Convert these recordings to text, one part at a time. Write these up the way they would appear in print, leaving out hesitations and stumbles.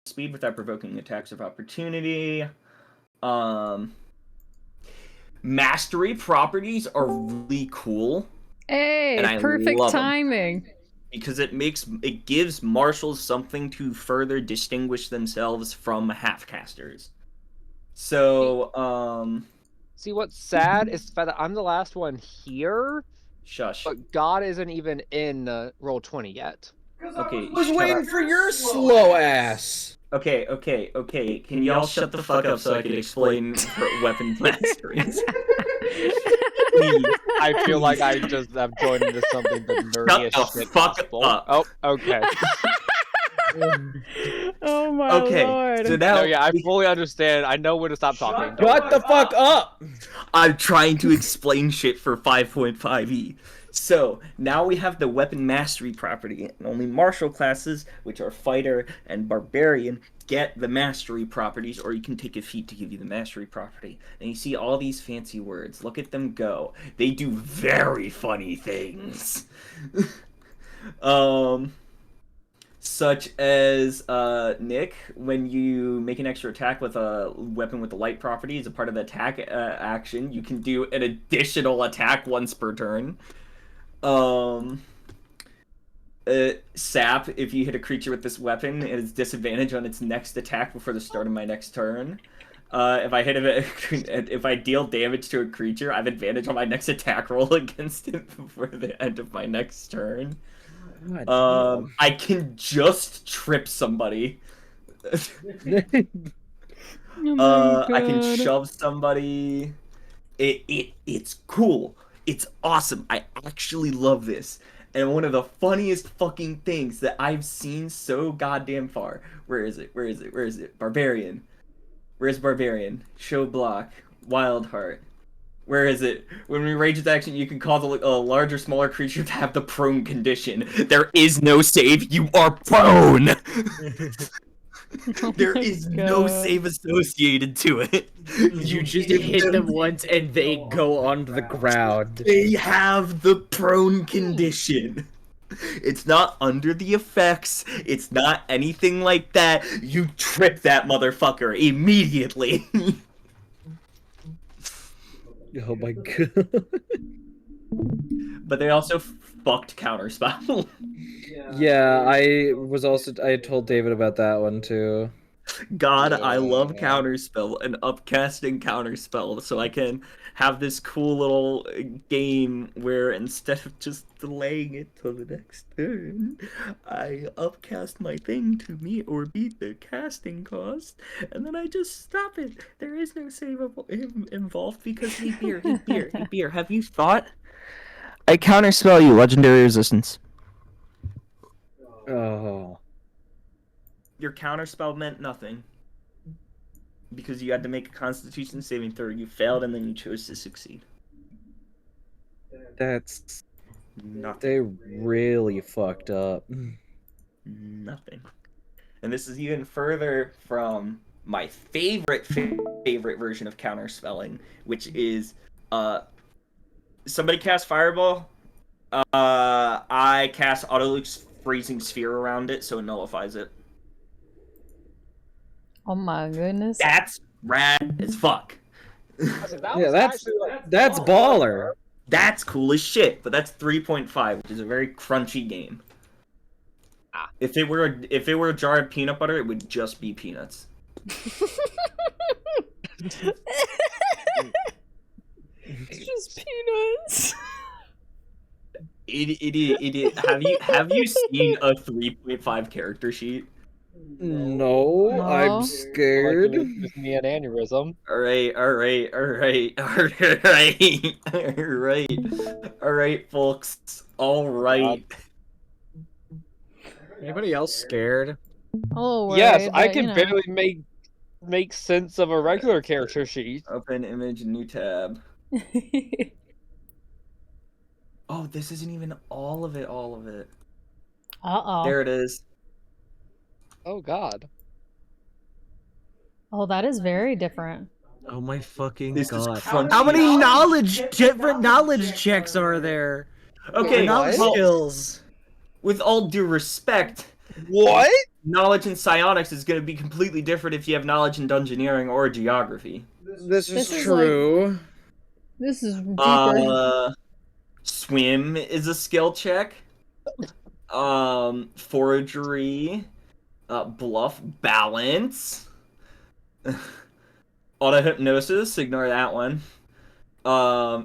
Speed without provoking attacks of opportunity. Mastery properties are really cool. Hey, and I perfect love 'em. timing. Because it gives marshals something to further distinguish themselves from half-casters. So, See, what's sad is that I'm the last one here, shush. but God isn't even in Roll20 yet. Okay, I was shut waiting up. for your slow ass. Okay. Can y'all shut the fuck up so I can explain weapon masteries? Please. I feel like I just have joined into something the nerdiest Shut the shit fuck possible. up. Oh, okay. Oh my lord. So now No, yeah, I fully understand. I know when to stop talking. Don't Shut the fuck up! I'm trying to explain shit for 5.5e. So, now we have the weapon mastery property, and only martial classes, which are fighter and barbarian, get the mastery properties, or you can take a feat to give you the mastery property. And you see all these fancy words. Look at them go. They do very funny things. Such as, Nick, when you make an extra attack with a weapon with the light property as a part of the attack action, you can do an additional attack once per turn. Sap, if you hit a creature with this weapon, it has disadvantage on its next attack before the start of my next turn. If I deal damage to a creature, I have advantage on my next attack roll against it before the end of my next turn. I can just trip somebody. I can shove somebody. It's cool. It's awesome. I actually love this. And one of the funniest fucking things that I've seen so goddamn far. Where is it? Barbarian. Where's Barbarian? Show block. Wild Heart. Where is it? When we rage its action, you can cause a larger, smaller creature to have the prone condition. There is no save. You are prone! There is no save associated to it. You just hit them once and they go onto the ground. They have the prone condition. It's not under the effects. It's not anything like that. You trip that motherfucker immediately. Oh my god. But they also fucked counterspell. Yeah, I had told David about that one too. God, I love counterspell and upcasting counterspell, so I can have this cool little game where instead of just delaying it till the next turn, I upcast my thing to meet or beat the casting cost, and then I just stop it. There is no save involved because hey beer. Have you thought? I counterspell you, legendary resistance. Oh. Your counterspell meant nothing. Because you had to make a constitution saving throw. You failed and then you chose to succeed. That's... Nothing. They really fucked up. Nothing. And this is even further from my favorite version of counterspelling, which is, somebody casts Fireball, I cast Autoluke's Freezing Sphere around it, so it nullifies it. Oh my goodness. That's rad as fuck. Yeah, that's baller. That's cool as shit, but that's 3.5, which is a very crunchy game. If it were a jar of peanut butter, it would just be peanuts. It's just peanuts. Idiot. Have you seen a 3.5 character sheet? No, I'm scared. Gives me an aneurysm. Alright, folks. Alright. Anybody else scared? Oh, Yes, I but, can barely make sense of a regular character sheet. Open image, new tab. Oh, this isn't even all of it. Uh-oh. There it is. Oh god. Oh, that is very different. Oh my fucking This is god. crunchy. How many different knowledge checks are there? Okay, knowledge well, skills. with all due respect, What? Knowledge in psionics is going to be completely different if you have knowledge in dungeoneering or geography. This is This is true. This is deeper. Swim is a skill check. Forgery, bluff, balance, auto hypnosis. Ignore that one.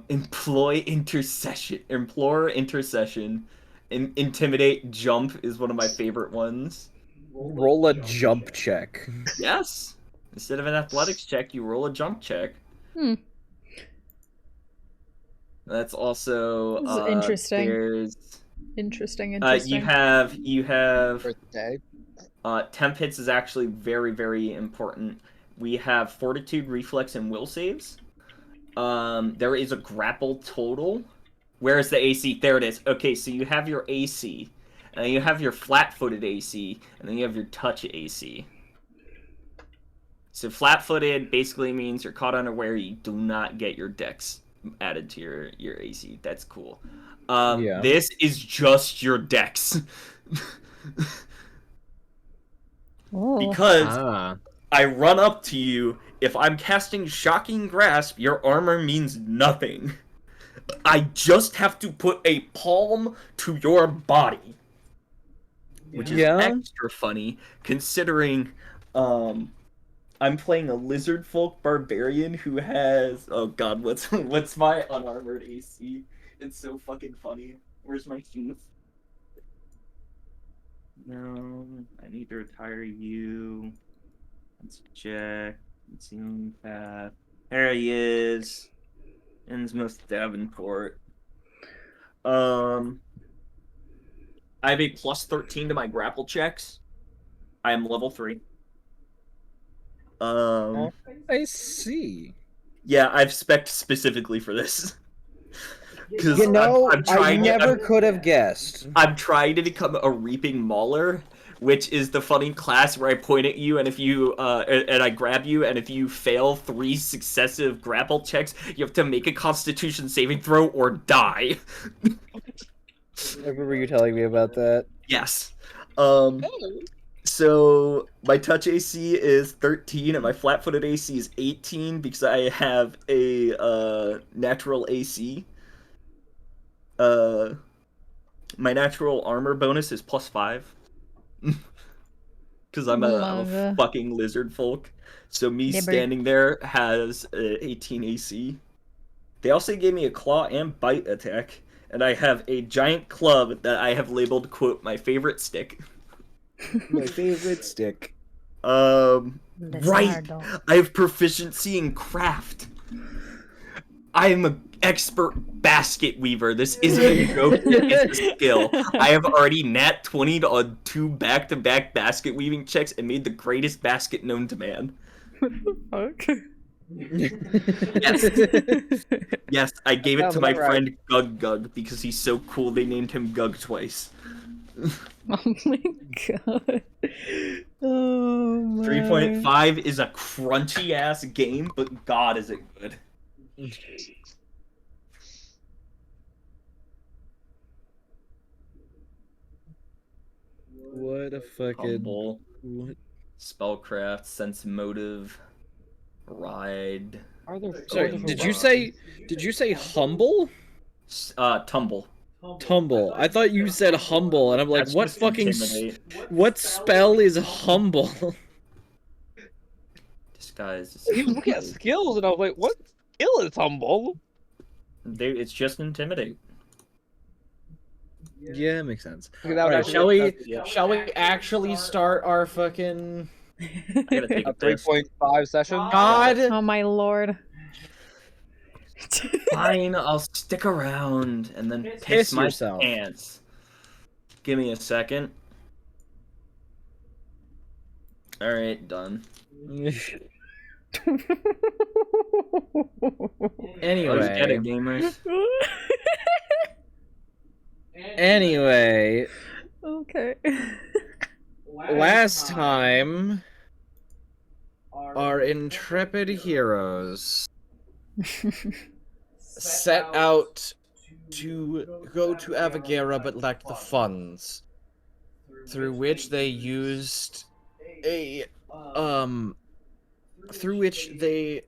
Employ intercession, implore intercession, intimidate, jump is one of my favorite ones. Roll a jump check. Yes. Instead of an athletics check, you roll a jump check. Hmm. That's also This is interesting. there's Interesting. you have Birthday. temp hits is actually very, very important. We have fortitude, reflex, and will saves. There is a grapple total. Where's the AC? There it is. Okay, so you have your AC, and then you have your flat-footed AC, and then you have your touch AC. So flat-footed basically means you're caught unaware. You do not get your dex added to your AC. That's cool. Yeah. This is just your dex. Oh. Because I run up to you. If I'm casting Shocking Grasp, your armor means nothing. I just have to put a palm to your body. Which is extra funny, considering I'm playing a lizard folk barbarian who has what's my unarmored AC? It's so fucking funny. Where's my sheet? No, I need to retire you. Let's check. Let's see path. There he is. Innsmouth Davenport. I have a plus 13 to my grapple checks. I am level 3. I see. Yeah, I've spec'd specifically for this. You know, I never could have guessed. I'm trying to become a Reaping Mauler, which is the funny class where I point at you, and if you and I grab you, and if you fail 3 successive grapple checks, you have to make a Constitution saving throw or die. I remember you telling me about that. Yes. So my touch AC is 13 and my flat-footed AC is 18 because I have a natural AC. My natural armor bonus is +5 because I'm a fucking lizard folk. So me standing there has 18 AC. They also gave me a claw and bite attack, and I have a giant club that I have labeled, quote, my favorite stick. My favorite stick. Right! I have proficiency in craft. I am an expert basket weaver. This isn't a joke, it's a skill. I have already nat 20'd on 2 back-to-back basket weaving checks and made the greatest basket known to man. What the fuck? Yes. Yes, I gave it to my friend Gug Gug because he's so cool they named him Gug twice. Oh my god. Oh my. 3.5 is a crunchy ass game, but god is it good. What a fucking Humble. What? Spellcraft, sense motive, ride. Sorry, did you say humble? Tumble. Tumble. I thought you said humble, and I'm like, That's what just fucking intimidate. what spell is humble? Disguise. You look at skills, and I was like, what skill is humble? It's just intimidate. Yeah, it makes sense. Okay, Alright, shall we actually start our fucking I gotta take a 3.5 session? God? Oh my lord. Fine, I'll stick around and then piss my pants. Give me a second. Alright, done. Anyway. Get it, gamers. Anyway. Okay. Last time, our intrepid heroes set out to go to Avagera but lacked the funds. through which they used a through which they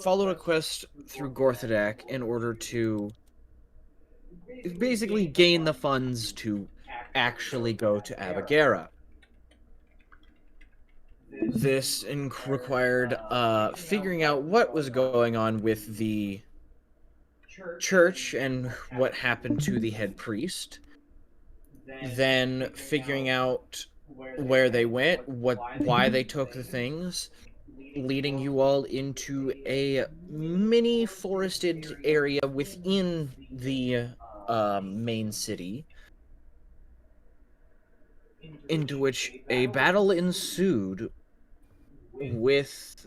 followed a quest through Gorthadak in order to basically gain the funds to actually go to Abagera. This required figuring out what was going on with the church and what happened to the head priest, then figuring out where they went, why they took the things, leading you all into a mini forested area within the main city, into which a battle ensued with,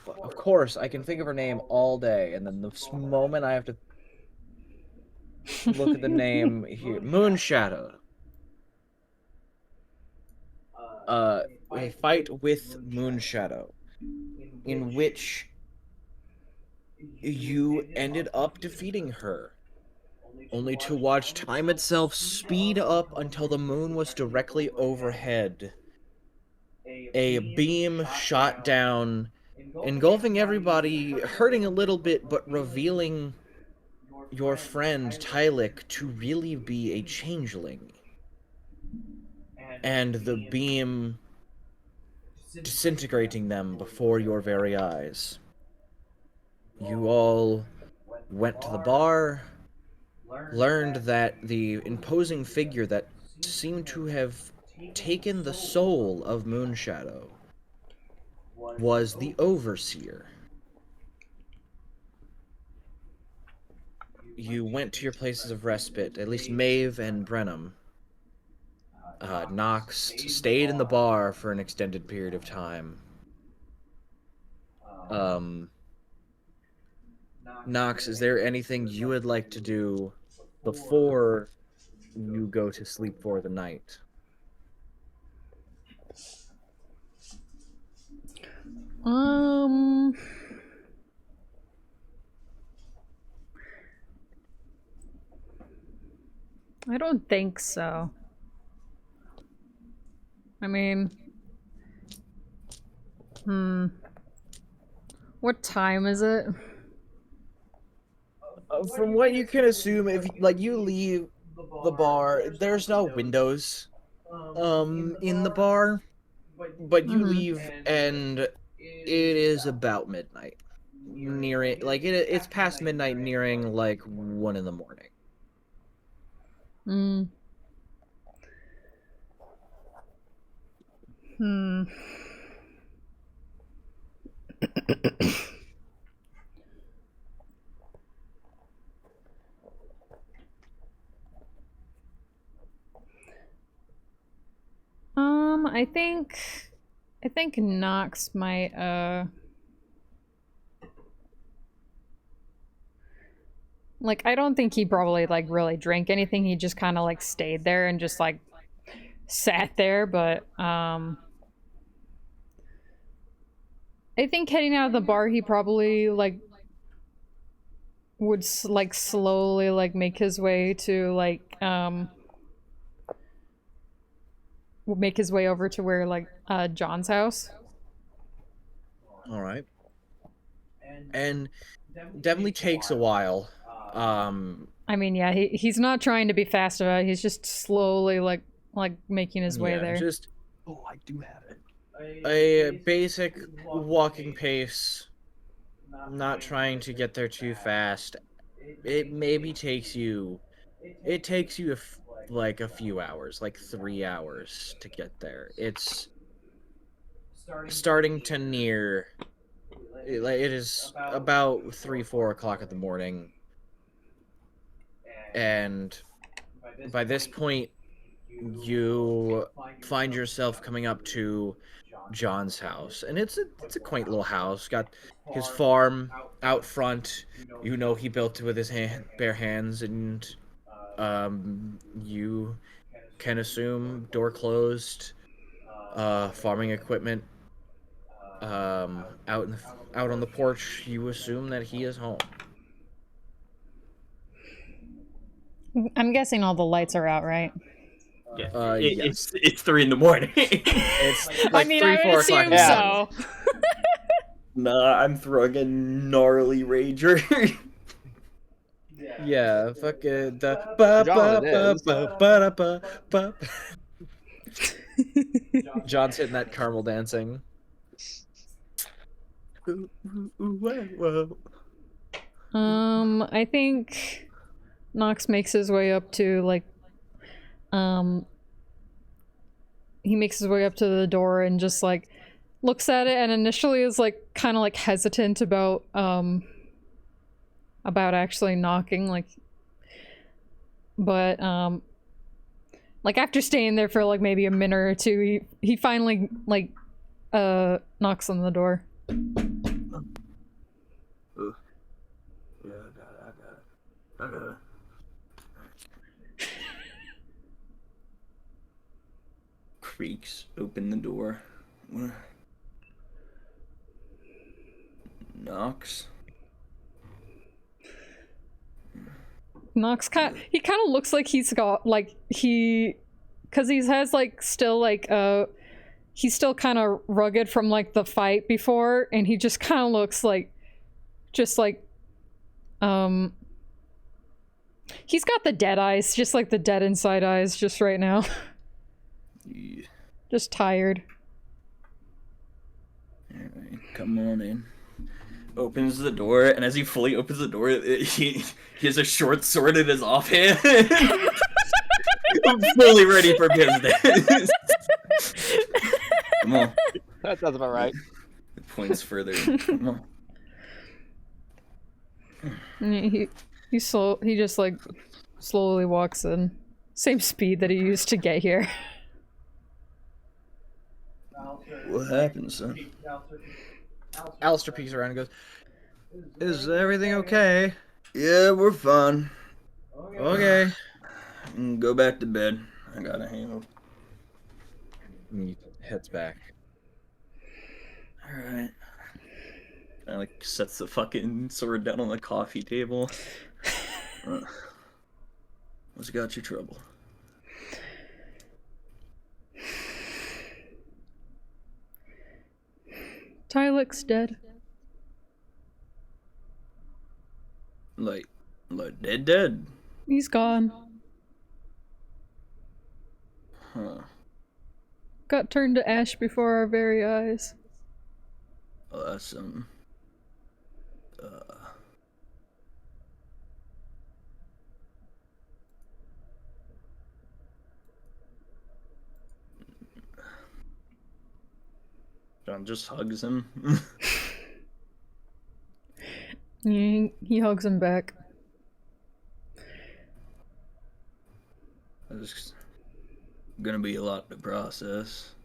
of course, I can think of her name all day, and then the moment I have to look at the name here, Moonshadow. A fight with Moonshadow, in which you ended up defeating her, only to watch time itself speed up until the moon was directly overhead. A beam shot down, engulfing everybody, hurting a little bit, but revealing your friend Taelec to really be a changeling. And the beam disintegrating them before your very eyes. You all went to the bar, learned that the imposing figure that seemed to have taken the soul of Moonshadow was the Overseer. You went to your places of respite, at least Maeve and Brenham. Knox stayed in the bar for an extended period of time. Knox, is there anything you would like to do before you go to sleep for the night? I don't think so. I mean, what time is it? From what you can assume, if you leave the bar, there's no windows in the bar, but you leave and it is about midnight, nearing it's past midnight, nearing like 1 in the morning. I think Knox might like, I don't think he probably like really drank anything. He just kind of like stayed there and just like sat there, but I think heading out of the bar he probably like would like slowly like make his way to like make his way over to where like John's house. All right. And definitely takes a while. I mean, yeah, he's not trying to be fast about it. He's just slowly like making his way there. Just Oh, I do have it. a basic walking pace, not trying to get there too fast. It maybe takes you like a few hours, like 3 hours to get there. It's starting to near, it is about 3-4 o'clock in the morning, and by this point you find yourself coming up to John's house, and it's a quaint little house. Got his farm out front. You know he built it with his bare hands, and you can assume door closed. Farming equipment out on the porch. You assume that he is home. I'm guessing all the lights are out, right? Yeah, Yes. it's 3 in the morning. It's I like mean, 3, I 4 would o'clock in assume the morning. so. Nah, I'm throwing a gnarly rager. Yeah, fuck it. The For John, it is. ba. John's hitting that caramel dancing. Ooh, ooh, ooh, whoa, whoa. I think Knox makes his way up to like he makes his way up to the door and just like looks at it and initially is like kind of like hesitant about actually knocking, like, but like after staying there for like maybe a minute or two, he finally like knocks on the door. Yeah, I got it. Creaks open the door. Knocks. Knox kind of looks like he's got like because he has like still like he's still kind of rugged from like the fight before, and he just kind of looks like just like he's got the dead eyes, just like the dead inside eyes just right now. Yeah. Just tired. Alright, come on in. Opens the door, and as he fully opens the door, he has a short sword in his offhand. I'm fully ready for business. Come on. That sounds about right. It points further. Come on. He just like slowly walks in, same speed that he used to get here. What happened, son? Alistair peeks around and goes, "Is everything okay?" Yeah, we're fine. Okay. Go back to bed. I gotta hang up. And he heads back. Alright. I like sets the fucking sword down on the coffee table. What's got you trouble? Taelec's dead. Like dead? He's gone. Huh. Got turned to ash before our very eyes. Oh, that's something. John just hugs him. He hugs him back. It's gonna be a lot to process.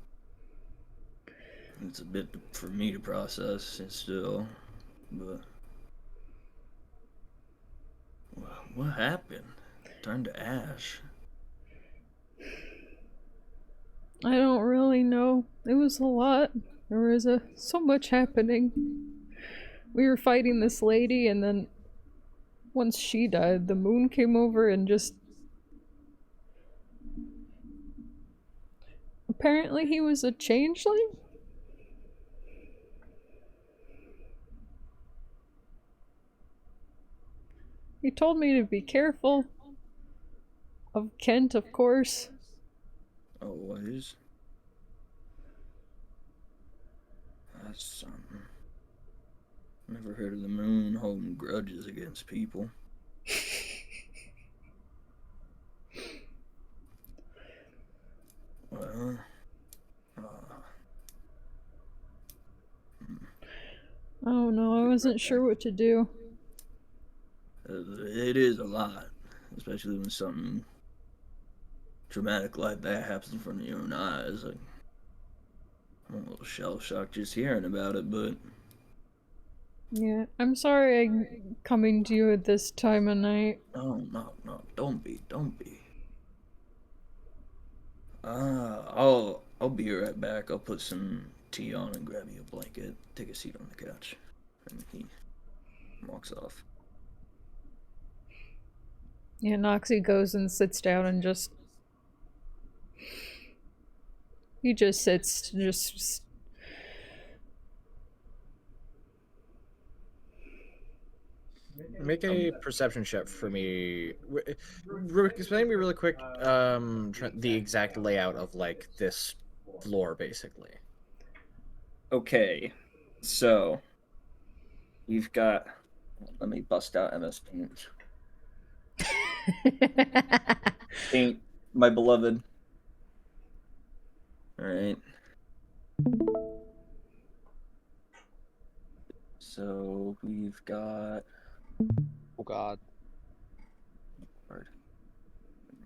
It's a bit for me to process still, but what happened? Turned to ash. I don't really know. It was a lot. There was so much happening. We were fighting this lady, and then once she died, the moon came over and just... Apparently he was a changeling? He told me to be careful. Of Kent, of course. Always. That's something. Never heard of the moon holding grudges against people. Well, Oh no, I wasn't sure what to do. it is a lot, especially when something traumatic like that happens in front of your own eyes. Like, I'm a little shell shocked just hearing about it, but Yeah, I'm sorry I'm coming to you at this time of night. no, don't be. I'll be right back. I'll put some tea on and grab you a blanket. Take a seat on the couch. And he walks off. Yeah, Noxie goes and sits down and just He just sits, just Make a perception check for me. Explain to me really quick the exact layout of like this floor, basically. Okay, so you've got. Let me bust out MS Paint. Paint, my beloved. All right. So we've got Oh God.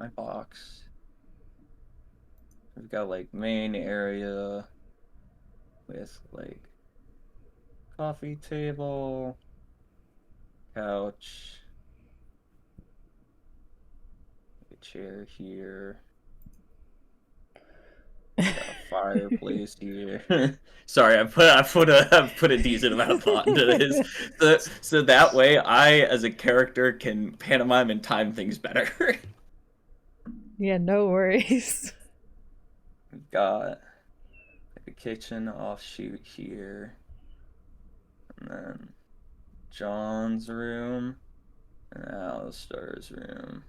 my box. We've got like main area with like coffee table, couch, a chair here. Got a fireplace here. Sorry, I've put a decent amount of thought into this. So that way I as a character can pantomime and time things better. yeah, no worries. We've got like a kitchen offshoot here. And then John's room and Alistair's room.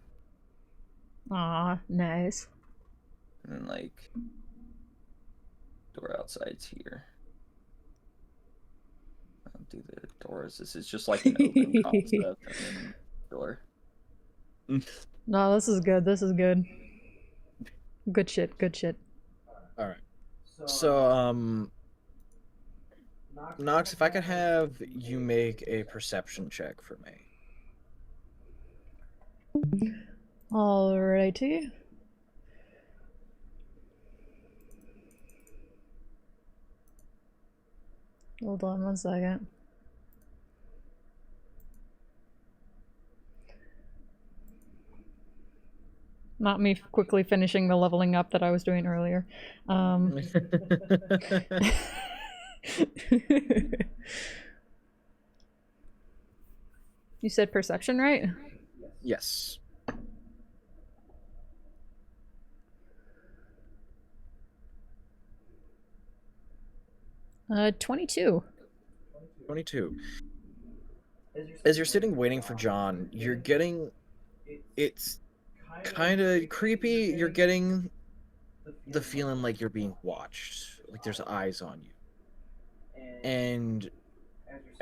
Aw, nice. And then like door outside's here. I'll do the doors. This is just like an open concept and then door. No, this is good. This is good. Good shit. Good shit. All right. So, Nox, if I could have you make a perception check for me. Alrighty. Hold on 1 second. Not me quickly finishing the leveling up that I was doing earlier. You said perception, right? Yes. 22. 22. As you're sitting waiting for John, you're getting. It's kind of creepy. You're getting the feeling like you're being watched, like there's eyes on you. And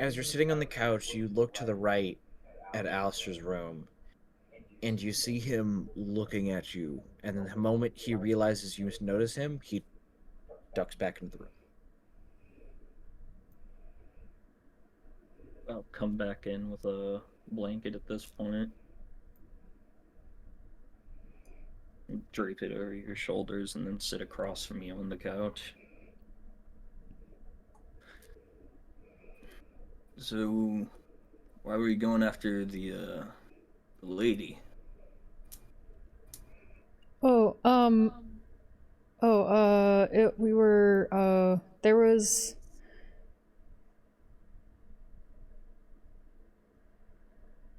as you're sitting on the couch, you look to the right at Alistair's room, and you see him looking at you. And then the moment he realizes you notice him, he ducks back into the room. I'll come back in with a blanket at this point. Drape it over your shoulders and then sit across from you on the couch. So, why were you going after the lady? Oh, we were, there was...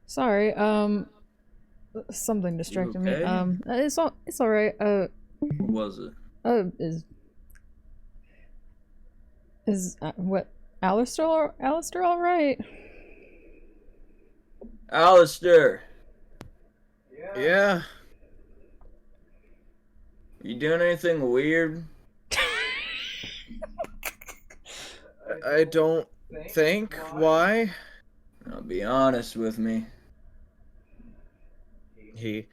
Sorry, something distracted me. okay? It's alright. Who was it? What, Alistair alright? Alistair! Yeah. You doing anything weird? I don't think. Why? Now be honest with me. He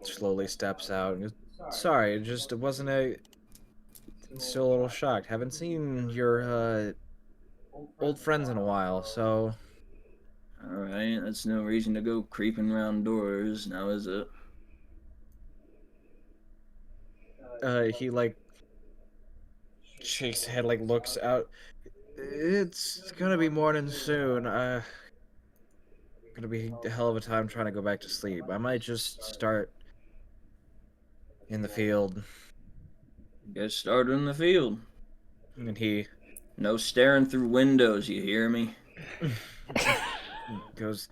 slowly steps out and goes, sorry, it wasn't a. Still a little shocked. Haven't seen your old friends in a while, so. Alright, that's no reason to go creeping around doors, now is it? He like shakes his head, like looks out. It's gonna be morning soon. Gonna be a hell of a time trying to go back to sleep. I might just start in the field. Get started in the field. And he No staring through windows, you hear me? goes,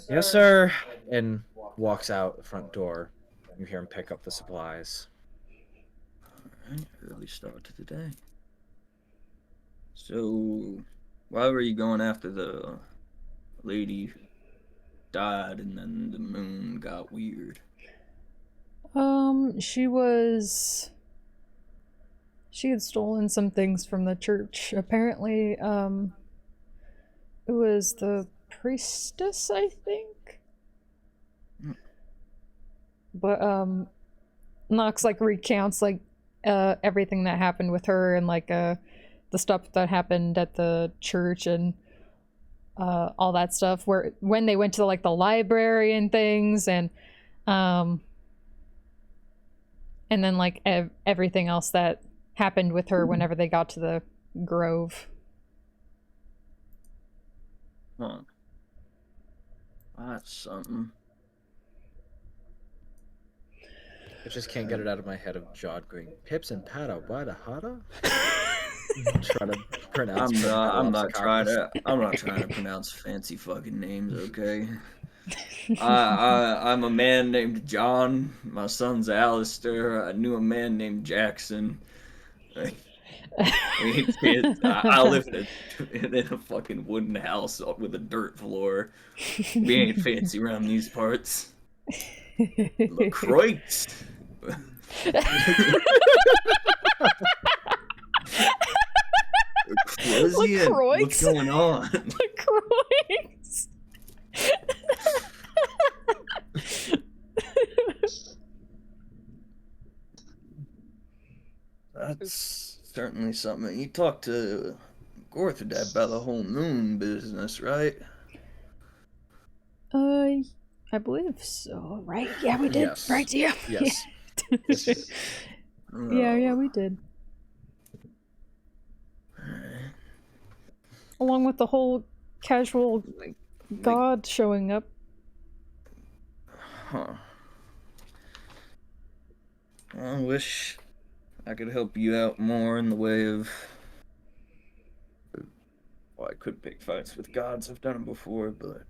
yes, sir, and walks out the front door. You hear him pick up the supplies. Alright, early start to the day. So, why were you going after the lady who died and then the moon got weird? She had stolen some things from the church. Apparently, it was the priestess, I think. But Nox like recounts like everything that happened with her and like the stuff that happened at the church and all that stuff. Where when they went to like the library and things and then like everything else that happened with her whenever they got to the grove. Huh. That's something. I just can't get it out of my head of Jod going, Pips and Pata, Wada Hada? Trying to pronounce I'm not trying to pronounce fancy fucking names, okay? I'm a man named John. My son's Alistair. I knew a man named Jackson. I live in a fucking wooden house with a dirt floor. We ain't fancy around these parts. LaCroix. LaCroix? What's going on? LaCroix. That's certainly something. You talked to Gorthadad about the whole moon business, right? I believe so, right? Yeah, we did. Yes. Right, yeah. Yes. Yeah, we did. Along with the whole casual god showing up. Huh. I wish I could help you out more in the way of... Well, I could pick fights with gods. I've done it before, but...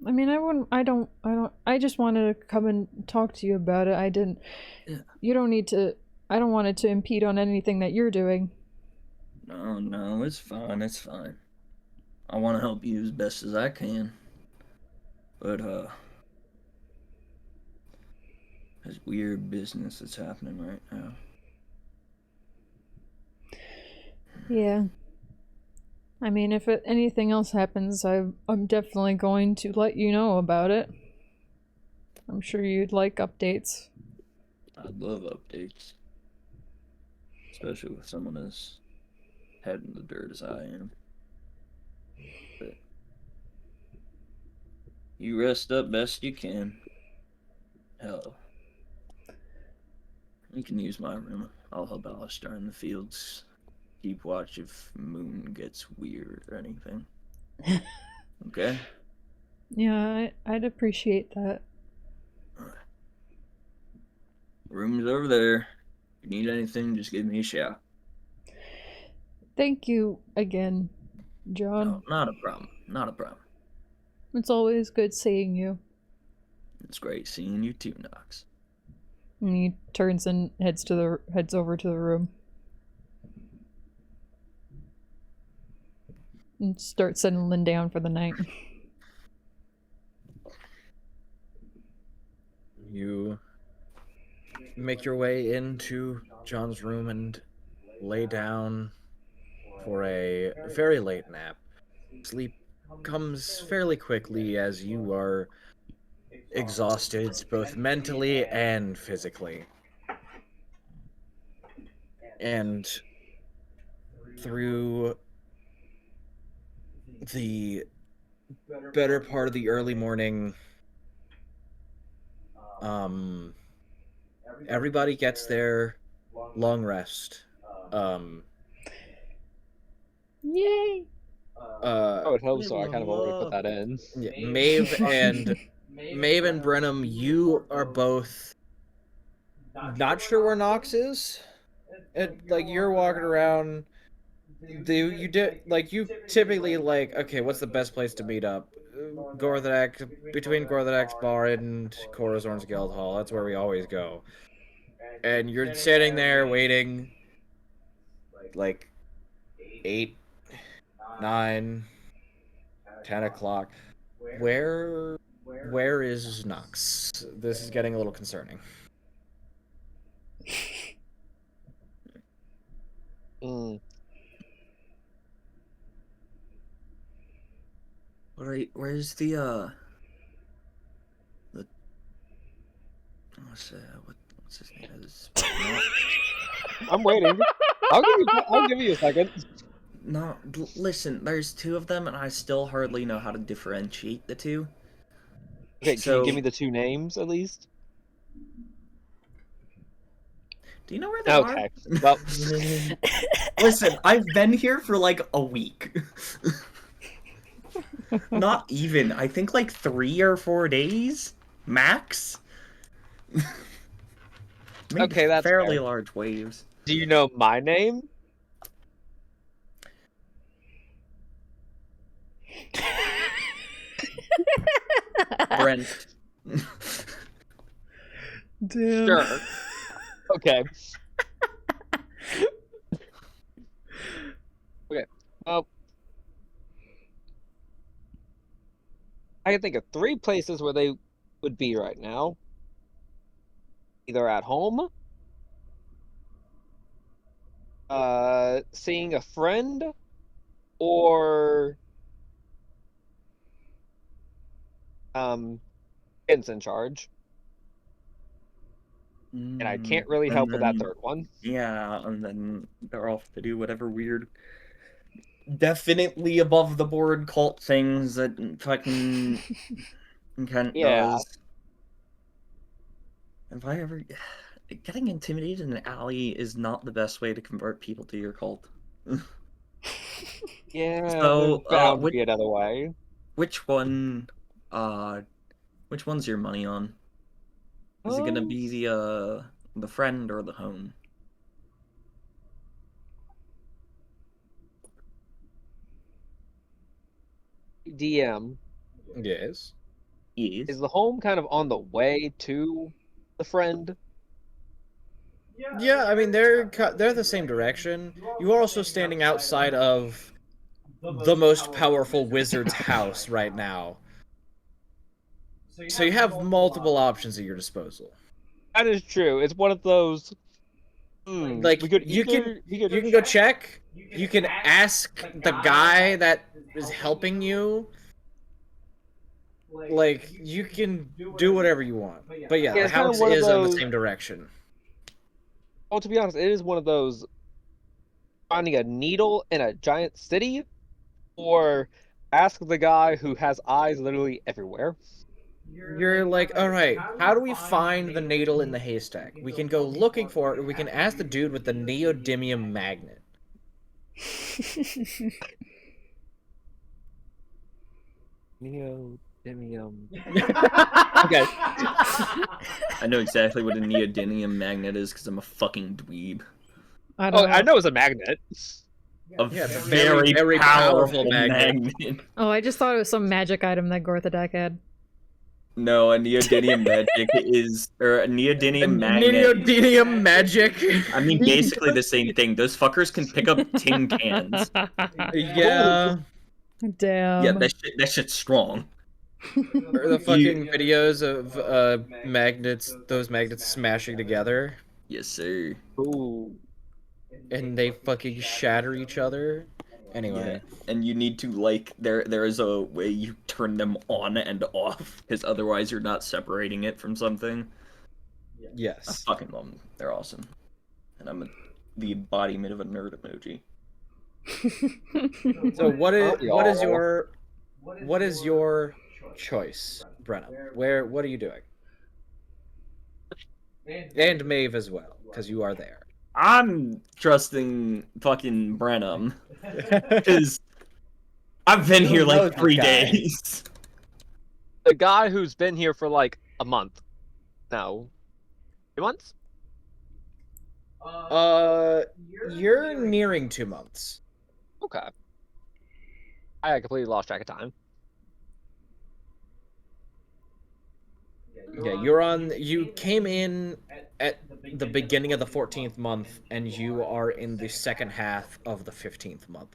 I mean, I just wanted to come and talk to you about it. I didn't... Yeah. You don't need to... I don't want it to impede on anything that you're doing. No, it's fine, it's fine. I want to help you as best as I can. But, there's weird business that's happening right now. Yeah. I mean, if anything else happens, I'm definitely going to let you know about it. I'm sure you'd like updates. I'd love updates. Especially with someone as head in the dirt as I am. But you rest up best you can. Hell, you can use my room. I'll help Alistair in the fields. Keep watch if moon gets weird or anything. Okay? Yeah, I'd appreciate that. Alright. Room's over there. If you need anything, just give me a shout. Thank you again, John. No, not a problem. Not a problem. It's always good seeing you. It's great seeing you too, Nox. And he turns and heads over to the room. And starts settling down for the night. You make your way into John's room and lay down for a very late nap. Sleep comes fairly quickly as you are exhausted both mentally and physically. And through the better part of the early morning, everybody gets their long rest. Yay! I would hope so. I kind of already put that in. Yeah, Maeve and Brenham, you are both not sure where Nox is. Like you're walking around. You typically like, okay, what's the best place to meet up? Between Gorthadak's bar and Corazorn's Guild Hall. That's where we always go. and you're standing there waiting, like 8, 9, 10 o'clock. Where is Nox? This is getting a little concerning. Mm. Alright, where's the what's his name? I'm waiting. I'll give you a second. No, listen, there's two of them, and I still hardly know how to differentiate the two. Okay, can you give So- me the 2 names at least? Do you know where they are? Okay. Well, Listen, I've been here for like a week. Not even. I think like 3 or 4 days max. Made Okay, that's fairly fair. large waves. do you know my name? Brent. Damn. Sure. Okay. Okay. I can think of 3 places where they would be right now. Either at home, seeing a friend, or Ben's in charge. And I can't really And help with that then- 3rd one. Yeah, and then they're off to do whatever weird, definitely above the board cult things that fucking Kent Yeah. does. If I ever getting intimidated in an alley is not the best way to convert people to your cult. Yeah, So, there's bound to be another way. Which one? Which one's your money on? Is it gonna be the friend or the home? DM, Yes. is the home kind of on the way to the friend? Yeah, I mean they're the same direction. You are also standing outside of the most powerful wizard's house right now. So you have multiple options at your disposal. That is true. It's one of those. Like we could you either, can go check. You can ask the guy that is helping you. Like you can do whatever you want. But yeah, Yeah, the it's kinda house one of is on the those- same direction. Well, to be honest, it is one of those finding a needle in a giant city, or ask the guy who has eyes literally everywhere. You're like, all right, how do we find the needle in the haystack? We can go looking for it, or we can ask the dude with the neodymium magnet. Neodymium. Okay. I know exactly what a neodymium magnet is because I'm a fucking dweeb. I Oh, don't know. I know it's a magnet. A Yeah, it's a very, very powerful, powerful magnet. Oh, I just thought it was some magic item that Gorthadak had. No, a neodymium magic is, or a neodymium magnet. Neodymium magic. I mean, basically the same thing. Those fuckers can pick up tin cans. Yeah. Damn. Yeah, that shit's strong. Or the fucking videos of magnets, those magnets smashing together, Yes, sir. Ooh. and they fucking shatter each other. Anyway. Yeah, and you need to like there is a way you turn them on and off because otherwise you're not separating it from something. I Yes. fucking love them. They're awesome, and I'm the embodiment of a nerd emoji. So what is y'all. what is your choice, Brenna? What are you doing? And Maeve as well, because you are there. I'm trusting fucking Brenham because I've been here Who knows like this 3 guy? days. The guy who's been here for like a month. No. 2 months? You're nearing 2 months. Okay. I completely lost track of time. Yeah, you came in at the beginning of the 14th month, and you are in the second half of the 15th month.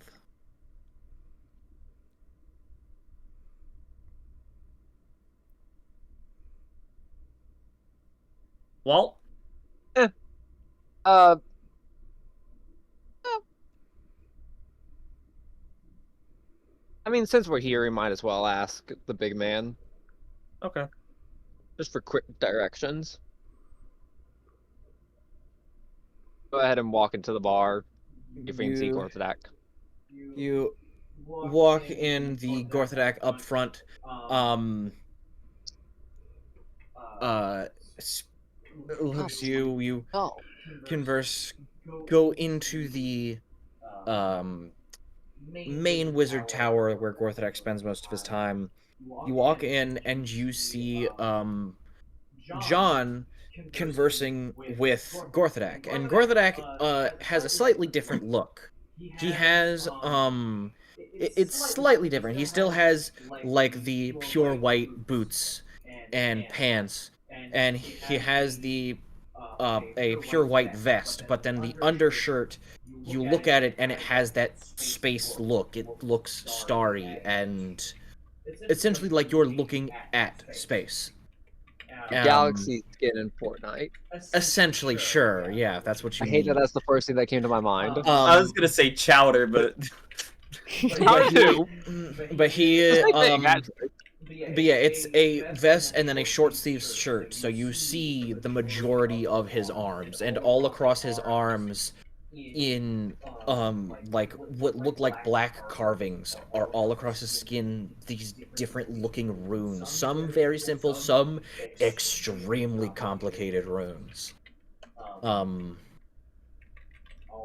Walt? Uh, uh, I mean, since we're here, we might as well ask the big man, Okay. just for quick directions. Go ahead and walk into the bar. If we can see You Gorthdak. you walk in the Gorthadak up front. Uh, looks you Oh, converse, go into the um main wizard tower where Gorthadak spends most of his time. You walk in and you see John conversing with Gorthadak, and Gorthadak has a slightly different look. He has it's slightly different. He still has like the pure white boots and pants, and he has the a pure white vest, but then the undershirt, you look at it and it has that space look. It looks starry and essentially like you're looking at space. Galaxy skin in Fortnite. Essentially, sure, yeah, if that's what I you hate that mean. that's the first thing that came to my mind. I was gonna say chowder, but But he, too. but he, Same thing, actually. but yeah, it's a vest and then a short sleeve shirt, so you see the majority of his arms, and all across his arms, in like what look like black carvings, are all across his skin. These different looking runes, some very simple, some extremely complicated runes.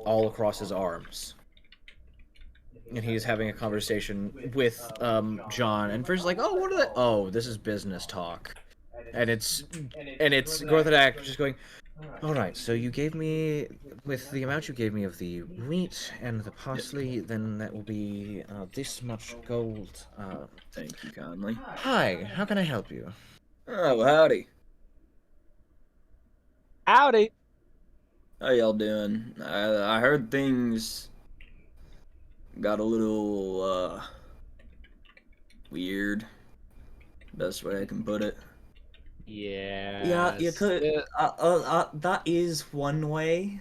All across his arms. And he's having a conversation with John, and first like, oh, what are they? Oh, this is business talk, and it's Gorthadak just going, all right, so you gave me, with the amount you gave me of the wheat and the parsley, then that will be this much gold. thank you kindly. Hi, how can I help you? Oh, well, howdy. Howdy. How y'all doing? I heard things got a little weird. Best way I can put it. Yeah. You could. That is one way.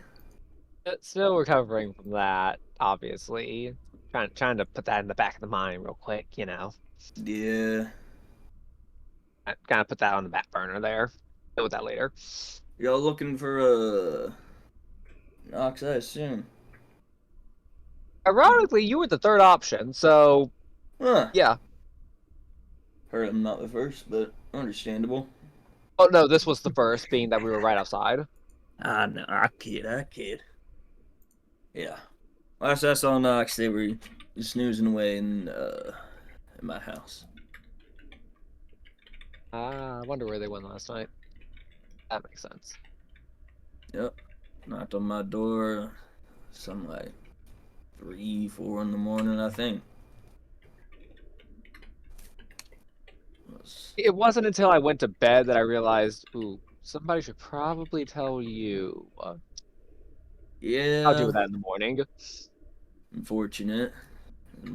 Still recovering from that, obviously. Trying to put that in the back of the mind real quick, you know. Yeah. I kind of put that on the back burner there. Deal with that later. Y'all looking for Knox, I assume. Ironically, you were the third option, so Huh. yeah. Heard I'm not the first, but understandable. Oh no, this was the first, being that we were right outside. Ah, no, I kid. Yeah. Last I saw Knox, they were snoozing away in my house. I wonder where they went last night. That makes sense. Yep. Knocked on my door, something like 3, 4 in the morning, I think. It wasn't until I went to bed that I realized, ooh, somebody should probably tell you. Yeah. I'll deal with that in the morning. Unfortunate. As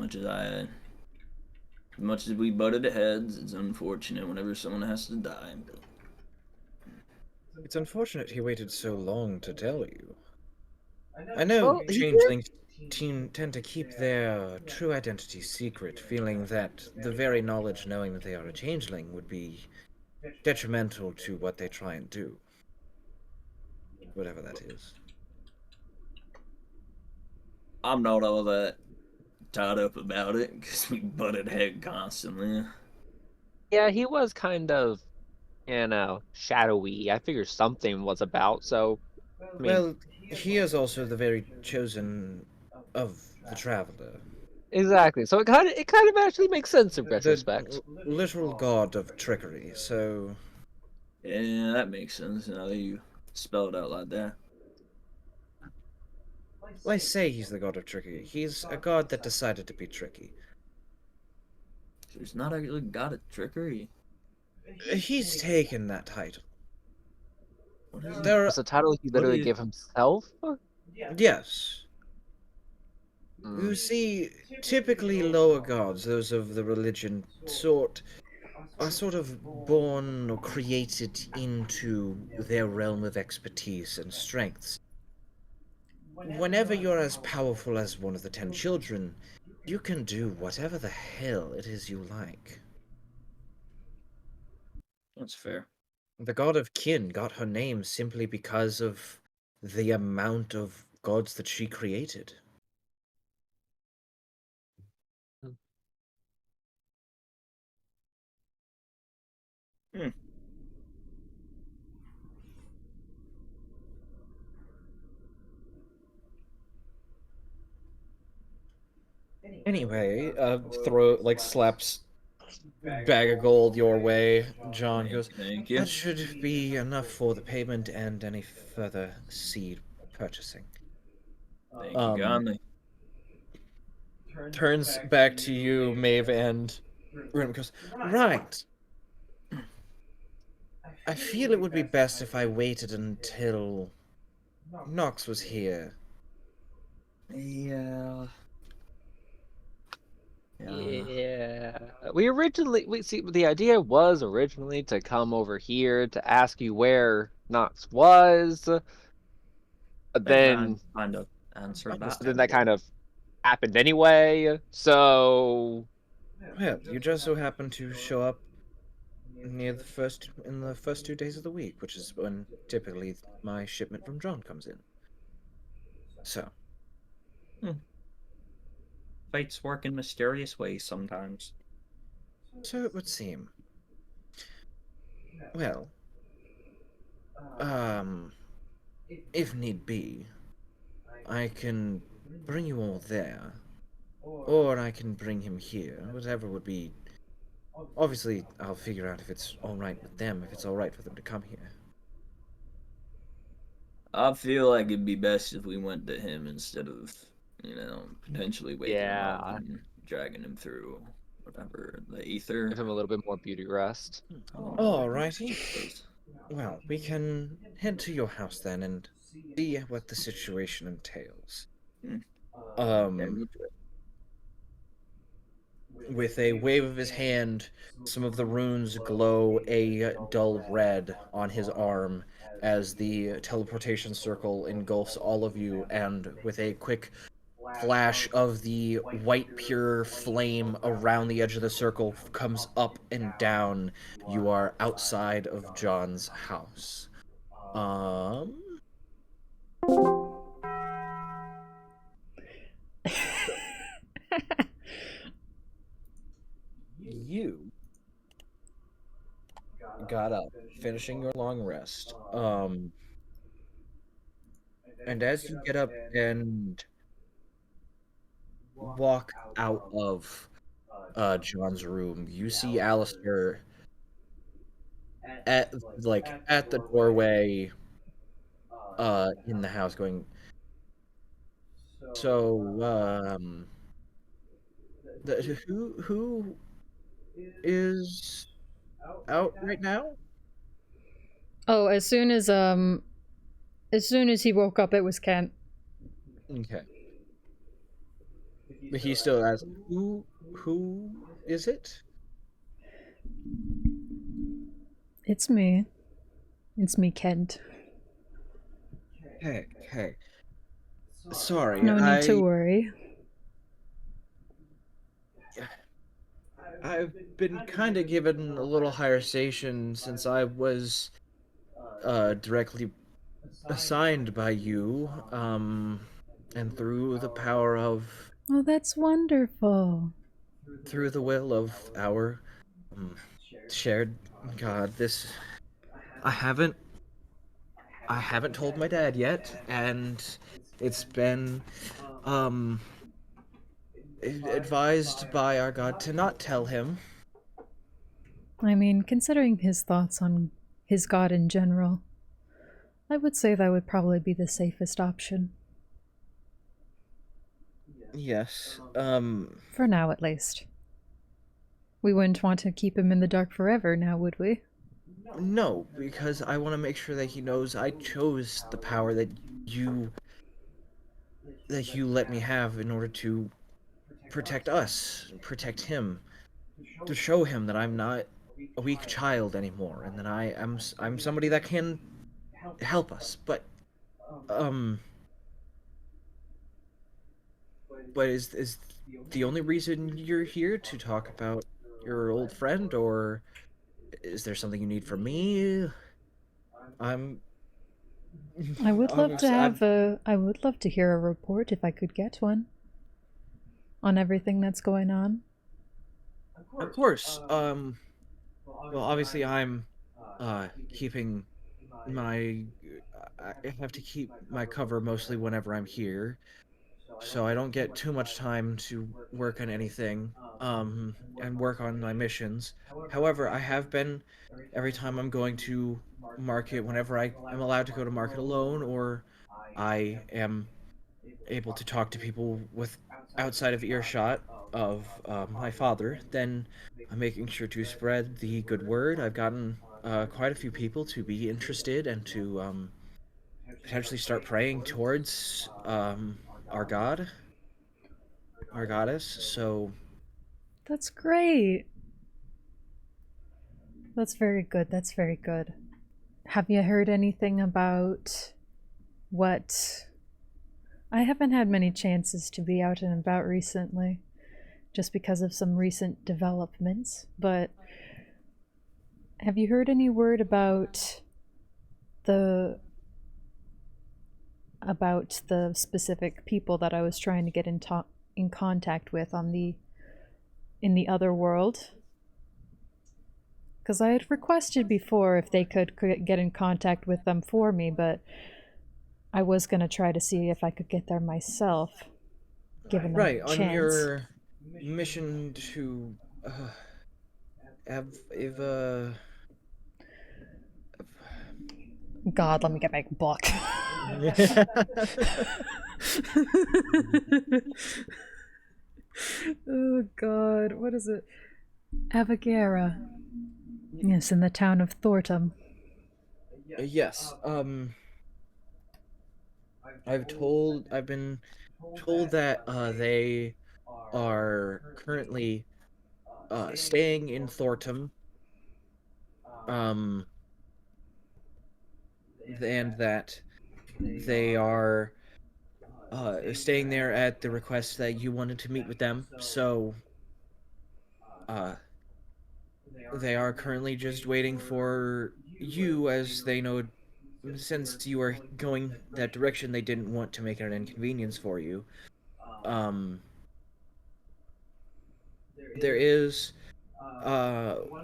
much as we butted heads, it's unfortunate whenever someone has to die. It's unfortunate he waited so long to tell you. I know Well, he did. changelings tend to keep their true identity secret, feeling that the very knowledge knowing that they are a changeling would be detrimental to what they try and do. Whatever that is. I'm not all that tied up about it because we butted head constantly. Yeah, he was kind of, shadowy. I figured something was about, so I mean, Well, he is also the very chosen of the traveler. exactly. So it kind of actually makes sense in retrospect. The literal god of trickery, so... Yeah, that makes sense now that you spell it out like that. Well, I say he's the god of trickery. He's a god that decided to be tricky. So he's not actually god of trickery. He's taken that title. There, Was the title he What literally is- gave himself? yes. Hmm. You see, typically lower gods, those of the religion sort, are sort of born or created into their realm of expertise and strengths. Whenever you're as powerful as one of the 10 children, you can do whatever the hell it is you like. That's fair. The god of kin got her name simply because of the amount of gods that she created. Hmm. Anyway, slaps bag of gold your way. John goes, Thank that you. should be enough for the payment and any further seed purchasing. Thank you, kindly. Turns back to you, Maeve, and Rim goes, right. I feel it would be best if I waited until Nox was here. Yeah. Yeah. We see the idea was originally to come over here to ask you where Knox was, but then Find a answer back. that kind of happened anyway. So Well, you just so happen to show up in the first 2 days of the week, which is when typically my shipment from John comes in. So, Fates work in mysterious ways sometimes. so it would seem. Well, if need be, I can bring you all there, or I can bring him here, whatever would be. Obviously, I'll figure out if it's alright with them, if it's alright for them to come here. I feel like it'd be best if we went to him instead of, potentially waking him up yeah, and dragging him through whatever the ether. give him a little bit more beauty rest. I don't know what Alrighty. it is. Well, we can head to your house then and see what the situation entails. Yeah, Um, we'll do it. with a wave of his hand, some of the runes glow a dull red on his arm as the teleportation circle engulfs all of you, and with a quick flash of the white pure flame around the edge of the circle comes up and down, you are outside of John's house. You got up, finishing your long rest. And as you get up and walk out of John's room, you see Alistair at the doorway in the house going, so who is out right now? Oh, as soon as he woke up, it was Kent. Okay. But he still asks, who is it? It's me. It's me, Kent. Hey. Sorry, No need to worry. I've been kind of given a little higher station since I was directly assigned by you, and through the power of, Oh, that's wonderful. through the will of our shared God. I haven't told my dad yet, and it's been advised by our God to not tell him. I mean, considering his thoughts on his god in general, I would say that would probably be the safest option. Yes. For now, at least. We wouldn't want to keep him in the dark forever now, would we? No, because I want to make sure that he knows I chose the power you that you let me have in order to protect us, protect him, to show him that I'm not a weak child anymore, and that I'm somebody that can help us. Um, but is the only reason you're here to talk about your old friend, or is there something you need from me? I'm I would love to I'm have a. I would love to hear a report if I could get one on everything that's going on. of course. Well, obviously I'm keeping my I have to keep my cover mostly whenever I'm here, so I don't get too much time to work on anything and work on my missions. However, I have been every time I'm going to market, whenever I am allowed to go to market alone, or I am able to talk to people with outside of earshot of my father, then I'm making sure to spread the good word. I've gotten quite a few people to be interested and to potentially start praying towards our god, our goddess. So That's great. That's very good. That's very good. Have you heard anything about what? I haven't had many chances to be out and about recently, just because of some recent developments, but have you heard any word the about the specific people that I was trying to get in contact with in the other world? Because I had requested before if they could get in contact with them for me, but I was gonna try to see if I could get there myself, given right a on chance. your mission to have Eva. God, let me get my book. Oh God, what is it? Avagera. Yes, in the town of Thornton. Yes. I've been told that they are currently staying in Thornton, um, and that they are staying there at the request that you wanted to meet with them. So, uh, they are currently just waiting for you, as they know, since you are going that direction, they didn't want to make it an inconvenience for you. Um, there is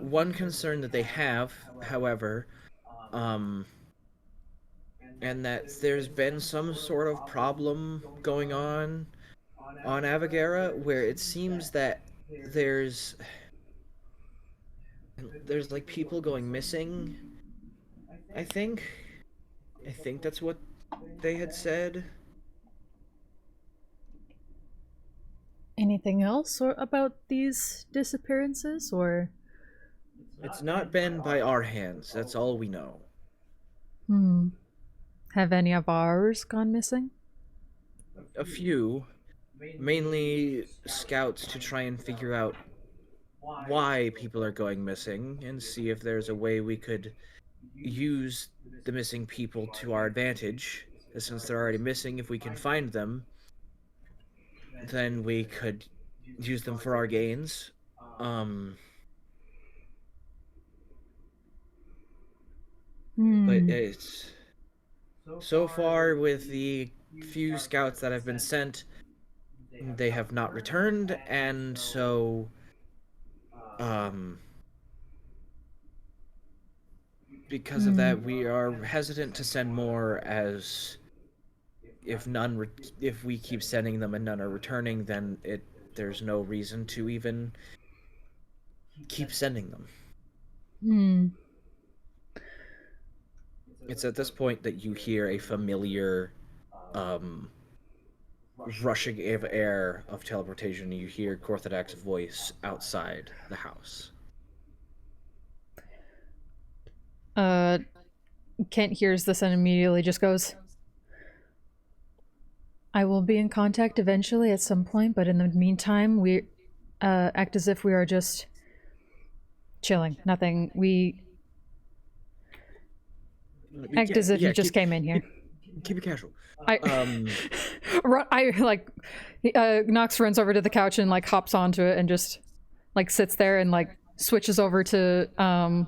one concern that they have, however, um, and that there's been some sort of problem going on Avagera, where it seems that there's there's like people going missing. I think I think that's what they had said. Anything else or about these disappearances, or? It's not been by our hands. That's all we know. Hmm. Have any of ours gone missing? A few, mainly scouts, to try and figure out why people are going missing and see if there's a way we could use the missing people to our advantage. Since they're already missing, if we can find them, then we could use them for our gains. Um, but Hmm. it's so far with the few scouts that have been sent, they have not returned, and so um because of Hmm. that, we are hesitant to send more, as if we keep sending them and none are returning, then there's no reason to even keep sending them. Hmm. It's at this point that you hear a familiar um rushing of air of teleportation. You hear Korthodak's voice outside the house. Kent hears this and immediately just goes, I will be in contact eventually at some point, but in the meantime, we act as if we are just chilling. Nothing. We act as if you just came in here. Keep it casual. I like Nox runs over to the couch and like hops onto it and just like sits there and like switches over to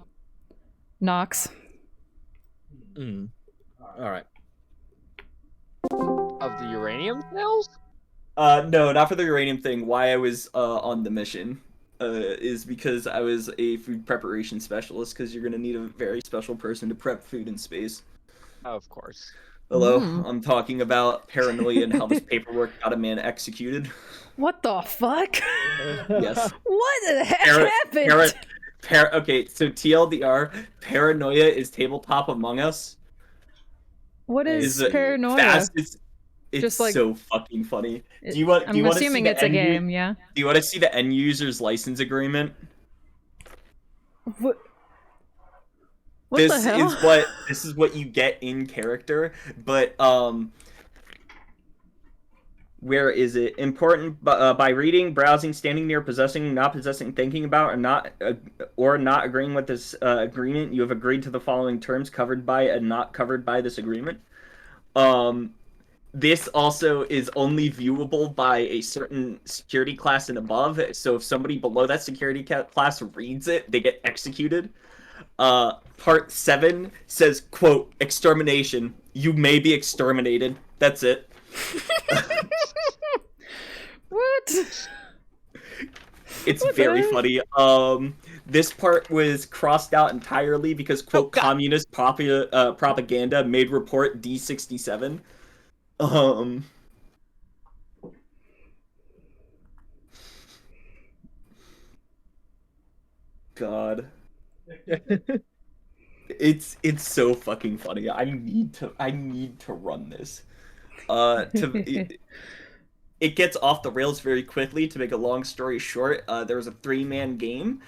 Nox. All right. Of the uranium cells? No, not for the uranium thing. Why I was on the mission is because I was a food preparation specialist, because you're gonna need a very special person to prep food in space. Of course. Hello, I'm talking about paranoia and how this paperwork got a man executed. What the fuck? Yes. What the heck happened? Okay, so TLDR, paranoia is Tabletop Among Us. What is paranoia? It's Just like, so fucking funny. I'm assuming it's a game, yeah. Do you want to see the end user's license agreement? What? What the hell? This is what you get in character, but where is it? Important by reading, browsing, standing near, possessing, not possessing, thinking about, or not agreeing with this agreement, you have agreed to the following terms covered by and not covered by this agreement. This also is only viewable by a certain security class and above. So if somebody below that security class reads it, they get executed. Part 7 says, quote, extermination. You may be exterminated. That's it. What? It's very funny. This part was crossed out entirely because, quote, communist propaganda made report D67. God. It's so fucking funny. I need to run this. It gets off the rails very quickly. To make a long story short, there was a 3-man game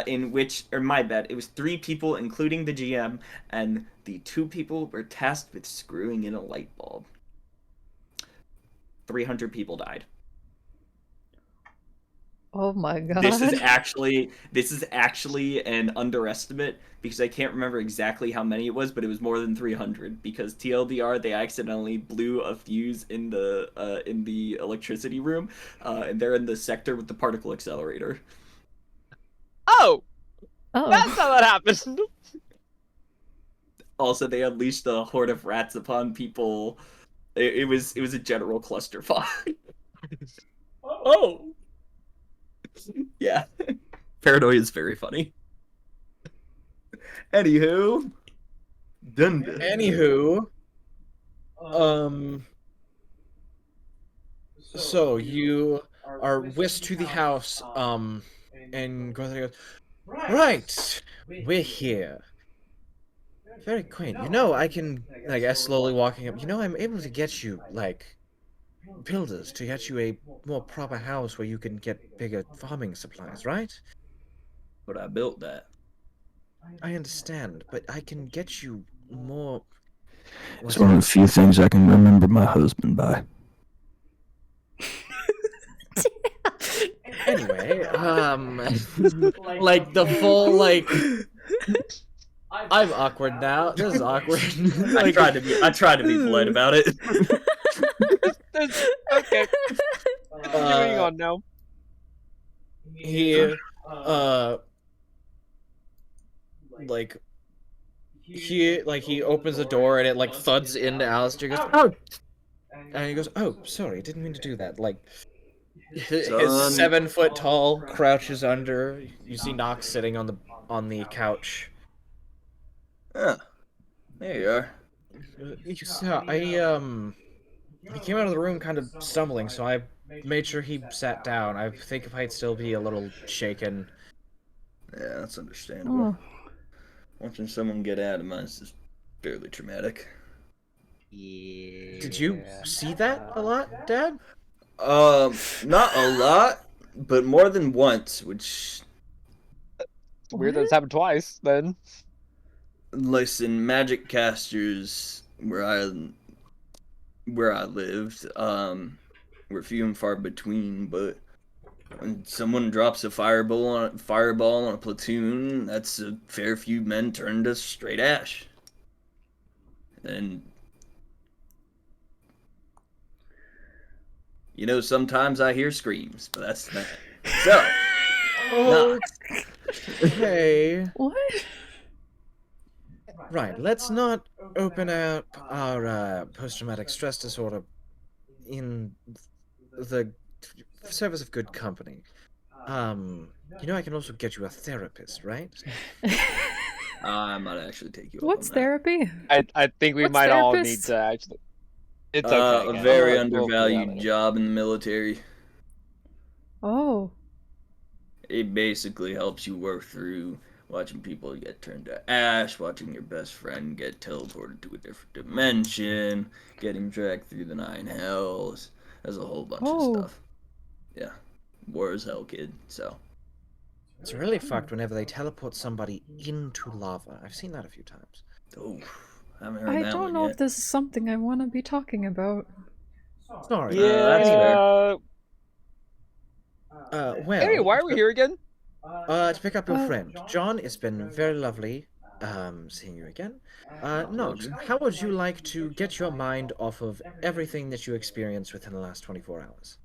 in which, or my bad, it was 3 people, including the GM, and the 2 people were tasked with screwing in a light bulb. 300 people died. Oh my god. This is actually an underestimate, because I can't remember exactly how many it was, but it was more than 300, because TLDR, they accidentally blew a fuse in the electricity room, and they're in the sector with the particle accelerator. Oh, that's how that happened. Also, they unleashed a horde of rats upon people. It was a general clusterfuck. Oh. Yeah. Paranoia is very funny. Anywho. So you are whisked to the house, and Gordon goes, right, we're here. Very quaint. You know, I can, I guess, slowly walking up, you know, I'm able to get you, like, builders to get you a more proper house where you can get bigger farming supplies, right? But I built that. I understand, but I can get you more... It's one of the few things I can remember my husband by. Anyway, like, the full, like... I'm awkward now. This is awkward. I tried to be polite about it. Okay. Moving on now. He he opens the door and it like thuds into Alistair. He goes, oh, and he goes, oh, sorry, didn't mean to do that. Like his 7 foot tall crouches under. You see Nox sitting on the couch. There you are. So he came out of the room kind of stumbling, so I made sure he sat down. I think he might still be a little shaken. Yeah, that's understandable. Oh. Watching someone get atomized is fairly traumatic. Yeah. Did you see that a lot, Dad? Not a lot, but more than once, which... It's weird that it's happened twice, then. Listen, magic casters where I lived, were few and far between, but when someone drops a fireball on a platoon, that's a fair few men turned to straight ash. And sometimes I hear screams, but that's that. So, Okay. What? Right, let's not open up our post-traumatic stress disorder in the service of good company. I can also get you a therapist, right? I might actually take you up What's on that. therapy? I think we What's might all need therapist? to actually. It's okay. A guys. very We'll figure it out undervalued later. job in the military. Oh. It basically helps you work through watching people get turned to ash, watching your best friend get teleported to a different dimension, getting dragged through the 9 hells. There's a whole bunch of stuff. Yeah. War is hell, kid. So. It's really fucked whenever they teleport somebody into lava. I've seen that a few times. Oh, I haven't heard I that don't one know yet. if this is something I want to be talking about. Sorry. that's fair. Well. Hey, why are we here again? To pick up your friend. John, it's been very lovely seeing you again. Nox, how would you like to get your mind off of everything that you experienced within the last 24 hours?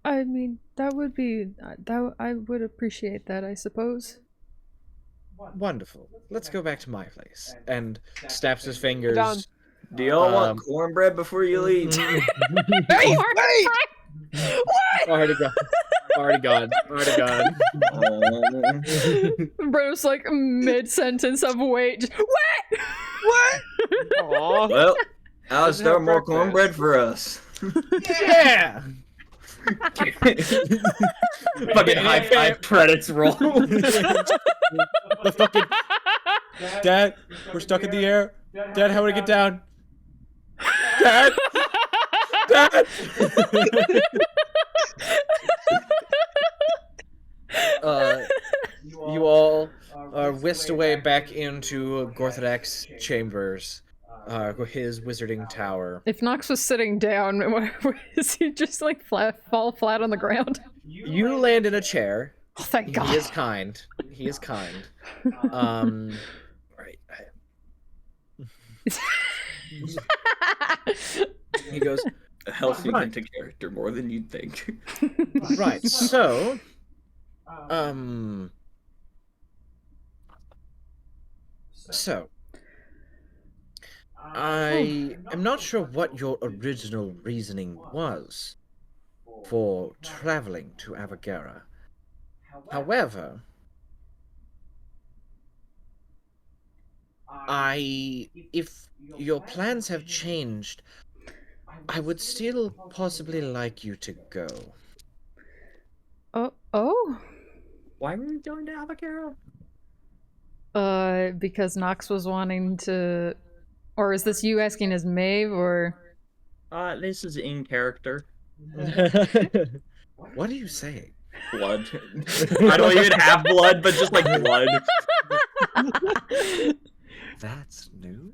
I mean, that would be I would appreciate that, I suppose. Wonderful. Let's go back to my place. And snaps his fingers. John. Do y'all want cornbread before you leave? Hey, wait! Already gone. Already gone. Already gone. Bro's like mid-sentence of wait. Just, what? What? Aw. Well, I'll start more breakfast. cornbread for us. Yeah! Fucking high five credits roll. The fucking Dad, we're stuck in the air. Dad, how do we get down? Dad, Dad. You all are whisked away back into Gorthodak's chambers, his wizarding tower. If Nox was sitting down, is he just like fall flat on the ground? You land in a chair. Oh, thank God. He is kind. He is kind. Right. He goes, A healthy Right. into character more than you'd think. right, so, I am not sure what your original reasoning was for traveling to Avagera. However, if your plans have changed, I would still possibly like you to go. Oh? Why were we going to Avocaro? Because Nox was wanting to... Or is this you asking as Maeve, or... This is in character. What are you saying? Blood. I don't even have blood, but just like blood. That's new?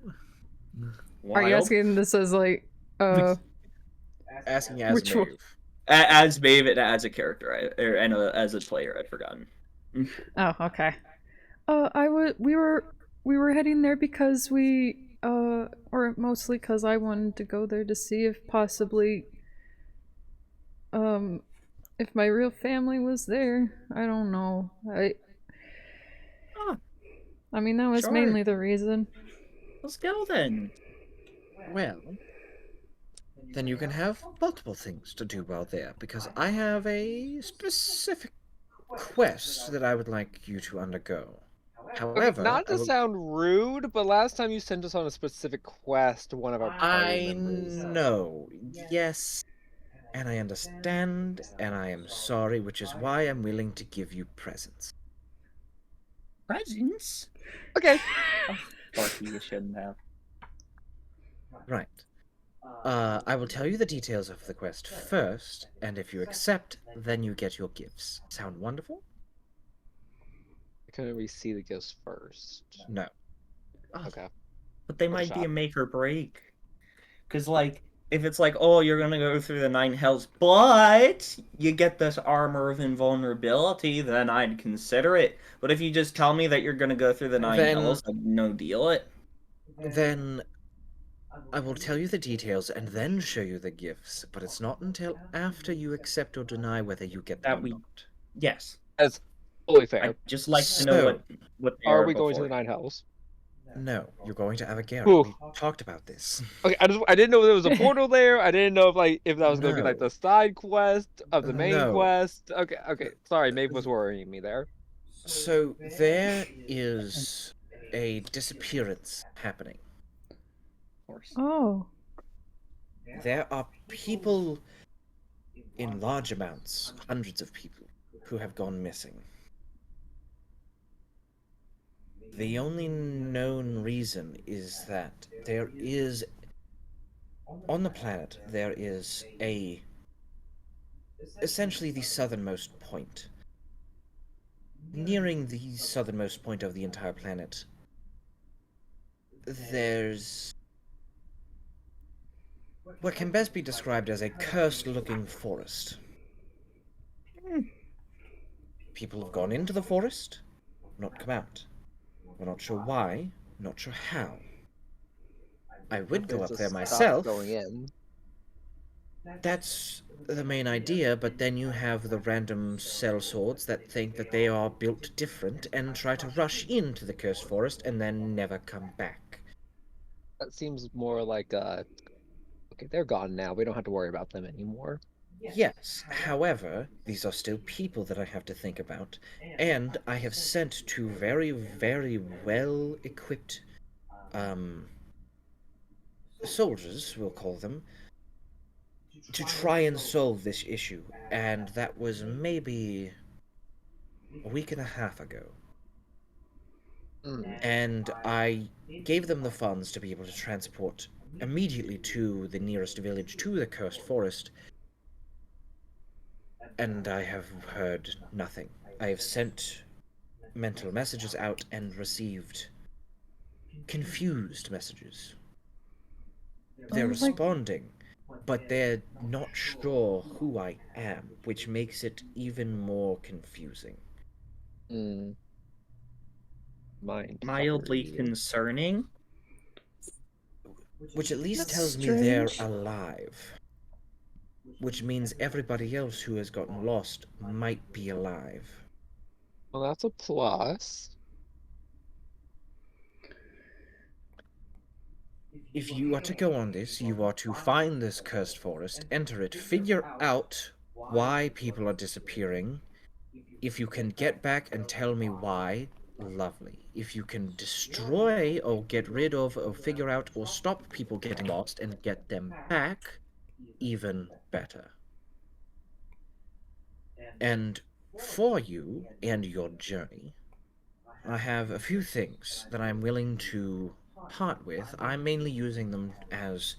Are you asking this as like... Asking as Which one? Maeve. As Maeve and as a character, and as a player, I'd forgotten. Oh, okay. We were heading there because or mostly because I wanted to go there to see if possibly, if my real family was there. I don't know. I mean, that was Sure. mainly the reason. Let's go then. Well, then you can have multiple things to do while there, because I have a specific quest that I would like you to undergo. However, Not I to will- sound rude, but last time you sent us on a specific quest, one of our party I members. know, yes, and I understand, and I am sorry, which is why I'm willing to give you presents. Presents? Okay. Fuck you shouldn't have. Right. I will tell you the details of the quest first, and if you accept, then you get your gifts. Sound wonderful? couldn't we see the ghost first? No. Okay. But they Worth a might be a shot. make or break. Because, like, if it's like, oh, you're gonna go through the 9 hells, but you get this armor of invulnerability, then I'd consider it. But if you just tell me that you're gonna go through the 9 Then- hells, I'd no deal it. Then I will tell you the details and then show you the gifts, but it's not until after you accept or deny whether you get them That or we- not. Yes. That's fully fair. I'd just like to know what they Are are we going to before. the 9 hells? No, you're going to Avagera. Ooh. We talked about this. Okay, I didn't know there was a portal there. I didn't know if that was going to be like No. the side quest of the main No. quest. Okay. Sorry, Maeve was worrying me there. So there is a disappearance happening. Of course. Oh. There are people in large amounts, hundreds of people, who have gone missing. The only known reason is that there is, on the planet, there is essentially the southernmost point. Nearing the southernmost point of the entire planet, there's what can best be described as a cursed-looking forest. People have gone into the forest, not come out. We're not sure why, not sure how. I would go It's up just there stuff myself. Going in. That's the main idea, but then you have the random sellswords that think that they are built different and try to rush into the cursed forest and then never come back. That seems more like okay, they're gone now. We don't have to worry about them anymore. Yes, however, these are still people that I have to think about, and I have sent two very, very well-equipped, soldiers, we'll call them, to try and solve this issue, and that was maybe a week and a half ago. And I gave them the funds to be able to transport immediately to the nearest village to the cursed forest, and I have heard nothing. I have sent mental messages out and received confused messages. They're responding, but they're not sure who I am, which makes it even more confusing. Mildly concerning. Which at least That's tells me they're strange. alive. Which means everybody else who has gotten lost might be alive. Well, that's a plus. If you are to go on this, you are to find this cursed forest, enter it, figure out why people are disappearing. If you can get back and tell me why, lovely. If you can destroy or get rid of or figure out or stop people getting lost and get them back, even better. And for you and your journey, I have a few things that I'm willing to part with. I'm mainly using them as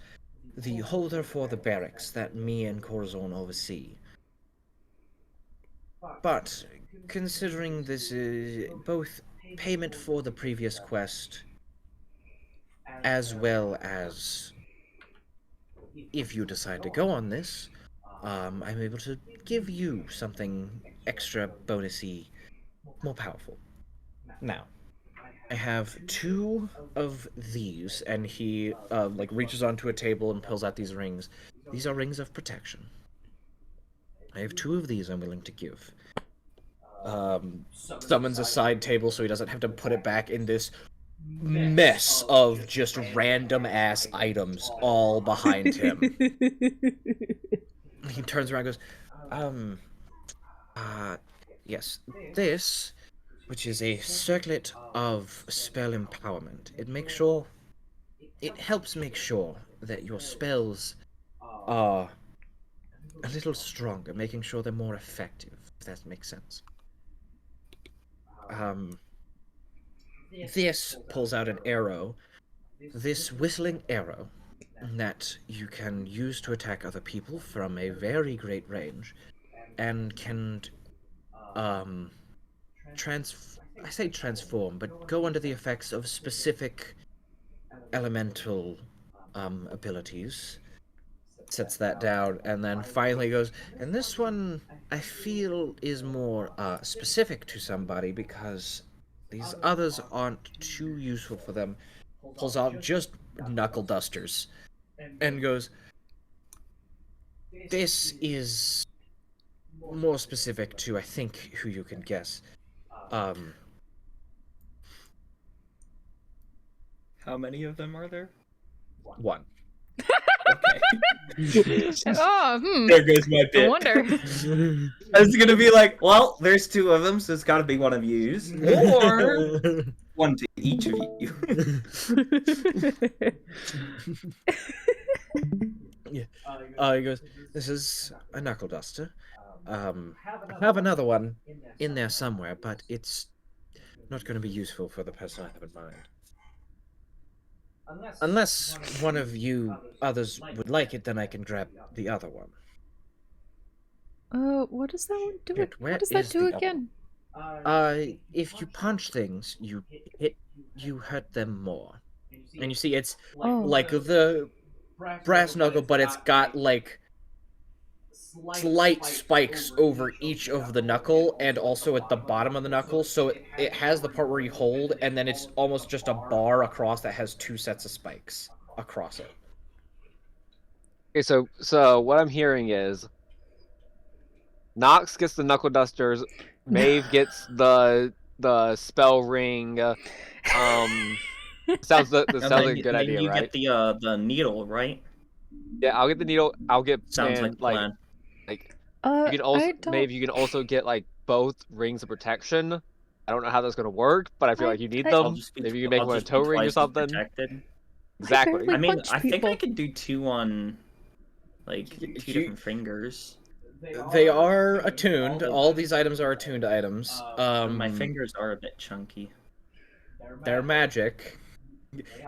the holder for the barracks that me and Corazon oversee. But considering this is both payment for the previous quest, as well as if you decide to go on this, I'm able to give you something extra bonusy, more powerful. Now, I have two of these, and he like reaches onto a table and pulls out these rings. These are rings of protection. I have two of these I'm willing to give. Summons a side table so he doesn't have to put it back in this mess of just random ass items all behind him. He turns around and goes, yes, this, which is a circlet of spell empowerment. It helps make sure that your spells are a little stronger, making sure they're more effective, if that makes sense. This pulls out an arrow, this whistling arrow, that you can use to attack other people from a very great range, and can I say transform, but go under the effects of specific elemental abilities. Sets that down, and then finally goes, and this one I feel is more specific to somebody because these others aren't too useful for them. Pulls out just knuckle dusters and goes, this is more specific to, I think, who you can guess. How many of them are there? One. Okay. Oh, There goes my I bit. wonder. I was gonna be like, well, there's two of them, so it's gotta be one of yous. Or one to each of you. He goes, this is a knuckle duster. I have another one in there somewhere, but it's not going to be useful for the person I have in mind. Unless one of you others would like it, then I can grab the other one. What does that one do? Shit, where What does that is do the other again? If you punch things, you hurt them more. And you see, it's Oh. like the brass knuckle, but it's got like slight spikes over each of the knuckle and also at the bottom of the knuckle, so it has the part where you hold, and then it's almost just a bar across that has two sets of spikes across it. Okay, so what I'm hearing is Nox gets the knuckle dusters, Maeve gets the spell ring. Sounds like a good idea, you right? get the needle, right? Yeah, I'll get the needle. I'll get Sounds like and a plan. like you can also I don't. Maeve, you can also get like both rings of protection. I don't know how that's gonna work, but I feel like you need I'll them. just be, Maybe you can make I'll one a just toe be ring or twice as something. protected. Exactly. barely I mean, punched I think I people. could do two on, like, two different fingers. They are attuned. All these items are attuned items. My fingers are a bit chunky. They're magic.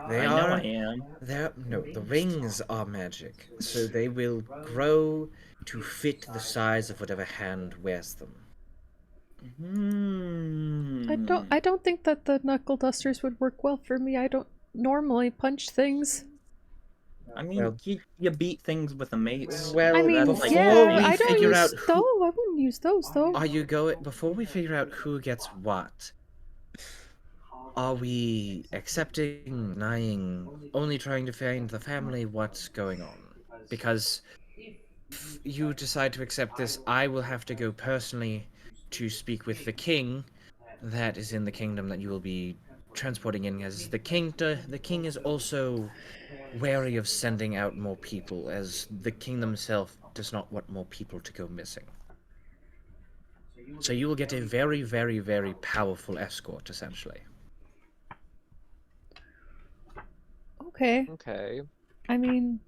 They I know are. I am. The rings are magic, so they will grow to fit the size of whatever hand wears them. I don't think that the knuckle dusters would work well for me. I don't normally punch things. I mean, Well- you beat things with a mace. Well, I mean, that's like yeah, before we I don't figure use out though. who- I wouldn't use those though. Are you going before we figure out who gets what? Are we accepting, denying, only trying to find the family? What's going on? Because if you decide to accept this, I will have to go personally to speak with the king that is in the kingdom that you will be transporting in, as the king is also wary of sending out more people, as the king himself does not want more people to go missing. So you will get a very, very, very powerful escort, essentially. Okay. Okay. I mean,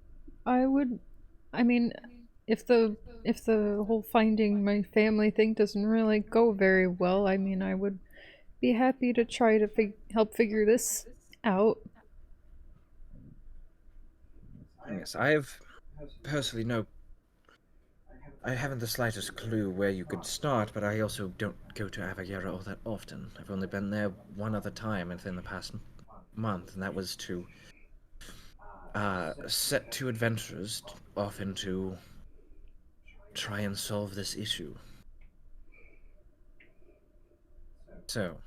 if the whole finding my family thing doesn't really go very well, I mean, I would be happy to try to help figure this out. Yes, I have personally I haven't the slightest clue where you could start, but I also don't go to Avagera all that often. I've only been there one other time within the past month, and that was to set two adventurers off into try and solve this issue. So,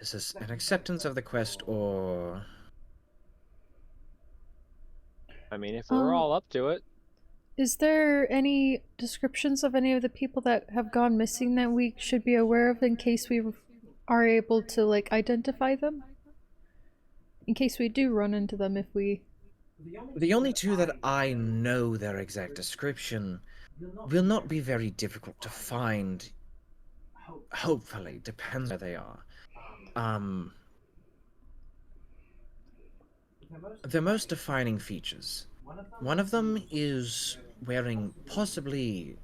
is this an acceptance of the quest, or... I mean, if we're all up to it. Is there any descriptions of any of the people that have gone missing that we should be aware of in case we are able to, like, identify them? In case we do run into them if we... The only two that I know their exact description will not be very difficult to find. Hopefully, depends where they are. Their most defining features. One of them is wearing possibly...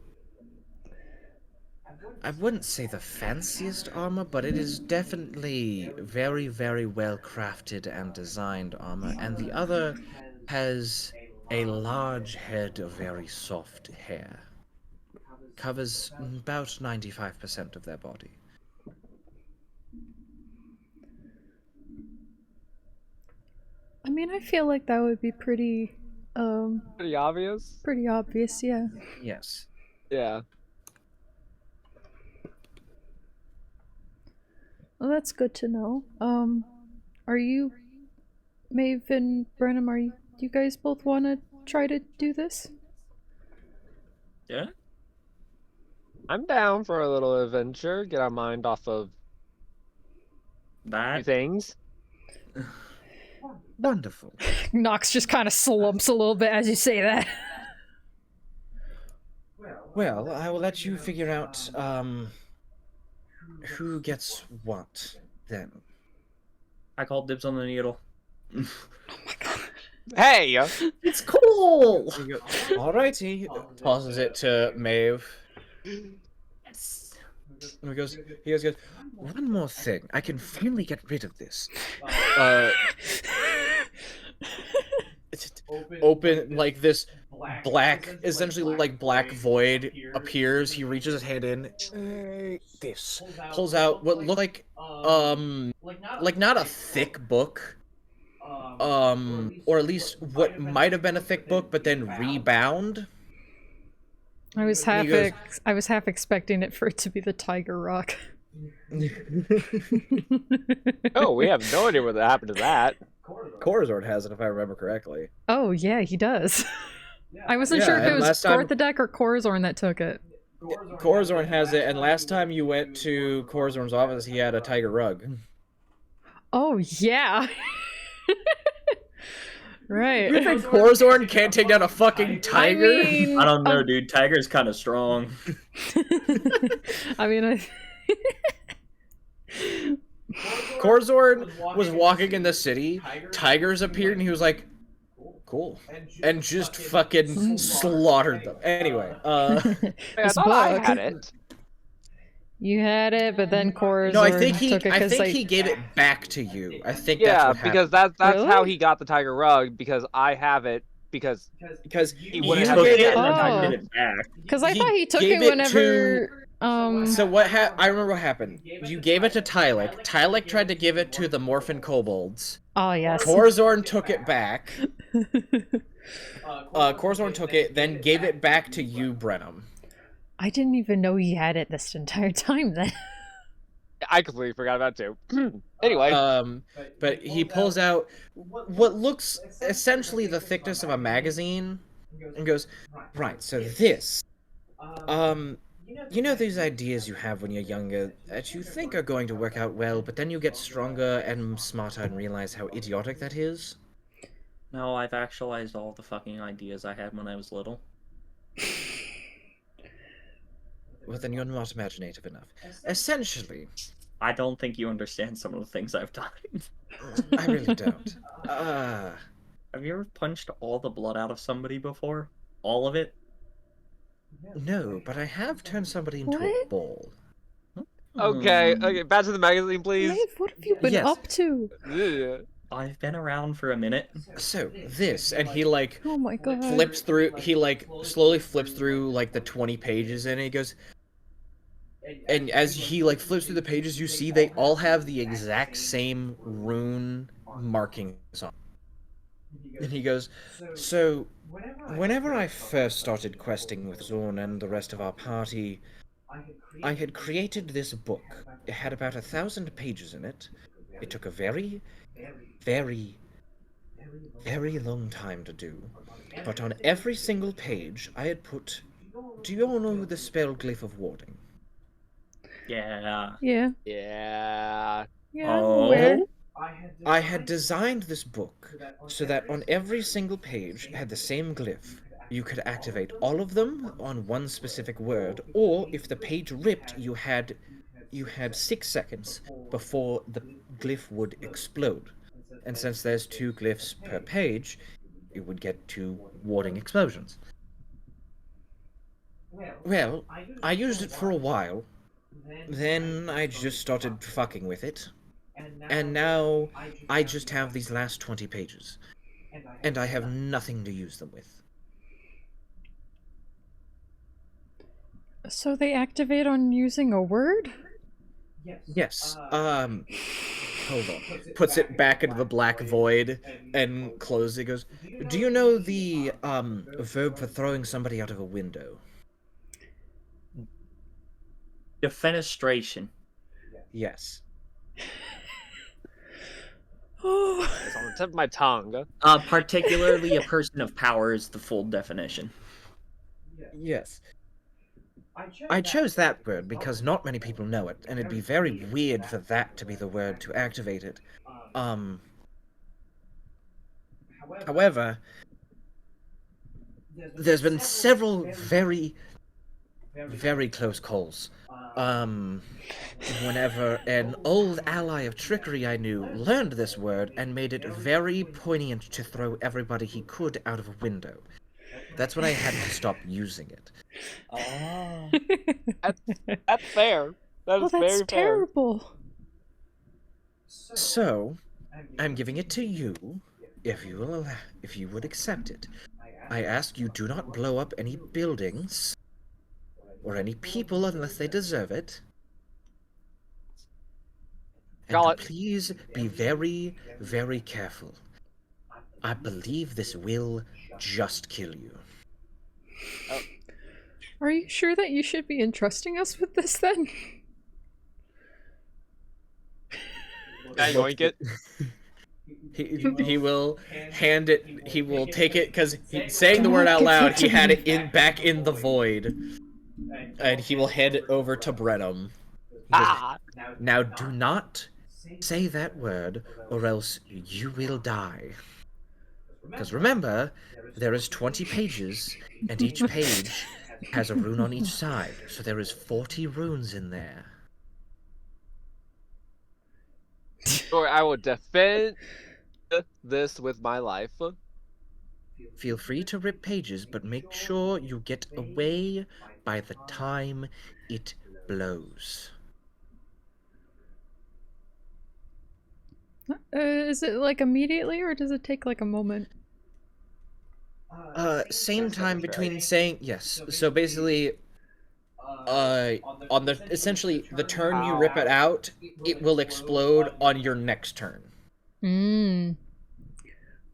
I wouldn't say the fanciest armor, but it is definitely very, very well crafted and designed armor, and the other has a large head of very soft hair. Covers about 95% of their body. mean, I feel like that would be pretty Pretty obvious. pretty obvious, yeah. Yes. Yeah. Well, that's good to know. Are you, Maeve and Brenham, do you guys both want to try to do this? Yeah. I'm down for a little adventure. Get our mind off of a few That. things. Wonderful. Nox just kind of slumps a little bit as you say that. Well, I will let you figure out who gets what then. I called dibs on the needle. Hey! It's cool. Alrighty. Tosses it to Maeve. Yes. And he goes, one more thing. I can finally get rid of this. Open, like, this black, essentially like black void appears. He reaches his hand in. This pulls out what looked like not a thick book, or at least what might have been a thick book, but then rebound. I was half expecting it for it to be the Tiger Rock. Oh, we have no idea what happened to that. Corazord has it, if I remember correctly. Oh yeah, he does. I wasn't sure if it was Gorthadek or Corazorn that took it. Corazorn has it, and last time you went to Corazorn's office, he had a tiger rug. Oh yeah. Right. You think Corazorn can't take down a fucking tiger? I mean, I don't know, dude. Tiger's kind of strong. I mean, Corazorn was walking in the city, tigers appeared, and he was like, cool. And just fucking slaughtered them. Anyway, I This thought I book. had it. you had it, but then Corazorn no, I think took it I 'cause, think like, he gave it back to you. I think Yeah, that's what happened. because that's Really? how he got the tiger rug, because I have it, because Because he You wouldn't you have took gave it it. and then I Oh. did it back. Because I he thought he took gave it it whenever. So I remember what happened. You gave it to Taelec. Taelec tried to give it to the Morphin Kobolds. Oh yes. Corazorn took it back. Corazorn took it, then gave it back to you, Brenham. I didn't even know he had it this entire time. Then. I completely forgot about it too. Anyway, But he pulls out what looks essentially the thickness of a magazine and goes, right, so this, you know these ideas you have when you're younger that you think are going to work out well, but then you get stronger and smarter and realize how idiotic that is? No, I've actualized all the fucking ideas I had when I was little. Well, then you're not imaginative enough. Essentially, I don't think you understand some of the things I've done. I really don't. Have you ever punched all the blood out of somebody before? All of it? No, but I have turned somebody into a What? ball. okay, back to the magazine, please. Maeve, what have you been Yes. up to? Ugh. I've been around for a minute. So, this, and he, like, Oh my god. flips through, he, like, slowly flips through, like, the 20 pages, and he goes, and as he, like, flips through the pages, you see they all have the exact same rune markings on. And he goes, so, whenever I first started questing with Zorn and the rest of our party, I had created this book. It had about 1,000 pages in it. It took a very, very, very long time to do. But on every single page, I had put... Do you all know the spell Glyph of Warding? Yeah. Yeah. Yeah. Yeah. I'm Oh. aware. I had designed this book so that on every single page had the same glyph. You could activate all of them on one specific word, or if the page ripped, you had 6 seconds before the glyph would explode. And since there's 2 glyphs per page, you would get 2 warding explosions. Well, I used it for a while, then I just started fucking with it, and now I just have these last 20 pages, and I have nothing to use them with. So they activate on using a word? Yes, hold on. Puts it back into the black void and closes it. Goes, do you know the verb for throwing somebody out of a window? Defenestration. Yes. It's on the tip of my tongue. Particularly a person of power is the full definition. Yes. I chose that word because not many people know it, and it'd be very weird for that to be the word to activate it. However, there's been several very, very close calls. Whenever an old ally of trickery I knew learned this word and made it very poignant to throw everybody he could out of a window. That's when I had to stop using it. Oh. That's fair. That is Oh, very that's fair. terrible. So, I'm giving it to you, if you would accept it. I ask you do not blow up any buildings or any people unless they deserve it. And Call to it. please be very, very careful. I believe this will just kill you. Are you sure that you should be entrusting us with this then? I yoink it. He will hand it. He will take it because saying the word out loud. He had it back in the void, and he will hand it over to Brenham. He goes, now do not say that word, or else you will die. Because remember, there is 20 pages, and each page has a rune on each side, so there is 40 runes in there. Or I will defend this with my life. Feel free to rip pages, but make sure you get away by the time it blows. Is it like immediately, or does it take like a moment? Same time between saying yes. So basically, on the essentially the turn you rip it out, it will explode on your next turn.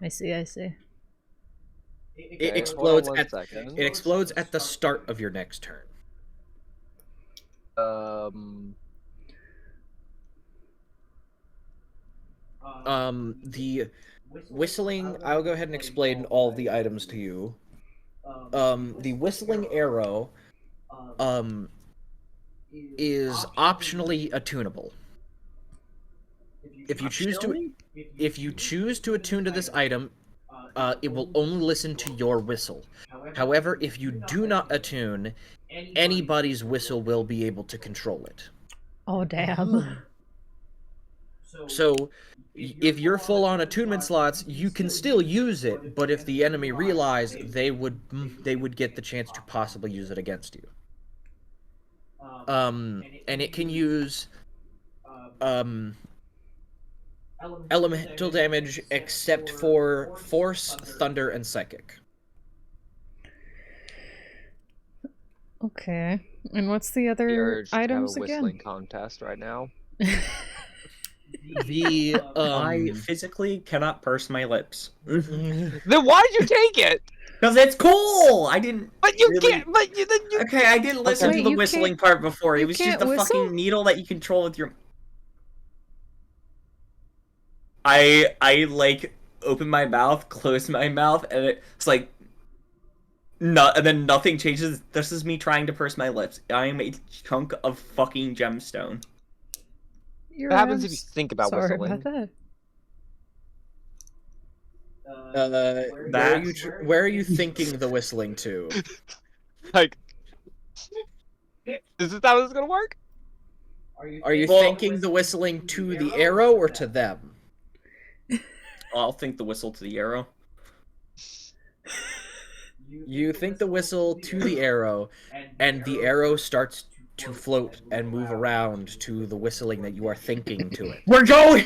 I see, I see. It Okay, explodes hold on at 1 second. it explodes at the start of your next turn. The whistling, I'll go ahead and explain all the items to you. The whistling arrow, is optionally attunable. If you choose to attune to this item, it will only listen to your whistle. However, if you do not attune, anybody's whistle will be able to control it. Oh, damn. So, if you're full on attunement slots, you can still use it, but if the enemy realized, they would get the chance to possibly use it against you. And it can use elemental damage except for force, thunder, and psychic. Okay. And what's the The other urge to have a items whistling again? contest right now. The I physically cannot purse my lips. Then why'd you take it? Because it's cool! I didn't. But you really... can't. But you then you. Okay, I didn't listen Wait, to the you whistling can't- part before. It you was just can't the whistle? fucking needle that you control with your. I like open my mouth, close my mouth, and it's like. No, and then nothing changes. This is me trying to purse my lips. I am a chunk of fucking gemstone. Your What happens if abs- you think about Sorry whistling? about that. Where are you thinking the whistling to? Like, is this how this is gonna work? Are you thinking the whistling to the arrow or to them? I'll think the whistle to the arrow. You think the whistle to the arrow, and the arrow starts to float and move around to the whistling that you are thinking to it. We're going!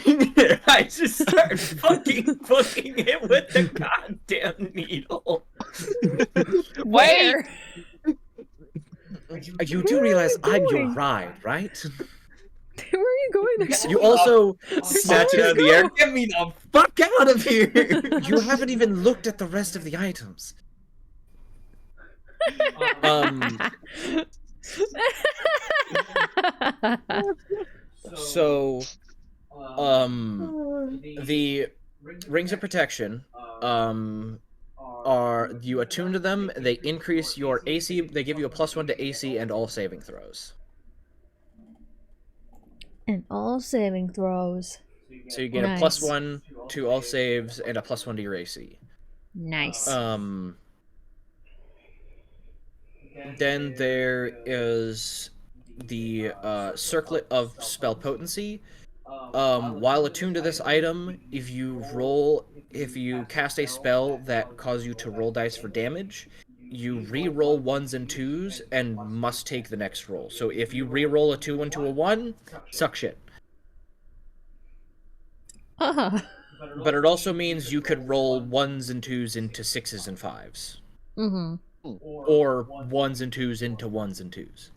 I just start fucking booking it with the goddamn needle. Wait! You do realize Where are I'm you your going? ride, right? Where are you going there's You also Snatch it out of the air. Get me the fuck out of here! you haven't even looked at the rest of the items. So the rings of protection are you attune to them, they increase your AC, they give you a +1 to AC and all saving throws. And all saving throws. So you get Nice. a +1 to all saves and a +1 to your AC. Nice. Then there is the circlet of spell potency. While attuned to this item, if you cast a spell that causes you to roll dice for damage, you re-roll 1s and 2s and must take the next roll. So if you re-roll a 2 into a 1, suck shit. But it also means you could roll 1s and 2s into 6s and 5s. Mm-hmm. Or 1s and 2s into 1s and 2s.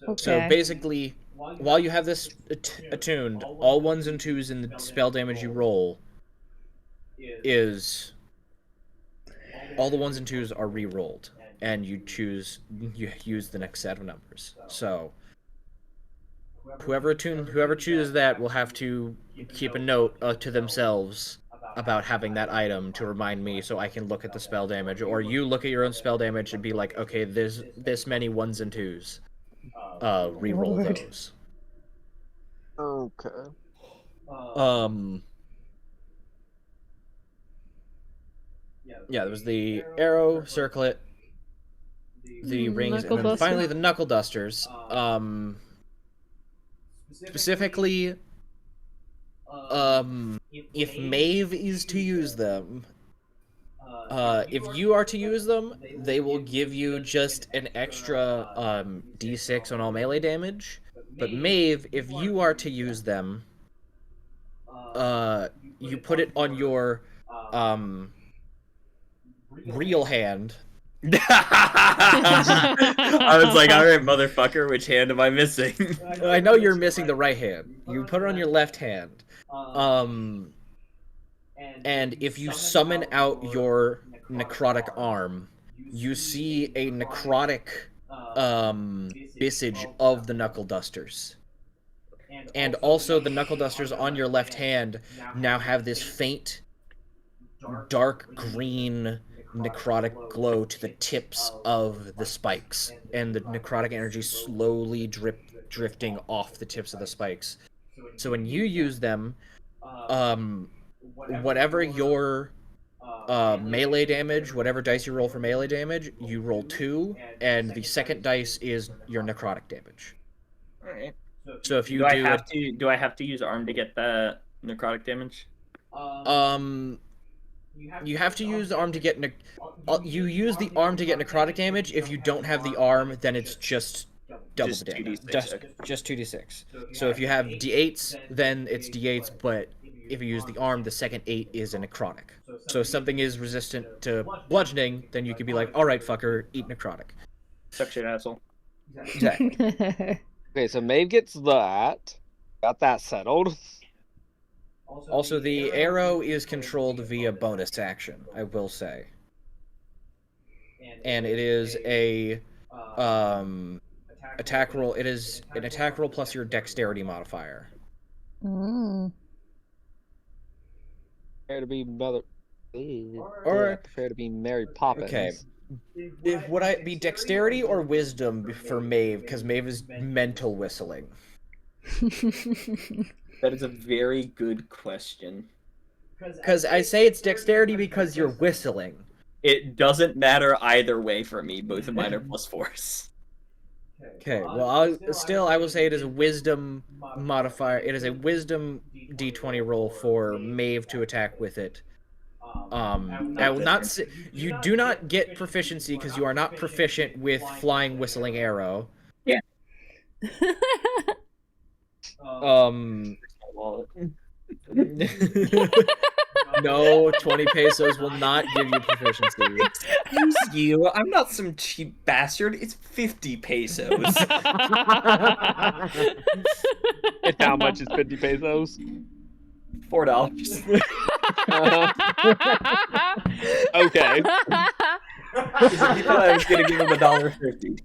Okay. So basically, while you have this attuned, all 1s and 2s in the spell damage you roll is... all the 1s and 2s are re-rolled, and you use the next set of numbers. So whoever chooses that will have to keep a note to themselves about having that item to remind me, so I can look at the spell damage, or you look at your own spell damage and be like, okay, there's this many 1s and 2s. Re-roll Lord. those. Okay. Yeah, there was the arrow, circlet, the rings, and Knuckle then duster. finally the knuckle dusters. Specifically, if Maeve is to use them, if you are to use them, they will give you just an extra d6 on all melee damage. But Maeve, if you are to use them, you put it on your real hand. I was like, alright, motherfucker, which hand am I missing? I know you're missing the right hand. You put it on your left hand. And if you summon out your necrotic arm, you see a necrotic visage of the knuckle dusters. And also the knuckle dusters on your left hand now have this faint, dark green necrotic glow to the tips of the spikes, and the necrotic energy slowly drifting off the tips of the spikes. So when you use them, whatever your melee damage, whatever dice you roll for melee damage, you roll 2, and the second dice is your necrotic damage. Alright. So if you do I have to use arm to get the necrotic damage? You have to use the arm to get you use the arm to get necrotic damage. If you don't have the arm, then it's just double Just the damage. 2d6, Just 2d6. So if you have d8s, then it's d8s, but if you use the arm, the second 8 is a necrotic. So if something is resistant to bludgeoning, then you could be like, alright, fucker, eat necrotic. Suck shit, asshole. Exactly. Okay, so Maeve gets that. Got that settled. Also, the arrow is controlled via bonus action, I will say. And it is a attack roll. It is an attack roll plus your dexterity modifier. Prepare to be Mother. Or prepare to be Mary Poppins. okay. Would I be dexterity or wisdom for Maeve? Because Maeve is mental whistling. That is a very good question. Because I say it's dexterity because you're whistling. It doesn't matter either way for me. Both of mine are +4s. Okay, well, I will say it is a wisdom modifier. It is a wisdom d20 roll for Maeve to attack with it. I will not say, you do not get proficiency because you are not proficient with flying whistling arrow. Yeah. No, 20 pesos will not give you proficiency. Excuse you, I'm not some cheap bastard. It's 50 pesos. It how much is 50 pesos? $4. Okay. He thought I was gonna give him $1.50.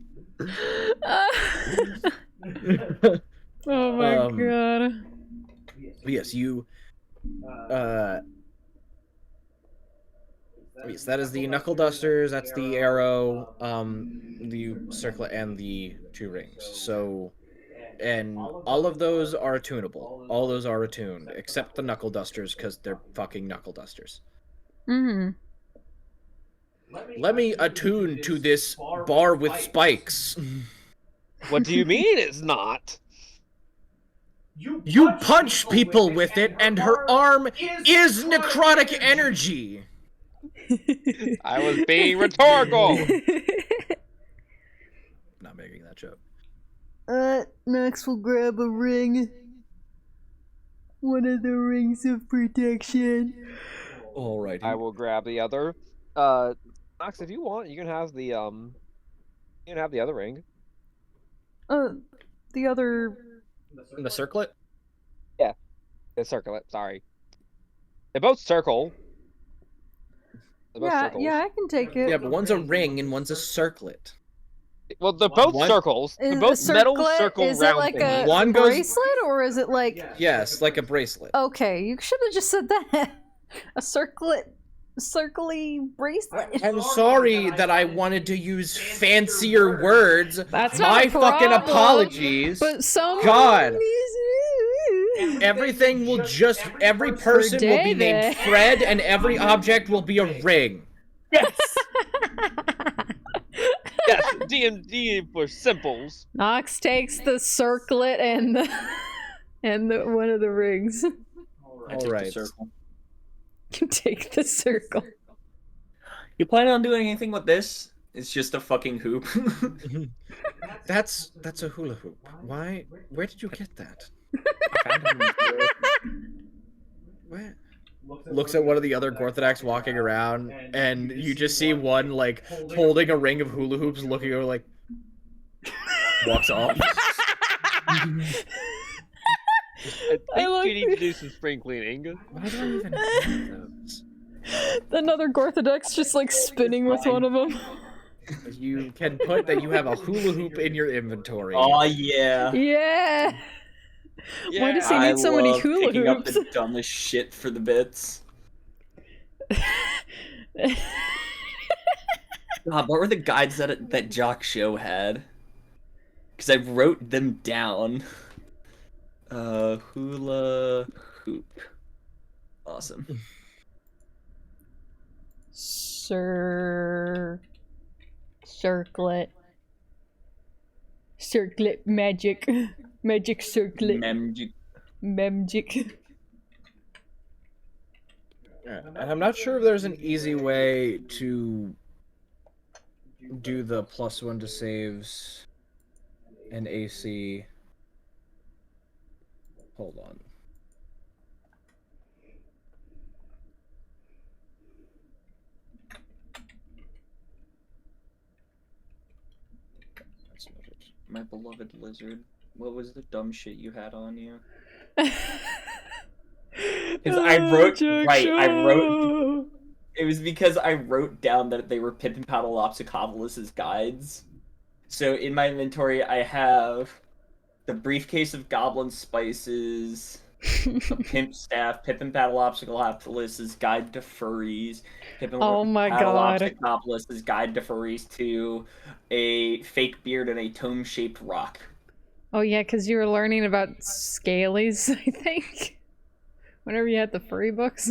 Oh my god. Yes, you. Yes, that is the knuckle dusters. That's the arrow, the circlet, and the 2 rings. So, and all of those are attunable. All those are attuned, except the knuckle dusters, because they're fucking knuckle dusters. Mm-hmm. Let me attune to this bar with spikes. What do you mean it's not? You punch people with it, and her arm is necrotic energy. I was being rhetorical. Not making that joke. Next we'll grab a ring. One of the rings of protection. Alrighty. I will grab the other. Max, if you want, you can have the other ring. The other. The circlet? The circlet, sorry. They both circle. They're both circles. Yeah, I can take it. Yeah, but one's a ring and one's a circlet. Well, they're both One- circles. They're Is both a metal circlet, circle is round it like thingies. a One goes- bracelet, or is it like... Yes, like a bracelet. Okay, you should have just said that. A circly bracelet. I'm sorry that I wanted to use fancier words. That's not My a fucking problem, apologies. But some... God. Everything will just... Every person will be named David. Fred, and every object will be a ring. Yes, D&D for simples. Nox takes the circlet and the one of the rings. I take the Alright. circle. You take the circle. You planning on doing anything with this? It's just a fucking hoop. That's a hula hoop. Why? Where did you get that? Where? Looks at one of the other Gorthodax walking around, and you just see one, like, holding a ring of hula hoops, looking over, like, walks off. I think like you need to do some spring cleaning. Why do I even have those? Another Gorthodex just like spinning with one of them. You can put that you have a hula hoop in your inventory. Oh yeah. Yeah. Why does he I need so many love hula picking up hoops? the dumbest shit for the bits. God, what were the guides that Jock Show had? Because I wrote them down. Hula hoop. Awesome. Circlet magic. Magic circlet. Memgic. Yeah, and I'm not sure if there's an easy way to do the +1 to saves and AC. Hold on. That's not it. My beloved lizard. What was the dumb shit you had on you? Because I wrote it was because I wrote down that they were Pippin Paddleopsicopolis's guides. So in my inventory I have the briefcase of goblin spices, a pimp staff, Pippin Paddleopsicopolis's guide to furries, Pippin Oh my god. Paddleopsicopolis's guide to furries 2, a fake beard and a tome-shaped rock. Oh yeah, because you were learning about scalies, I think. Whenever you had the furry books.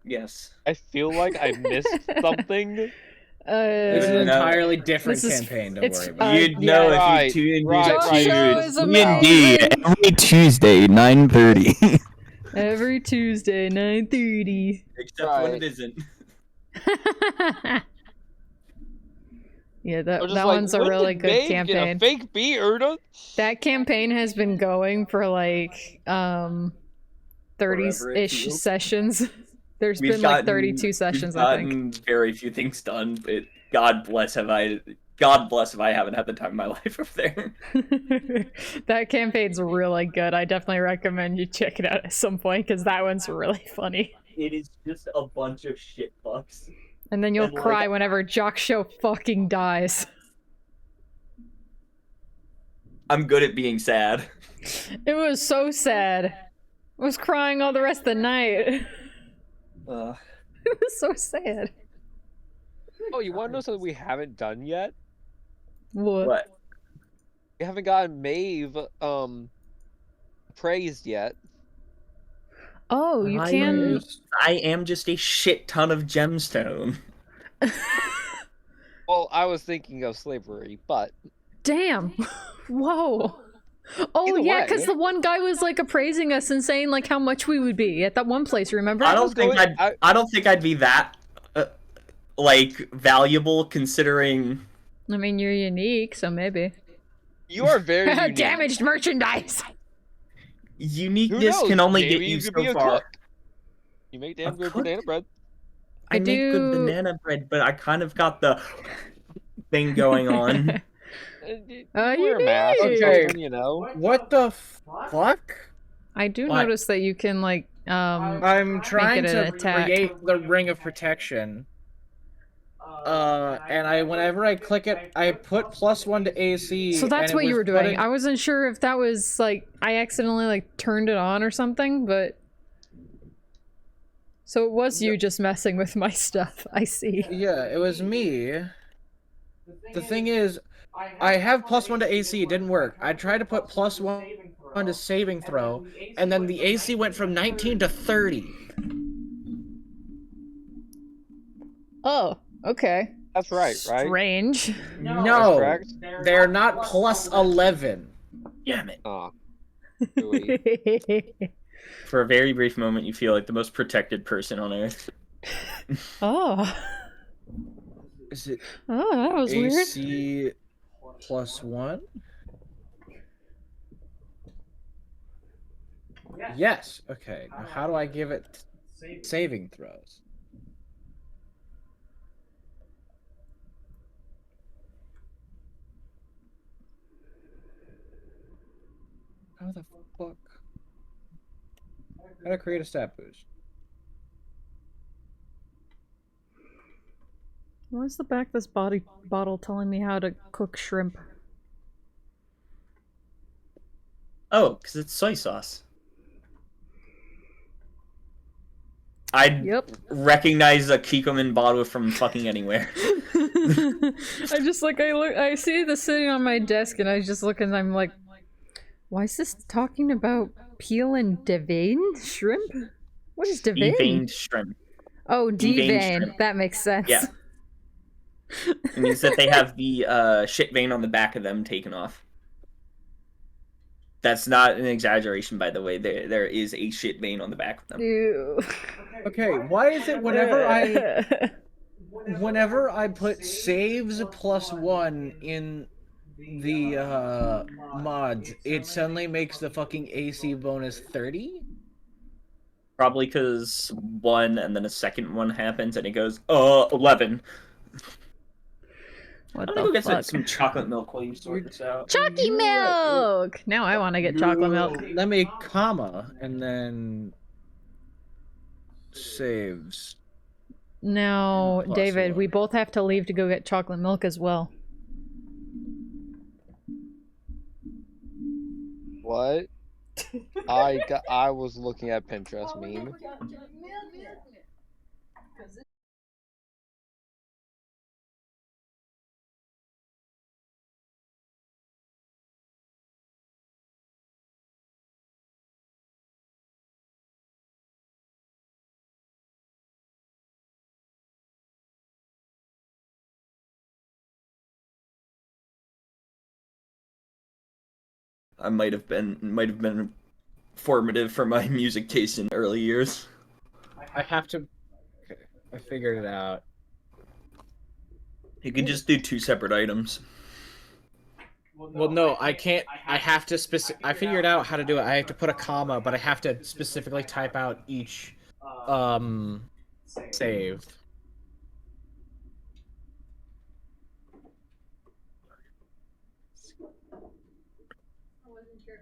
Yes. I feel like I missed something. This is an No. entirely different This is- campaign, don't it's- worry about it. You'd know Right, if you tuned right, Josh right. Show is D&D amazing. every Tuesday, 9:30. Every Tuesday, 9:30. Except when Right. it isn't. Yeah, I'm that just that like, one's a when really did good Dave campaign. Get a fake beard. That campaign has been going for like 30-ish Forever, it feels. sessions. There's We've been like gotten- 32 sessions, we've I think. gotten very few things done, but God bless have I God bless if I haven't had the time of my life up there. That campaign's really good. I definitely recommend you check it out at some point because that one's really funny. It is just a bunch of shit fucks. And then you'll And, like, cry whenever Jock Show fucking dies. I'm good at being sad. It was so sad. I was crying all the rest of the night. It was so sad. Oh, you want to know something we haven't done yet? What? We haven't gotten Maeve praised yet. Oh, you can. I am just a shit ton of gemstone. Well, I was thinking of slavery, but Damn. Whoa. Oh Either yeah, way. because the one guy was like appraising us and saying like how much we would be at that one place. Remember? I don't think I'd be that like valuable considering. I mean, you're unique, so maybe. you are very unique. Damaged merchandise. Who Uniqueness knows? can only Maybe get you could so be a far. cook. You make damn A good cook? banana bread. I make good banana bread, but I kind of got the thing going on. You You wear a mask or Okay. something, you know? What the fuck? I do What? notice that you can like I'm trying it to an attack. create the ring of protection. And whenever I click it, I put +1 to AC. So that's and it what you was were doing. putting- I wasn't sure if that was like I accidentally like turned it on or something, but so it was you just messing with my stuff. I see. Yeah, it was me. The thing is, I have +1 to AC. It didn't work. I tried to put +1 to saving throw, and then the AC went from 19 to 30. Oh, okay. That's right, right? Strange. No, correct. they're not +11. Damn it. Oh. Really? For a very brief moment, you feel like the most protected person on Earth. Oh. Is it Oh, that was weird. AC +1? Yes. Okay. Now how do I give it saving throws? How the fuck? How to create a stat boost? Why's the back of this bottle telling me how to cook shrimp? Oh, because it's soy sauce. I'd Yep. recognize a Kikkoman bottle from fucking anywhere. I just like I see this sitting on my desk and I just look and I'm like, why is this talking about peel and devein shrimp? What is devein? Deveined shrimp. Oh, deveined devein. shrimp. That makes sense. Yeah. It means that they have the shit vein on the back of them taken off. That's not an exaggeration, by the way. There is a shit vein on the back of them. Ew. Okay, why is it whenever I put saves +1 in the mods, it suddenly makes the fucking AC bonus 30? Probably because one and then a second one happens and it goes, 11. What I'm gonna go the get fuck? some chocolate milk while you sort this out. Chalky milk! Now I want to get chocolate milk. Let me comma and then saves. Now, Plus David, one. we both have to leave to go get chocolate milk as well. What? I was looking at Pinterest meme. I might have been formative for my music taste in early years. I have to. Okay, I figured it out. You can just do 2 separate items. Well, no, I can't. I have to I figured out how to do it. I have to put a comma, but I have to specifically type out each save.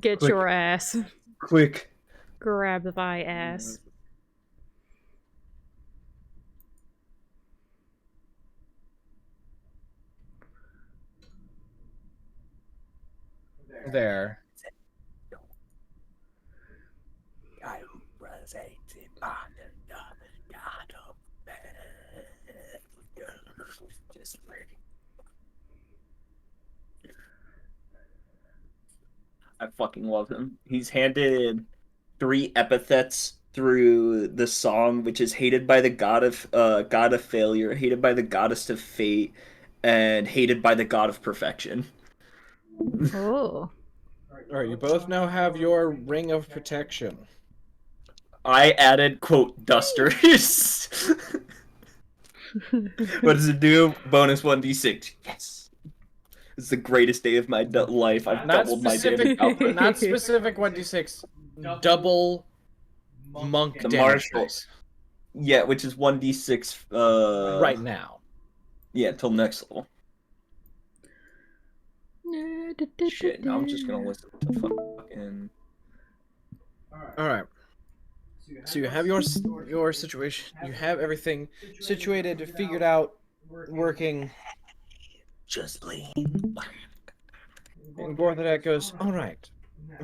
Get Quick. your ass. Quick. Grab thy ass. There. I was hated by the God of just I fucking love him. He's handed 3 epithets through the song, which is hated by the god of failure, hated by the goddess of fate, and hated by the god of perfection. Oh. Alright, you both now have your ring of protection. I added quote dusters. What does it do? Bonus 1d6. Yes. It's the greatest day of my life. I've doubled my damage output. Not specific 1d6. Double monk The damage martial. dice. Yeah, which is 1d6 right now. Yeah, till next level. Shit, now I'm just gonna listen to fucking. Alright. So you have your situation, you have everything situated, figured out, working. Just bleed. And Gorthadak goes, alright.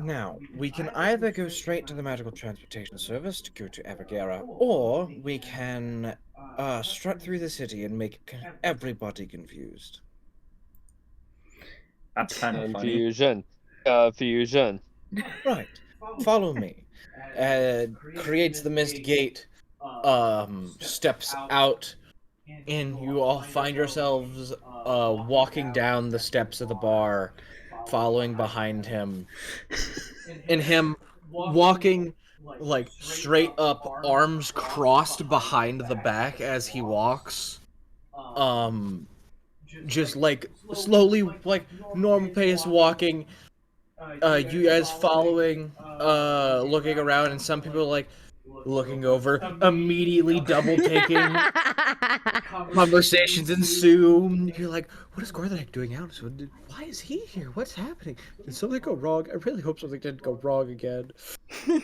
Now, we can either go straight to the Magical Transportation Service to go to Avagera, or we can strut through the city and make everybody confused. That's kind of funny. Confusion. Confusion. Right. Follow me. Creates the mist gate, steps out, and you all find yourselves walking down the steps of the bar, following behind him, and him walking like straight up, arms crossed behind the back as he walks. Just like slowly, like normal pace walking. You guys following, looking around, and some people like looking over, immediately double taking. Conversations ensue. You're like, what is Gorthadak doing out? Why is he here? What's happening? Did something go wrong? I really hope something didn't go wrong again. And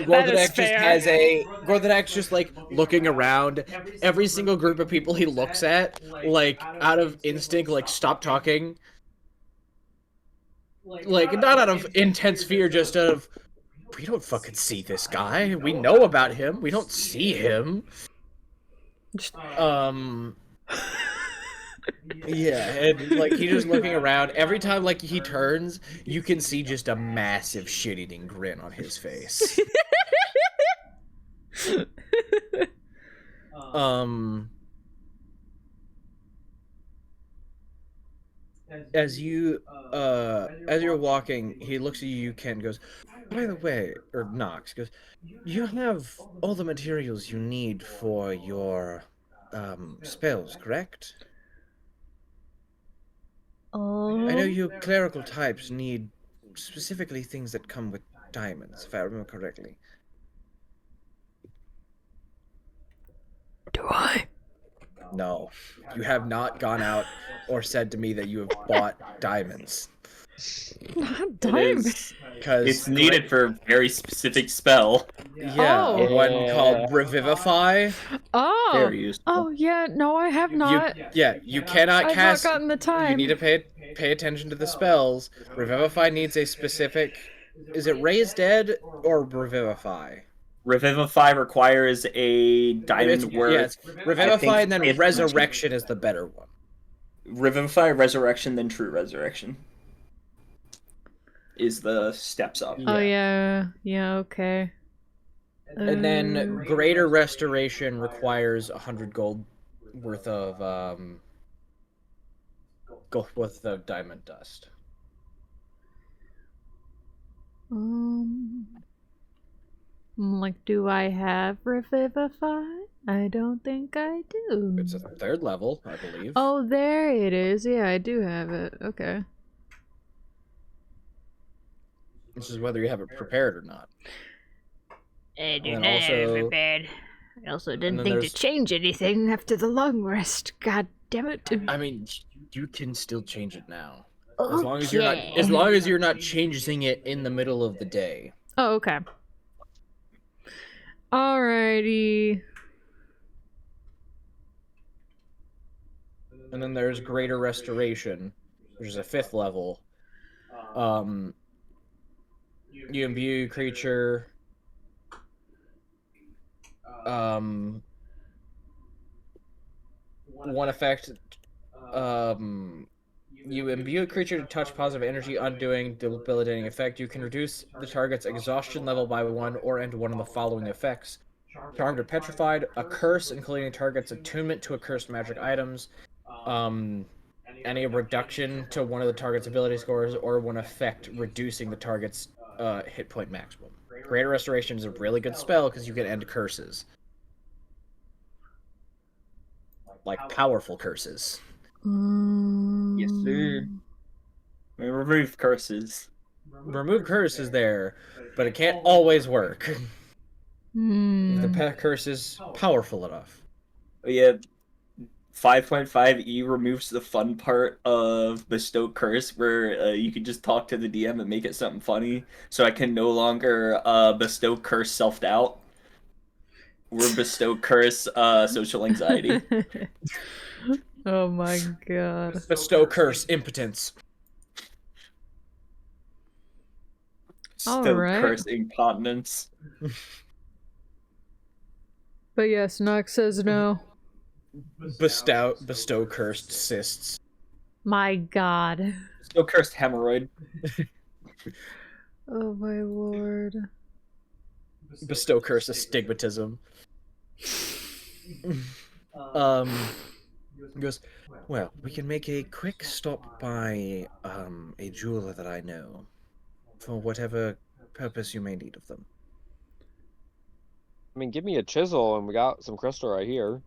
Gorthadak's just like looking around. Every single group of people he looks at, like out of instinct, like stop talking. Like not out of intense fear, just out of we don't fucking see this guy. We know about him. We don't see him. Yeah, and like he's just looking around. Every time like he turns, you can see just a massive shit-eating grin on his face. As you're walking, he looks at you, Ken, goes, by the way, or Knox goes, you have all the materials you need for your spells, correct? I know you clerical types need specifically things that come with diamonds, if I remember correctly. Do I? No, you have not gone out or said to me that you have bought diamonds. Not diamonds. Because it's needed for a very specific spell. Yeah, one called Revivify. Oh. Very useful. Oh yeah, no, I have not. You cannot cast. I've not gotten the time. You need to pay attention to the spells. Revivify needs a specific. Is it Raise Dead or Revivify? Revivify requires a diamond worth. Yes, Revivify and then Resurrection is the better one. Revivify, Resurrection, then True Resurrection is the steps up. Oh yeah, okay. And then Greater Restoration requires 100 gold worth of diamond dust. Like, do I have Revivify? I don't think I do. It's a 3rd level, I believe. Oh, there it is. Yeah, I do have it. Okay. This is whether you have it prepared or not. I do not have it prepared. I also didn't think to change anything after the long rest. God damn it. I mean, you can still change it now. As long as you're not changing it in the middle of the day. Oh, okay. Alrighty. And then there's Greater Restoration, which is a 5th level. You imbue creature. One effect. You imbue a creature to touch positive energy, undoing debilitating effect. You can reduce the target's exhaustion level by 1 or end one of the following effects: Charmed or Petrified, a curse, including target's attunement to accursed magic items, any reduction to one of the target's ability scores, or one effect reducing the target's hit point maximum. Greater Restoration is a really good spell because you can end curses. Like powerful curses. Yes, sir. We remove curses. Remove curses there, but it can't always work. If the pet curse is powerful enough. Oh, yeah. 5.5e removes the fun part of Bestow Curse, where you can just talk to the DM and make it something funny. So I can no longer Bestow Curse self-doubt. We're Bestow Curse social anxiety. Oh my god. Bestow Curse impotence. Bestow Alright. Curse incontinence. But yes, Nox says no. Bestow cursed cysts. My god. Bestow Cursed hemorrhoid. Oh my lord. Bestow curse astigmatism. He goes, well, we can make a quick stop by a jeweler that I know for whatever purpose you may need of them. I mean, give me a chisel and we got some crystal right here.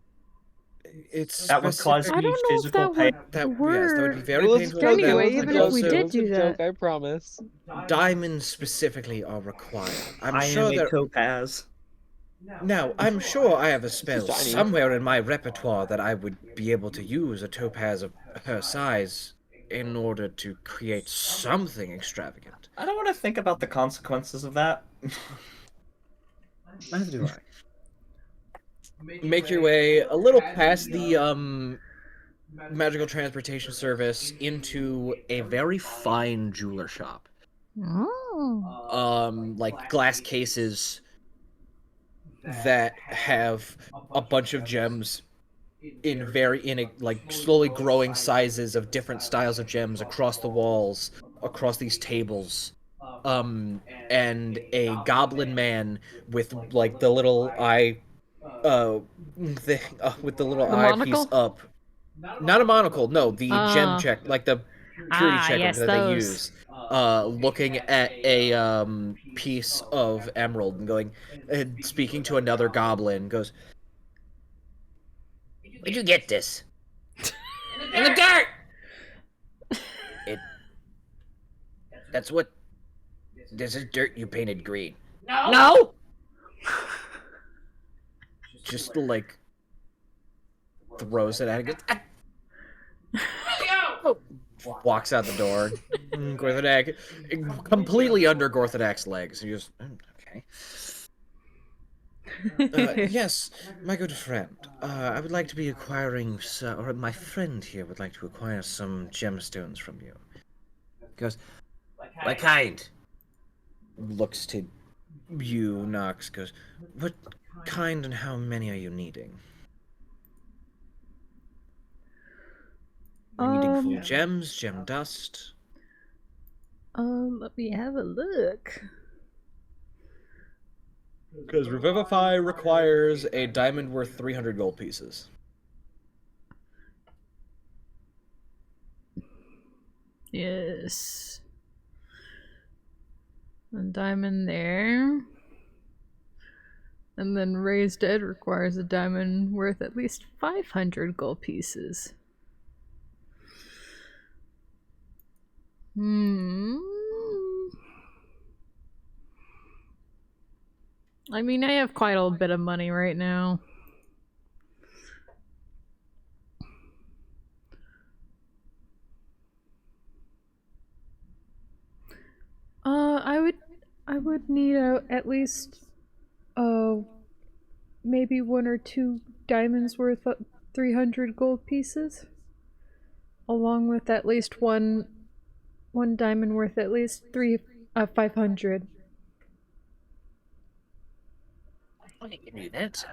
That would cause I me don't know if physical that pain. would Yes, that would be very It was painful. a joke, Anyway, it was a even joke, if we it did was do a joke, that. I promise. Diamonds specifically are required. I sure am a topaz. Now, I'm sure I have a spell shiny. somewhere in my repertoire that I would be able to use a topaz of her size in order to create something extravagant. I don't want to think about the consequences of that. Neither do I. Make your way a little past the magical transportation service into a very fine jeweler shop. Oh. Like glass cases that have a bunch of gems in like slowly growing sizes of different styles of gems across the walls, across these tables. And a goblin man with like the little eye with the little The eyepiece monocle? up. Not a monocle, no, the gem check, like the purity checker yes, that those. they use. Looking at a piece of emerald and going, speaking to another goblin, goes, "Where'd you get this?" "In the dirt." That's what. This is dirt you painted green. No. Just like throws it at it. Walks out the door. Gorthadak, completely under Gorthadak's legs. He just, okay. Yes, my good friend. I would like to be acquiring, or my friend here would like to acquire some gemstones from you. He goes, what kind? Looks to you, Nox, goes, what kind and how many are you needing? Are you needing full gems, gem dust? Let me have a look. Because Revivify requires a diamond worth 300 gold pieces. Yes. A diamond there. And then Raised Dead requires a diamond worth at least 500 gold pieces. I mean, I have quite a bit of money right now. I would need at least maybe 1 or 2 diamonds worth of 300 gold pieces, along with at least one diamond worth at least 500. Give me that.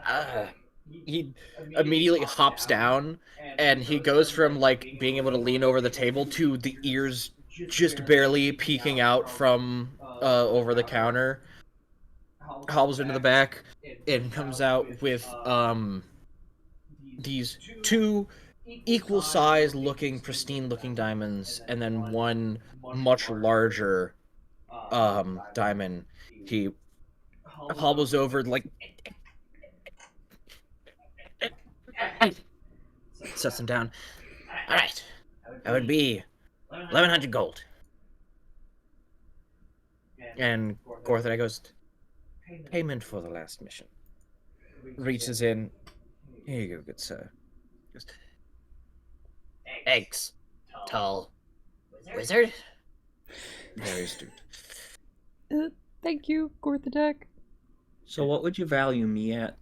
He immediately hops down, and he goes from like being able to lean over the table to the ears just barely peeking out from over the counter. Hobbles into the back and comes out with these 2 equal size looking, pristine looking diamonds, and then one much larger diamond. He hobbles over like sets them down. All right, that would be 1,100 gold. And Gorthra goes, payment for the last mission. Reaches in. Here you go, good sir. Goes, eggs. Tall. Wizard? Very astute. Thank you, Gorthadek. So what would you value me at?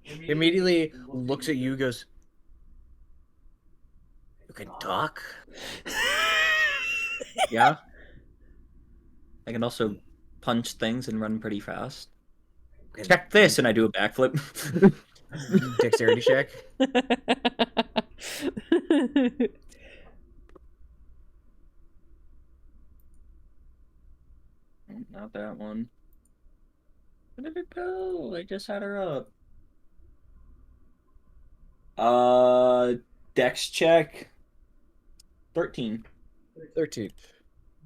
Immediately looks at you, goes, you can talk? Yeah. I can also punch things and run pretty fast. Check this, and I do a backflip. Dexterity check. Not that one. Where did it go? I just had her up. Dex check. 13. 13.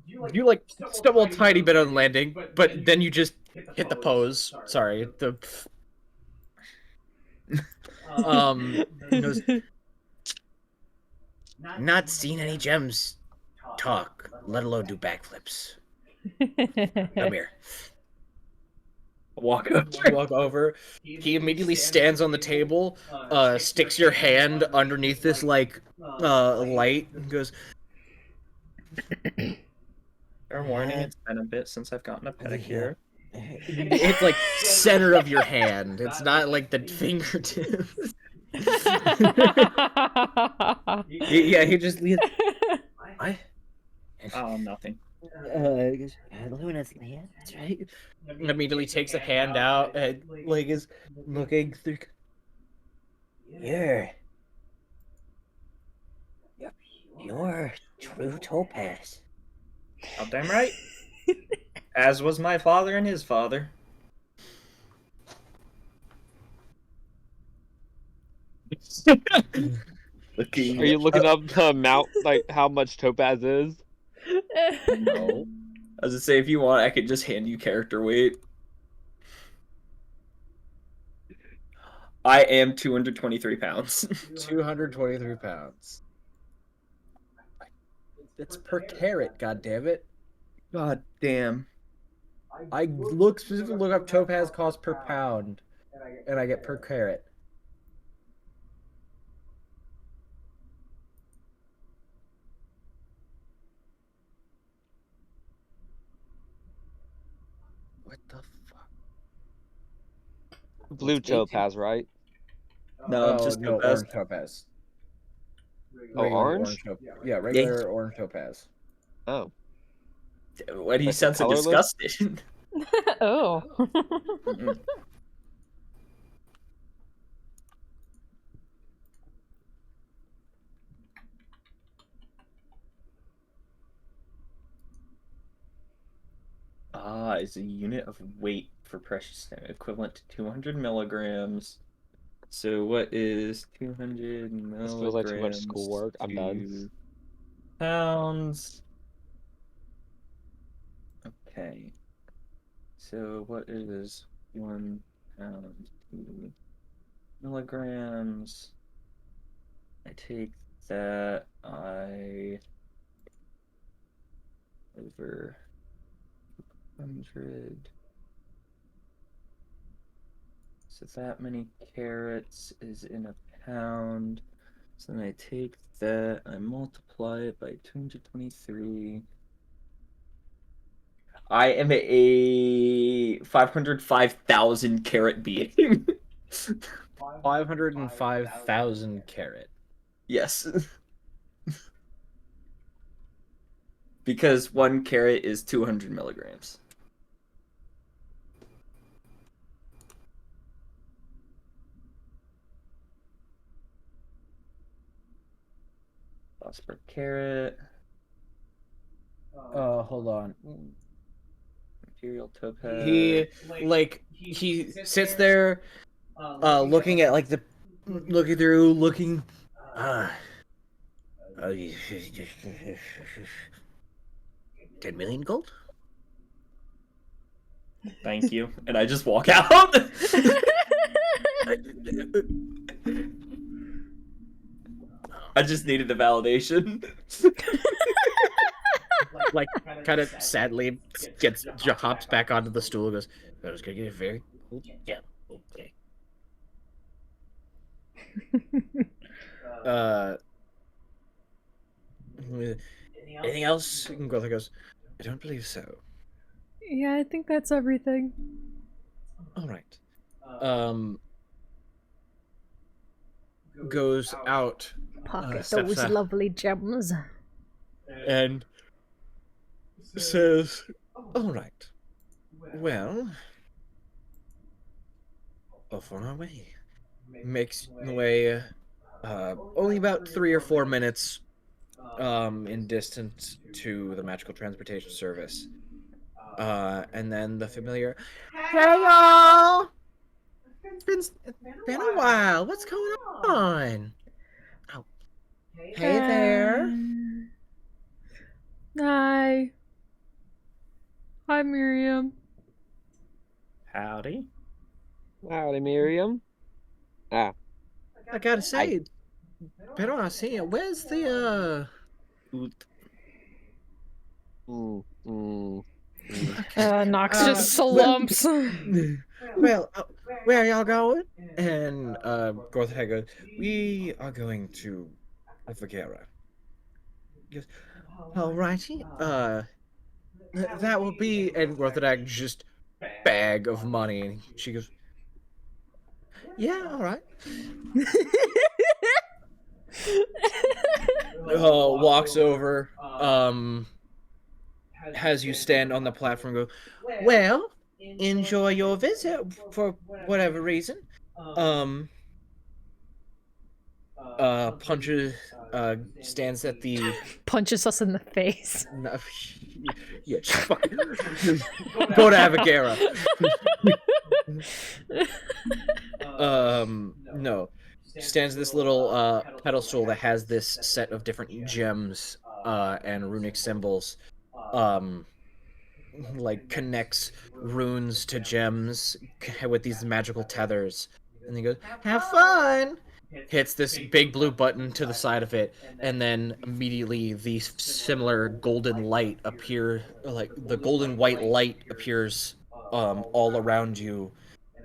You like stumble a tiny bit on landing, but then you just hit the pose. Sorry, the goes, not seen any gems talk, let alone do backflips. Come here. Walk up. Walk over. He immediately stands on the table, sticks your hand underneath this like light, and goes, Fair warning, it's been a bit since I've gotten a pedicure. it's like center of your hand. It's not like the fingertips. Yeah, he just leaves. What? Oh, nothing. Luna's hand, right? Immediately takes a hand out and like is looking through. You're true topaz. Oh, damn right. As was my father and his father. Looking. Are you looking up the amount, like how much topaz is? No. I was gonna say, if you want, I could just hand you character weight. I am 223 pounds. 223 pounds. That's per carat, goddammit. God damn. I look specifically look up topaz cost per pound, and I get per carat. What the fuck? Blue topaz, right? No, just no, topaz. orange topaz. Oh, Regular orange? Yeah, regular orange topaz. Oh. When he Like sounds so colorless? disgusted. Oh. Is a unit of weight for precious stone, equivalent to 200 milligrams. So what is 200 milligrams? This feels like too much schoolwork. I'm done. to pounds. Okay. So what is 1 pound? 2 milligrams. I take that. I over 100. So that many carrots is in a pound. So then I take that, I multiply it by 223. I am a 505,000 carat being. 505,000 carat. Yes. Because 1 carat is 200 milligrams. Cost per carat. Hold on. Imperial topaz. He sits there, looking at like looking through, looking. 10 million gold. Thank you. And I just walk out. I just needed the validation. Like, kind of sadly hops back onto the stool and goes, I was gonna get a very cool gem. Okay. Anything else? And Grotha goes, I don't believe so. Yeah, I think that's everything. All right. Goes out. Pocket Steps those out, lovely gems. and says, all right. Well, off on our way. Makes the way only about 3 or 4 minutes in distance to the magical transportation service. And then the familiar, hey y'all! It's been a while. What's going on? Oh, hey there. Hi. Hi, Miriam. Howdy. Howdy, Miriam. Ah, I gotta say, been a while seeing you. Where's the Nox just slumps. Well, where are y'all going? And Gorthag goes, we are going to Alfagera. He goes, alrighty. That will be, and Gorthag just bag of money, and she goes, yeah, all right. Walks over, has you stand on the platform and go, well, enjoy your visit for whatever reason. Punches, stands at the... Punches us in the face. No, yeah, just fucking... Go to Avagera. No. Stands this little pedestal that has this set of different gems and runic symbols. Like connects runes to gems with these magical tethers. And he goes, have fun! Hits this big blue button to the side of it, and then immediately the similar golden light appear, like the golden white light appears all around you.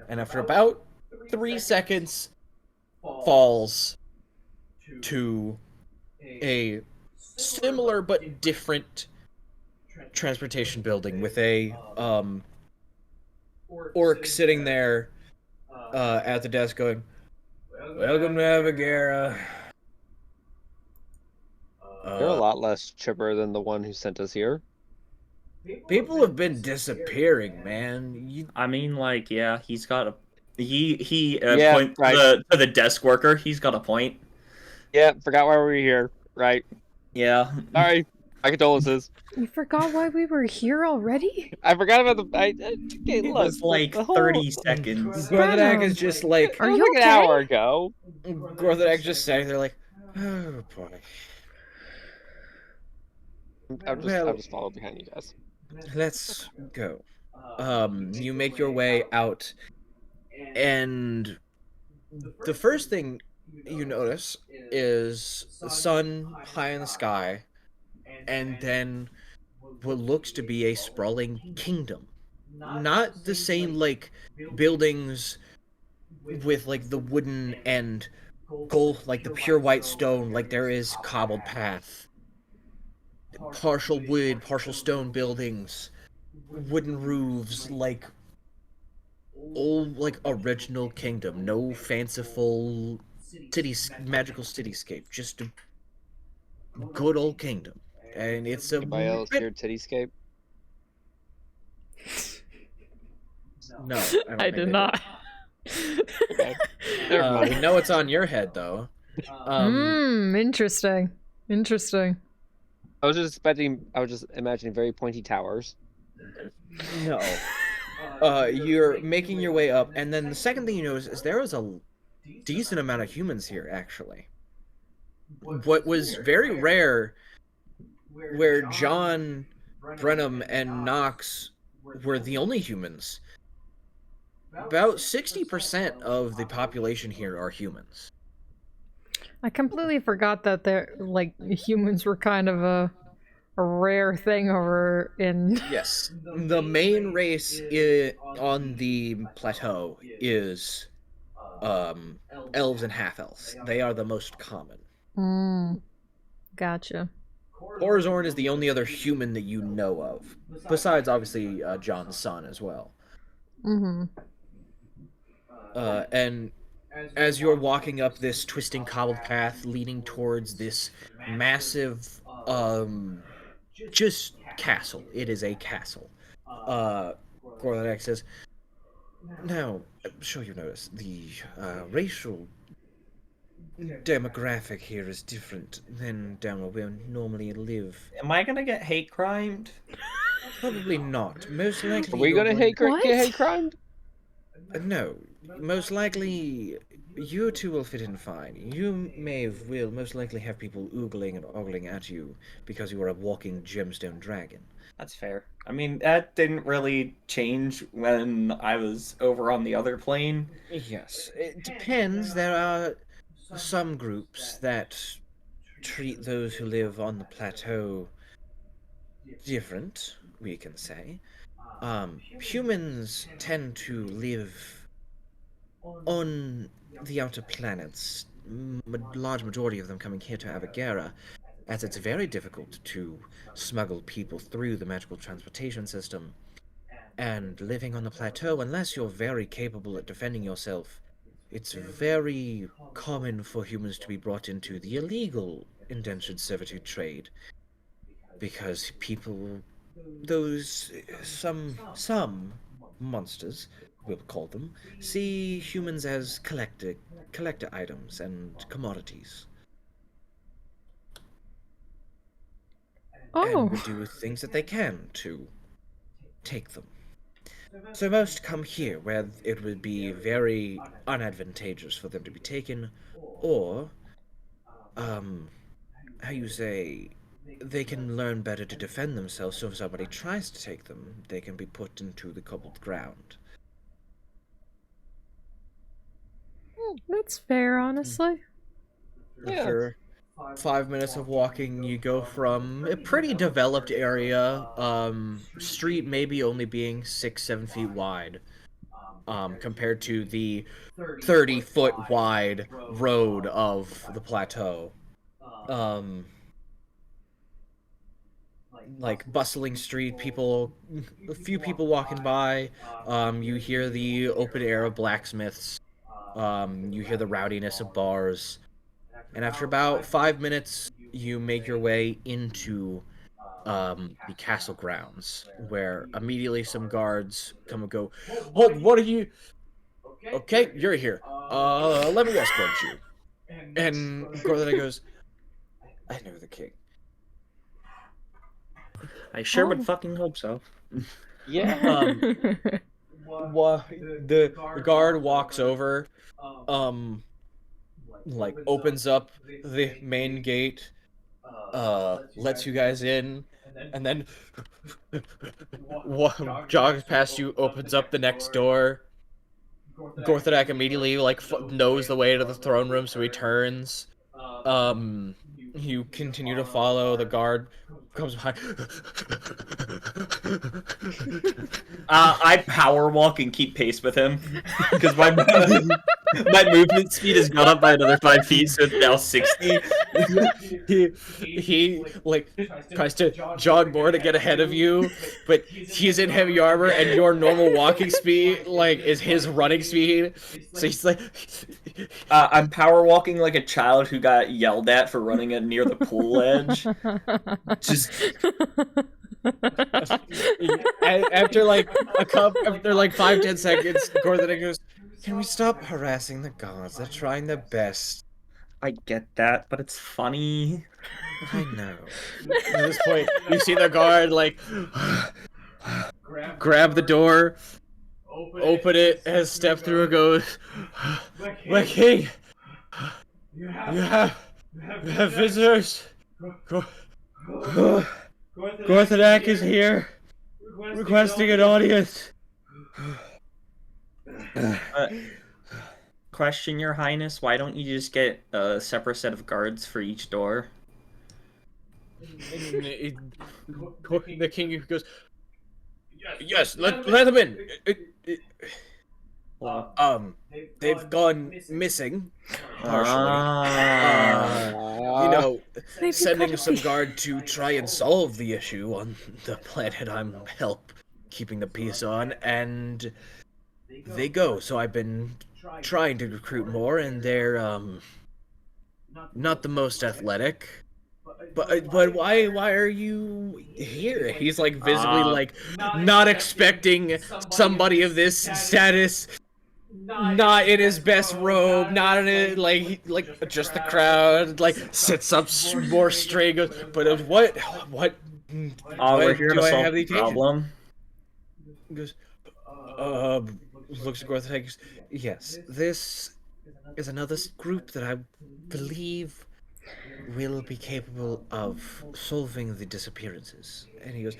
And after about 3 seconds, falls to a similar but different transportation building with a orc sitting there at the desk going, welcome to Avagera. you're a lot less chipper than the one who sent us here. People have been disappearing, man. I mean, like, yeah, he's got a... He Yeah, point right. to the desk worker. He's got a point. Yeah, forgot why we were here. Right. Yeah. Sorry. My condolences. You forgot why we were here already? I forgot about the... okay, It look, was like the whole... 30 seconds. Gorthag is just like... It was like an hour ago. Gorthag just sitting there like, oh boy. I'll just follow behind you guys. Let's go. You make your way out, and the first thing you notice is the sun high in the sky, and then what looks to be a sprawling kingdom. Not the same, like, buildings with, like, the wooden and gold, like the pure white stone, like there is cobbled path. Partial wood, partial stone buildings. wooden roofs, like old, like original kingdom. No fanciful magical cityscape. Just a good old kingdom. And it's a Anybody else bit... hear Tityscape? No, I don't did think not. Okay. Never mind. we know it's on your head, though. Interesting. Interesting. I was just imagining very pointy towers. No. You're making your way up, and then the second thing you notice is there is a decent amount of humans here, actually. What was very rare, where John, Brenham, and Knox were the only humans. About 60% of the population here are humans. I completely forgot that humans were kind of a rare thing over in... Yes. The main race on the plateau is elves and half-elves. They are the most common. Gotcha. Corazorn is the only other human that you know of, besides obviously John's son as well. And as you're walking up this twisting cobbled path leading towards this massive just castle. It is a castle. Gorladak says, now, I'm sure you notice the racial demographic here is different than down where we normally live. Am I gonna get hate crimed? Probably not. Most likely. Are we gonna get hate crimed? No. Most likely, you two will fit in fine. You will most likely have people oogling and ogling at you because you are a walking gemstone dragon. That's fair. I mean, that didn't really change when I was over on the other plane. Yes, it depends. There are some groups that treat those who live on the plateau different, we can say. Humans tend to live on the outer planets, large majority of them coming here to Avagera, as it's very difficult to smuggle people through the magical transportation system. And living on the plateau, unless you're very capable at defending yourself, it's very common for humans to be brought into the illegal indentured servitude trade. Because people, some monsters, we'll call them, see humans as collector items and commodities. And would do things that they can to take them. So most come here, where it would be very unadvantageous for them to be taken, or, how you say, they can learn better to defend themselves, so if somebody tries to take them, they can be put into the cobbled ground. That's fair, honestly. Yeah. After 5 minutes of walking, you go from a pretty developed area, street maybe only being 6-7 feet wide, compared to the 30-foot wide road of the plateau. Like bustling street, a few people walking by. You hear the open air of blacksmiths. You hear the rowdiness of bars. And after about 5 minutes, you make your way into the castle grounds, where immediately some guards come and go, "Hold, what are you? Okay, you're here. Let me escort you." And Gorlada goes, "I know the king." I sure would fucking hope so. Yeah. The guard walks over, like opens up the main gate, lets you guys in, and then jogs past you, opens up the next door. Gorthadak immediately knows the way to the throne room, so he turns. You continue to follow. The guard comes behind. I power walk and keep pace with him because my My movement speed has gone up by another 5 feet, so it's now 60. he like tries to jog more to get ahead of you, but he's in heavy armor, and your normal walking speed like is his running speed. So he's like, I'm power walking like a child who got yelled at for running at near the pool edge. Just after like after like 5-10 seconds, Gorthonic goes, "Can we stop harassing the gods? They're trying their best." I get that, but it's funny. I know. At this point, you see the guard like grab the door, open it, and step through and goes, "My king, you have visitors. Gorthonic is here, requesting an audience." Question, Your Highness, why don't you just get a separate set of guards for each door? The king goes, "Yes, let them in." They've gone missing, partially. You know, sending some guard to try and solve the issue on the planet I'm keeping the peace on, and they go. So I've been trying to recruit more, and they're not the most athletic. But why are you here? He's like visibly like not expecting somebody of this status, not in his best robe, not in it like just the crowd, like sits up more straight, goes, but what We're here to do I solve have the the occasion? problem. Goes, looks at Gorthonic, goes, "Yes, this is another group that I believe will be capable of solving the disappearances." And he goes,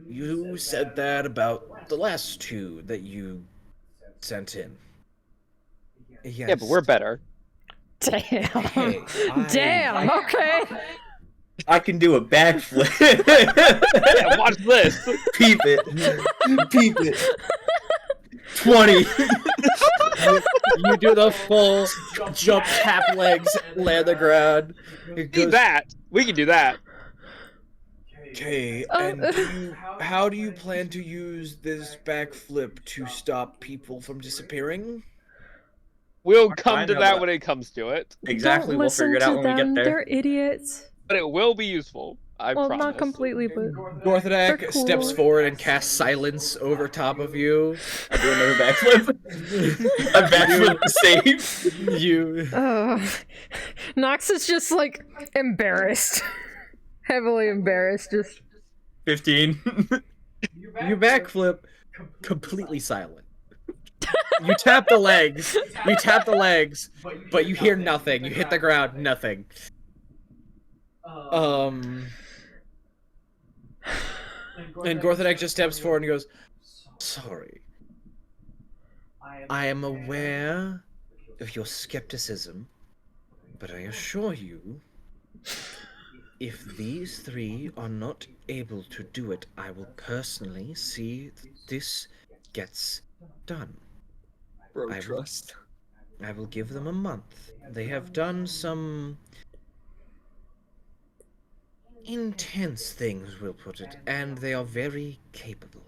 "You said that about the last two that you sent in." Yes. Yeah, but we're better. Damn. Hey, Damn. Okay. I can do a backflip. Yeah, watch this. Peep it. Peep it. 20. You do the full jump, tap legs, land the ground. It Do goes, that. We can do that. "Okay, and how do you plan to use this backflip to stop people from disappearing?" We'll come I to know that that. when it comes to it. Exactly, Don't we'll listen figure it to out when we them. get there. They're idiots. But it will be useful. I Well, promise. not completely, but Gorthonic They're steps cool. forward and casts silence over top of you. I do another backflip. A backflip to save. You Nox is just like embarrassed. Heavily embarrassed, just 15. you backflip completely silent. You tap the legs, but you hear nothing. You hit the ground, nothing. And Gorthonic just steps forward and goes, "Sorry. I am aware of your skepticism, but I assure you, if these three are not able to do it, I will personally see that this gets done. Bro, trust. I will give them a month. They have done some intense things, we'll put it, and they are very capable.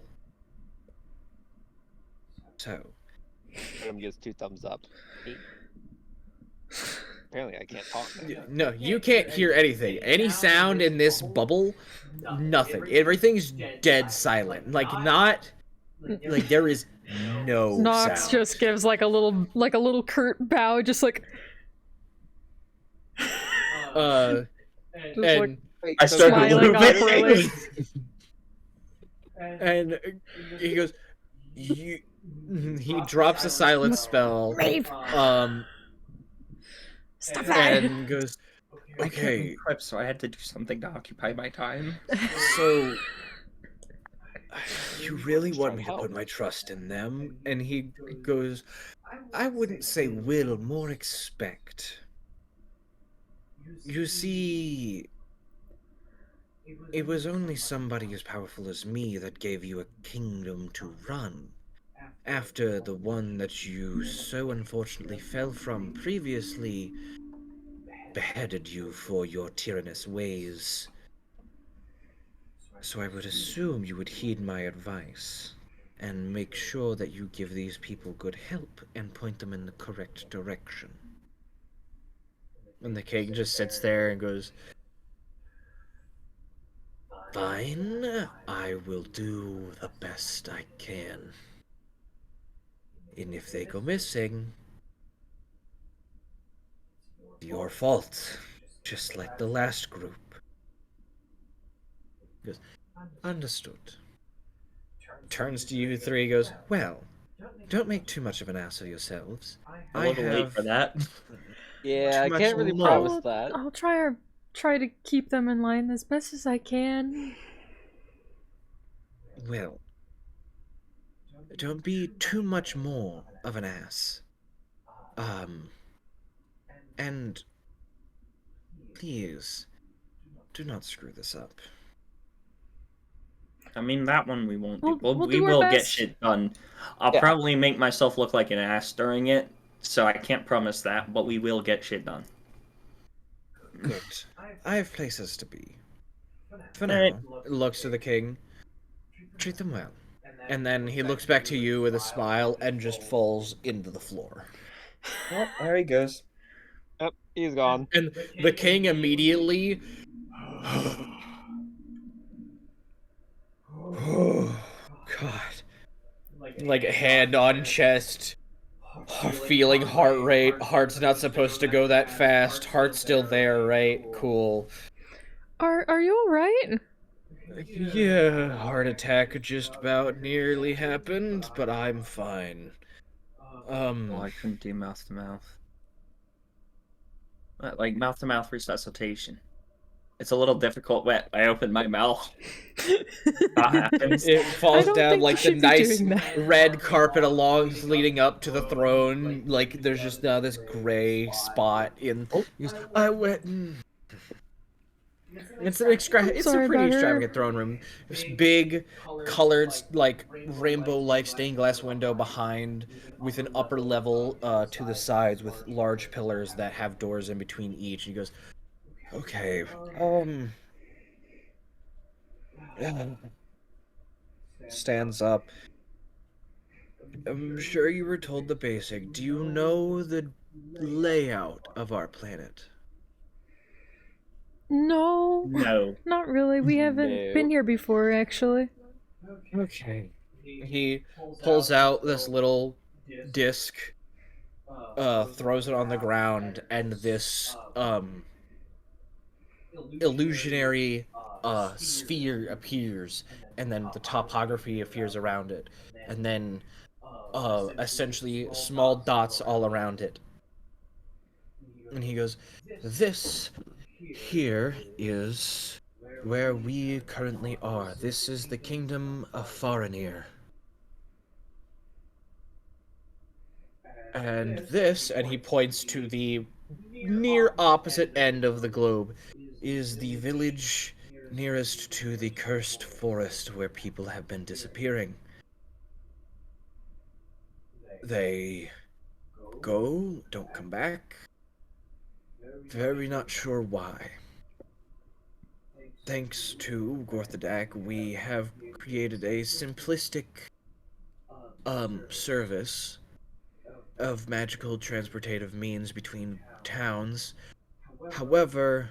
So, Adam gives 2 thumbs up. Apparently I can't talk now. no, you can't hear anything. Any sound in this bubble, nothing. Everything's dead silent. Like, there is no Nox sound. just gives like a little curt bow, just like And like I started smiling looping. awkwardly. and he goes, he drops a silence spell. Stop And goes, I couldn't "Okay, prep, so I had to do something to occupy my time. so you really want me to put my trust in them?" And he goes, "I wouldn't say will, more expect. You see, it was only somebody as powerful as me that gave you a kingdom to run. after the one that you so unfortunately fell from previously beheaded you for your tyrannous ways. So I would assume you would heed my advice and make sure that you give these people good help and point them in the correct direction. And the king just sits there and goes, Fine, I will do the best I can. And if they go missing, your fault, just like the last group. He goes, understood. turns to you three, goes, Well, don't make too much of an ass of yourselves. A I little late have for that. Yeah, too I much can't really more. promise that. I'll try to keep them in line as best as I can. Well, don't be too much more of an ass. And please, do not screw this up. I mean, that one we won't do. We'll We do our will get best. shit done. I'll Yeah. probably make myself look like an ass during it, so I can't promise that, but we will get shit done. Good. I have places to be. For Alright. now, looks to the king, treat them well. and then he looks back to you with a smile and just falls into the floor. Well, there he goes. Yep, he's gone. And the king immediately oh god, like hand on chest, feeling heart rate. Heart's not supposed to go that fast. Heart's still there, right? Cool. Are you all right? Yeah, heart attack just about nearly happened, but I'm fine. Well, I couldn't do mouth to mouth. Like mouth to mouth resuscitation. It's a little difficult when I open my mouth. That happens. It falls don't down think like you the should be nice doing that. red carpet along leading up to the throne. Like there's just now this gray spot in. He goes, I went. It's an it's a sorry pretty about her. extravagant throne room. This big, colored, like rainbow-like stained glass window behind, with an upper level to the sides with large pillars that have doors in between each. He goes, okay, stands up. I'm sure you were told the basic. Do you know the layout of our planet? No, No. not really. We haven't No. been here before, actually. Okay. He pulls out this little disc, throws it on the ground, and this illusionary sphere appears, and then the topography appears around it, and then essentially small dots all around it. And he goes, this here is where we currently are. This is the kingdom of Farinir. And this, and he points to the near opposite end of the globe, is the village nearest to the cursed forest where people have been disappearing. They go, don't come back. Very not sure why. Thanks to Gorthadak, we have created a simplistic service of magical transportative means between towns. However,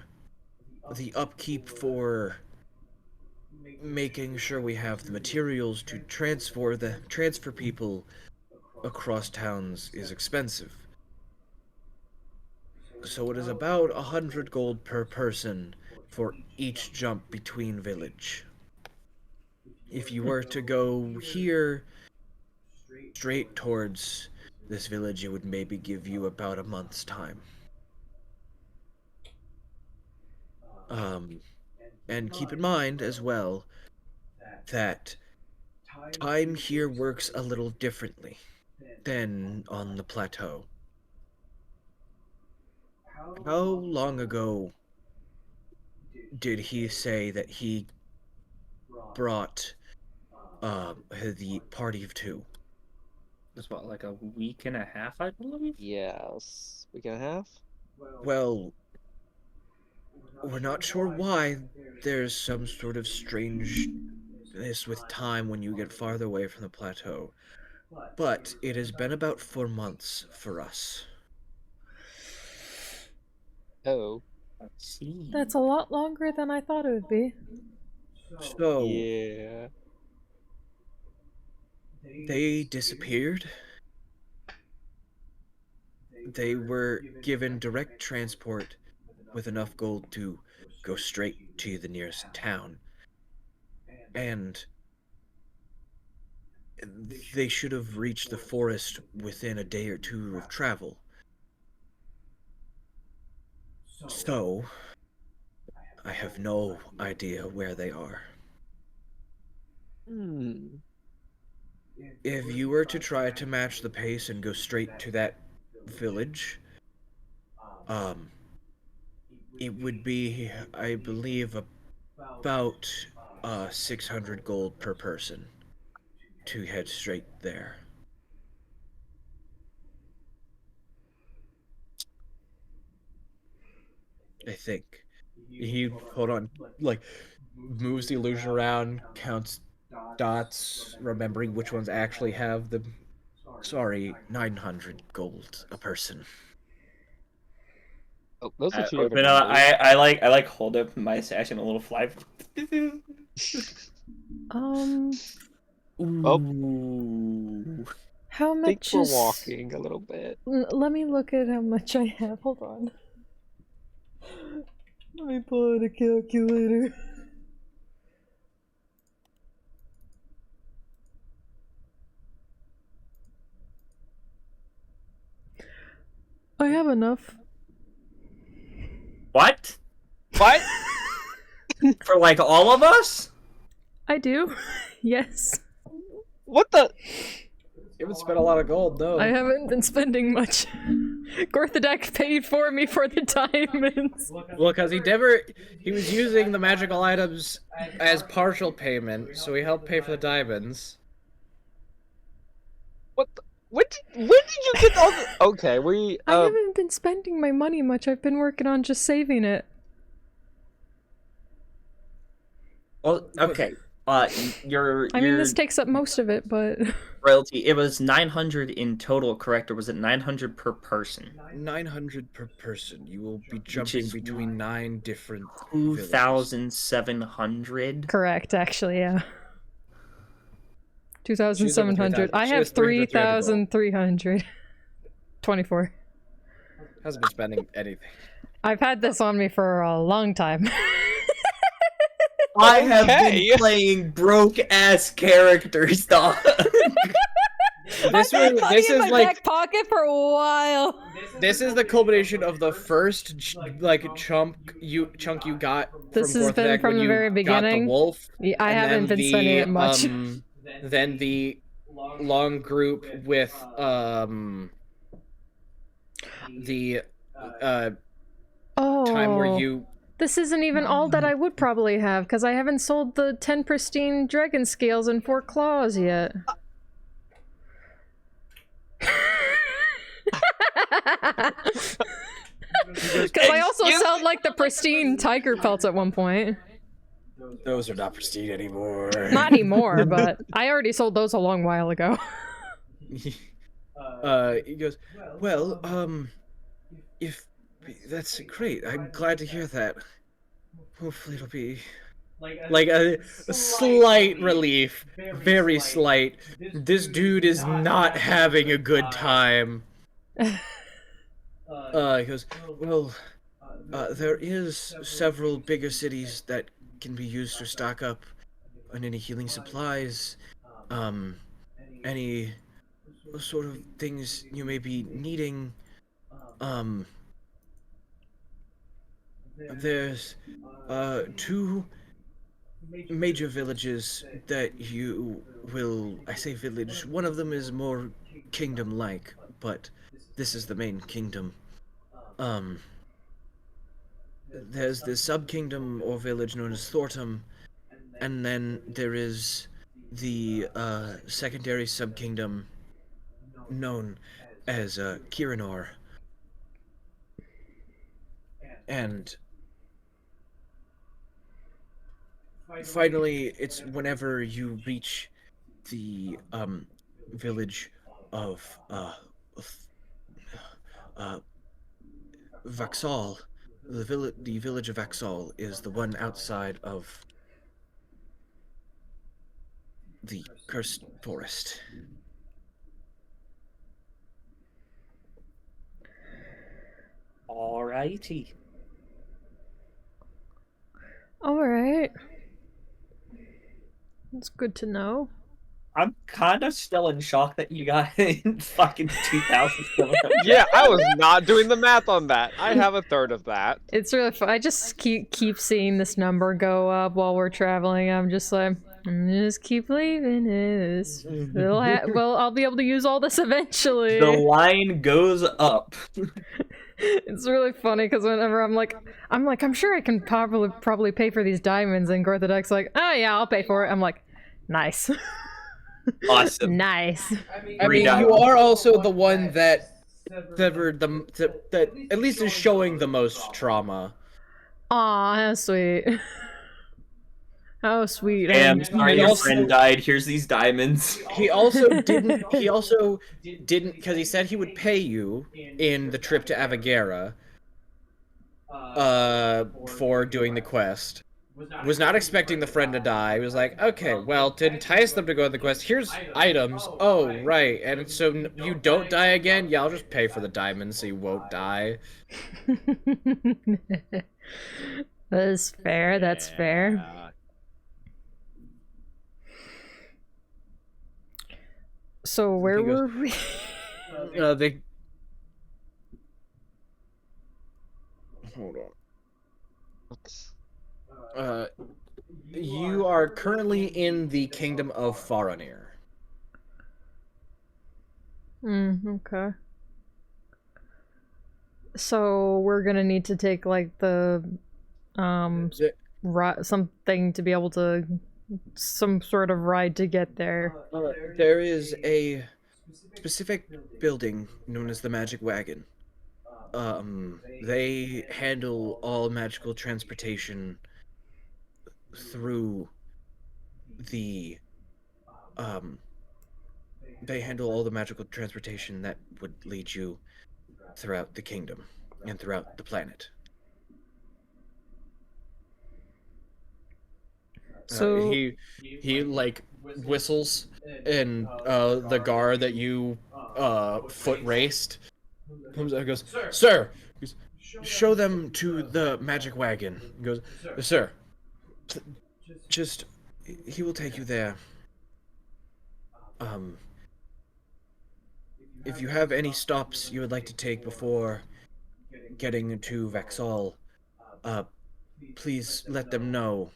the upkeep for making sure we have the materials to transfer people across towns is expensive. So it is about 100 gold per person for each jump between village. If you were to go here straight towards this village, it would maybe give you about a month's time. And keep in mind as well that time here works a little differently than on the plateau. How long ago did he say that he brought the party of two? That's what, like a week and a half, I believe? Yes. Week and a half? Well, we're not sure why. There's some sort of strangeness with time when you get farther away from the plateau. But it has been about 4 months for us. Oh. Let's see. That's a lot longer than I thought it would be. So, Yeah. they disappeared. They were given direct transport with enough gold to go straight to the nearest town. And they should have reached the forest within a day or two of travel. So, I have no idea where they are. If you were to try to match the pace and go straight to that village, it would be, I believe, about 600 gold per person to head straight there. I think. He, hold on, like, moves the illusion around, counts dots, remembering which ones actually have the... Sorry, 900 gold a person. Oh, those are two different But numbers. I like hold up my sash and a little fly. Ooh. How I think much we're is... walking a little bit. Let me look at how much I have. Hold on. Let me pull out a calculator. I have enough. What? What? For like all of us? I do. Yes. What the? You haven't spent a lot of gold, though. I haven't been spending much. Gorthadek paid for me for the diamonds. Well, because he was using the magical items as partial payment, so he helped pay for the diamonds. What the? When did you get all the... Okay, I haven't been spending my money much. I've been working on just saving it. Well, okay. Your I mean, this takes up most of it, but... royalty, it was 900 in total, correct? Or was it 900 per person? 900 per person. You will be jumping between 9 different 2,700? Correct, actually, yeah. 2,700. I have 3,300. 24. Hasn't been spending anything. I've had this on me for a long time. I have been playing broke-ass characters, dog. I've had money in my back pocket for a while. This is the culmination of the first chunk you got. This has been from the very beginning. Got the wolf. Yeah, I haven't been spending it much. Then the long group with the time where you... This isn't even all that I would probably have, because I haven't sold the 10 pristine dragon scales and 4 claws yet. Because I also sold like the pristine tiger pelts at one point. Those are not pristine anymore. Not anymore, but I already sold those a long while ago. He goes, well, if that's great. I'm glad to hear that. Hopefully it'll be like a slight relief, very slight. This dude is not having a good time. He goes, well, there is several bigger cities that can be used to stock up on any healing supplies, any sort of things you may be needing. There's 2 major villages that you will... I say village, one of them is more kingdom-like, but this is the main kingdom. There's the sub-kingdom or village known as Thornton, and then there is the secondary sub-kingdom known as Kirinor. And finally, it's whenever you reach the village of Vaxal. The village of Vaxal is the one outside of the cursed forest. Alrighty. Alright. That's good to know. I'm kind of still in shock that you got in fucking 2,700. Yeah, I was not doing the math on that. I have a third of that. It's really fun. I just keep seeing this number go up while we're traveling. I'm just like, just keep leaving this. Well, I'll be able to use all this eventually. The line goes up. It's really funny because whenever I'm sure I can probably pay for these diamonds, and Gorthodek's like, oh yeah, I'll pay for it. I'm like, nice. Awesome. Nice. I mean, you are also the one that severed that at least is showing the most trauma. Aw, how sweet. How sweet. Damn, sorry your also- friend died. Here's these diamonds. He also didn't because he said he would pay you in the trip to Avagera for doing the quest. Was not expecting the friend to die. He was like, okay, well, to entice them to go on the quest, here's items. Oh, right. And so you don't die again? Yeah, I'll just pay for the diamonds so you won't die. That's fair, that's fair. So where were we? They... Hold on. You are currently in the kingdom of Faranir. Okay. So we're gonna need to take like the something to be able to some sort of ride to get there. There is a specific building known as the Magic Wagon. They handle all magical transportation through the they handle all the magical transportation that would lead you throughout the kingdom and throughout the planet. So he like whistles, and the guard that you foot raced comes out and goes, "Sir, show them to the magic wagon." He goes, "Sir, just he will take you there. If you have any stops you would like to take before getting to Vaxal, please let them know.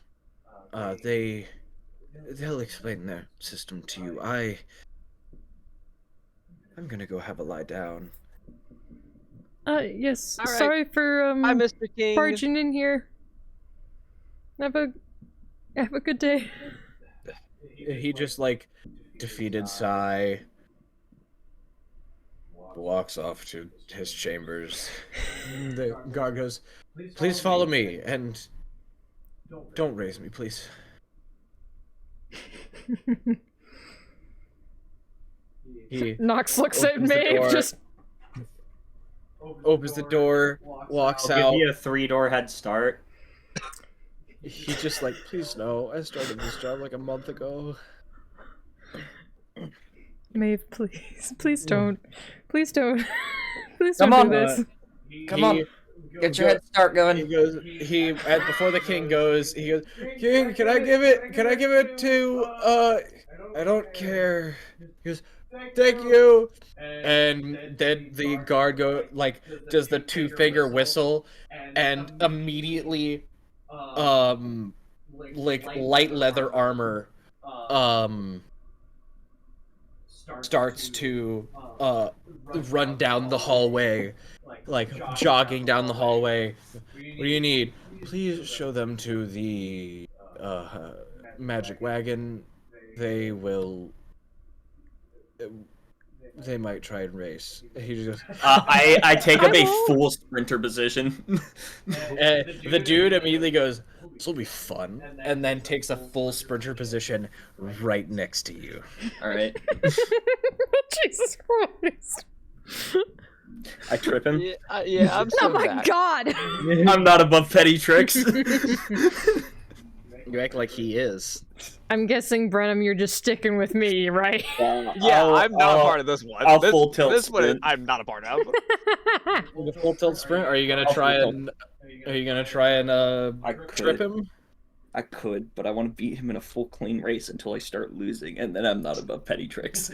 They'll explain their system to you. I'm gonna go have a lie down." Yes. All right. Sorry for Hi, Mr. King. barging in here. Have a good day. He just like defeated sigh, walks off to his chambers. The guard goes, "Please follow me and don't raise me, please." He Nox looks at opens the me, door. just opens the door, walks I'll out. give you a 3-door head start. He just like, "Please no, I started this job like a month ago." Maeve, please don't. Please don't. Please Come don't on, do this. Come on, get your head start He going. goes. Before the king goes. He goes, "King, can I give it? Can I give it to? I don't care." He goes, "Thank you." And then the guard does the 2-finger whistle, and immediately, light leather armor, starts to run down the hallway, like jogging down the hallway. "What do you need?" "Please show them to the magic wagon. They will They might try and race. He just goes, I take up I a won't. full sprinter position. the dude immediately goes, "This will be fun," and then takes a full sprinter position right next to you. All right. Jesus Christ. I trip him. Yeah, I'm Oh so my back. god! I'm not above petty tricks. You act like he is. I'm guessing, Brenham, you're just sticking with me, right? Yeah, I'm not a part of this one. I'll this, full tilt this one sprint. I'm not a part of. The full tilt sprint. Are you gonna I'll try full and? Are you gonna try and I trip could. him? I could, but I want to beat him in a full clean race until I start losing, and then I'm not above petty tricks.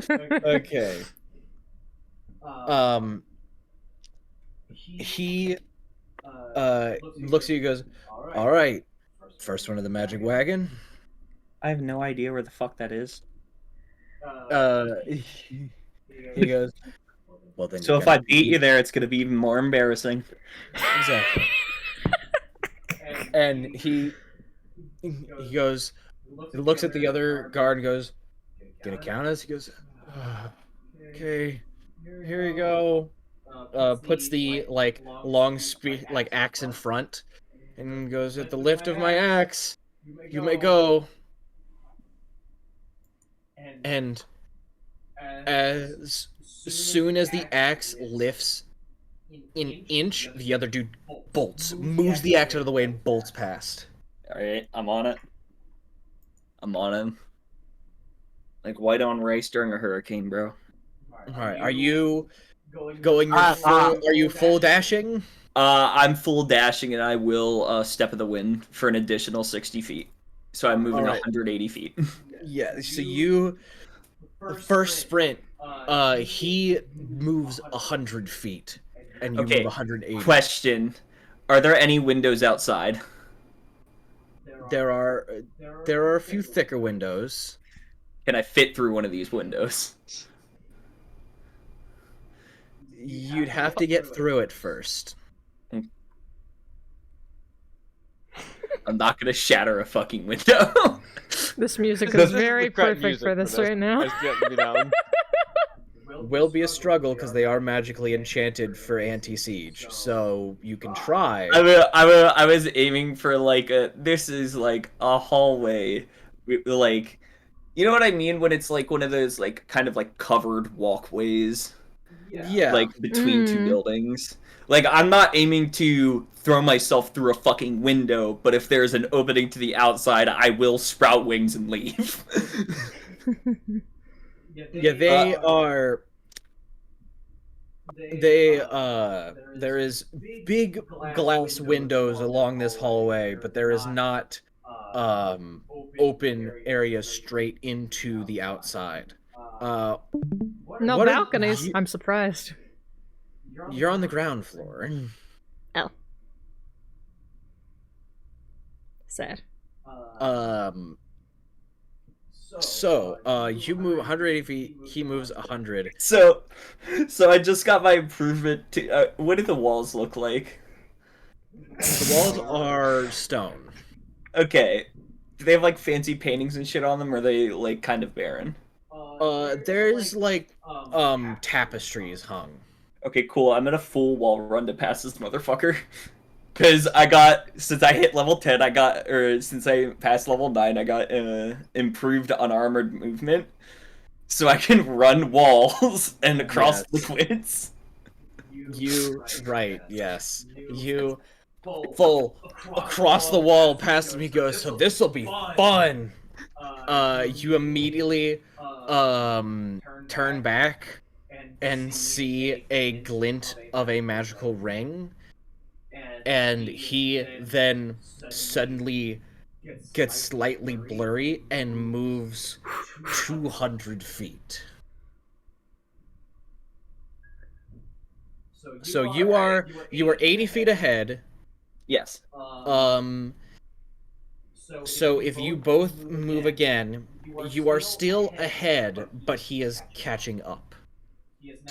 Okay. He looks at you and goes, "All right, first one of the magic wagon." I have no idea where the fuck that is. He goes, "Well then." So if I beat you there, it's gonna be even more embarrassing. Exactly. And he goes, he looks at the other guard and goes, "Gonna count us?" He goes, "Okay, here you go." Puts the like long axe in front, and goes, "At the lift of my axe, you may go." And as soon as the axe lifts an inch, the other dude moves the axe out of the way and bolts past. Alright, I'm on it. I'm on him. Like white on rice during a hurricane, bro. Alright, are you going your full, are you full dashing? I'm full dashing, and I will step of the wind for an additional 60 feet. So I'm moving 180 feet. Yeah, so you first sprint, he moves 100 feet, and you Okay, move 180. Question: are there any windows outside? There are a few thicker windows. Can I fit through one of these windows? You'd have to get through it first. I'm not gonna shatter a fucking window. This music This is is very the correct perfect for music this right now. Just getting me down. Will be a struggle because they are magically enchanted for anti-siege, so you can try. I was aiming for like this is like a hallway, like, you know what I mean when it's like one of those like kind of like covered walkways, Yeah, like between two buildings. Like, I'm not aiming to throw myself through a fucking window, but if there's an opening to the outside, I will sprout wings and leave. Yeah, they are. There is big glass windows along this hallway, but there is not open areas straight into the outside. No what balconies. I'm surprised. You're on the ground floor. Oh. Sad. So, you move 180 feet, he moves 100. So I just got my improvement to, what do the walls look like? The walls are stone. Okay. Do they have, like, fancy paintings and shit on them, or are they, like, kind of barren? There's, like, tapestries hung. Okay, cool. I'm gonna full wall run to pass this motherfucker. Because since I hit level 10, since I passed level 9, I got improved unarmored movement. So I can run walls and across liquids. Right, yes. You full across the wall past me goes, so this'll be fun! You immediately turn back and see a glint of a magical ring. And he then suddenly gets slightly blurry and moves 200 feet. So you are 80 feet ahead. Yes. So if you both move again, you are still ahead, but he is catching up.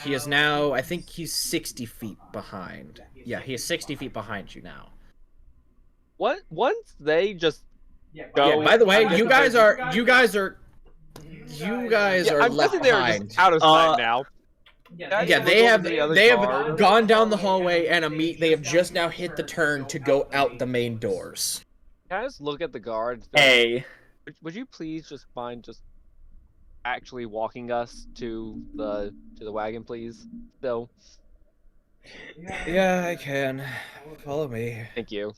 He is now, I think he's 60 feet behind. Yeah, he is 60 feet behind you now. What? Once they just go. Yeah, by the way, you guys are You guys are I'm left guessing they're behind. just out of sight now. Yeah, they have gone down the hallway and they have just now hit the turn to go out the main doors. Can I just look at the guards? Hey. Would you please just mind just actually walking us to the wagon, please? So. Yeah, I can. Follow me. Thank you.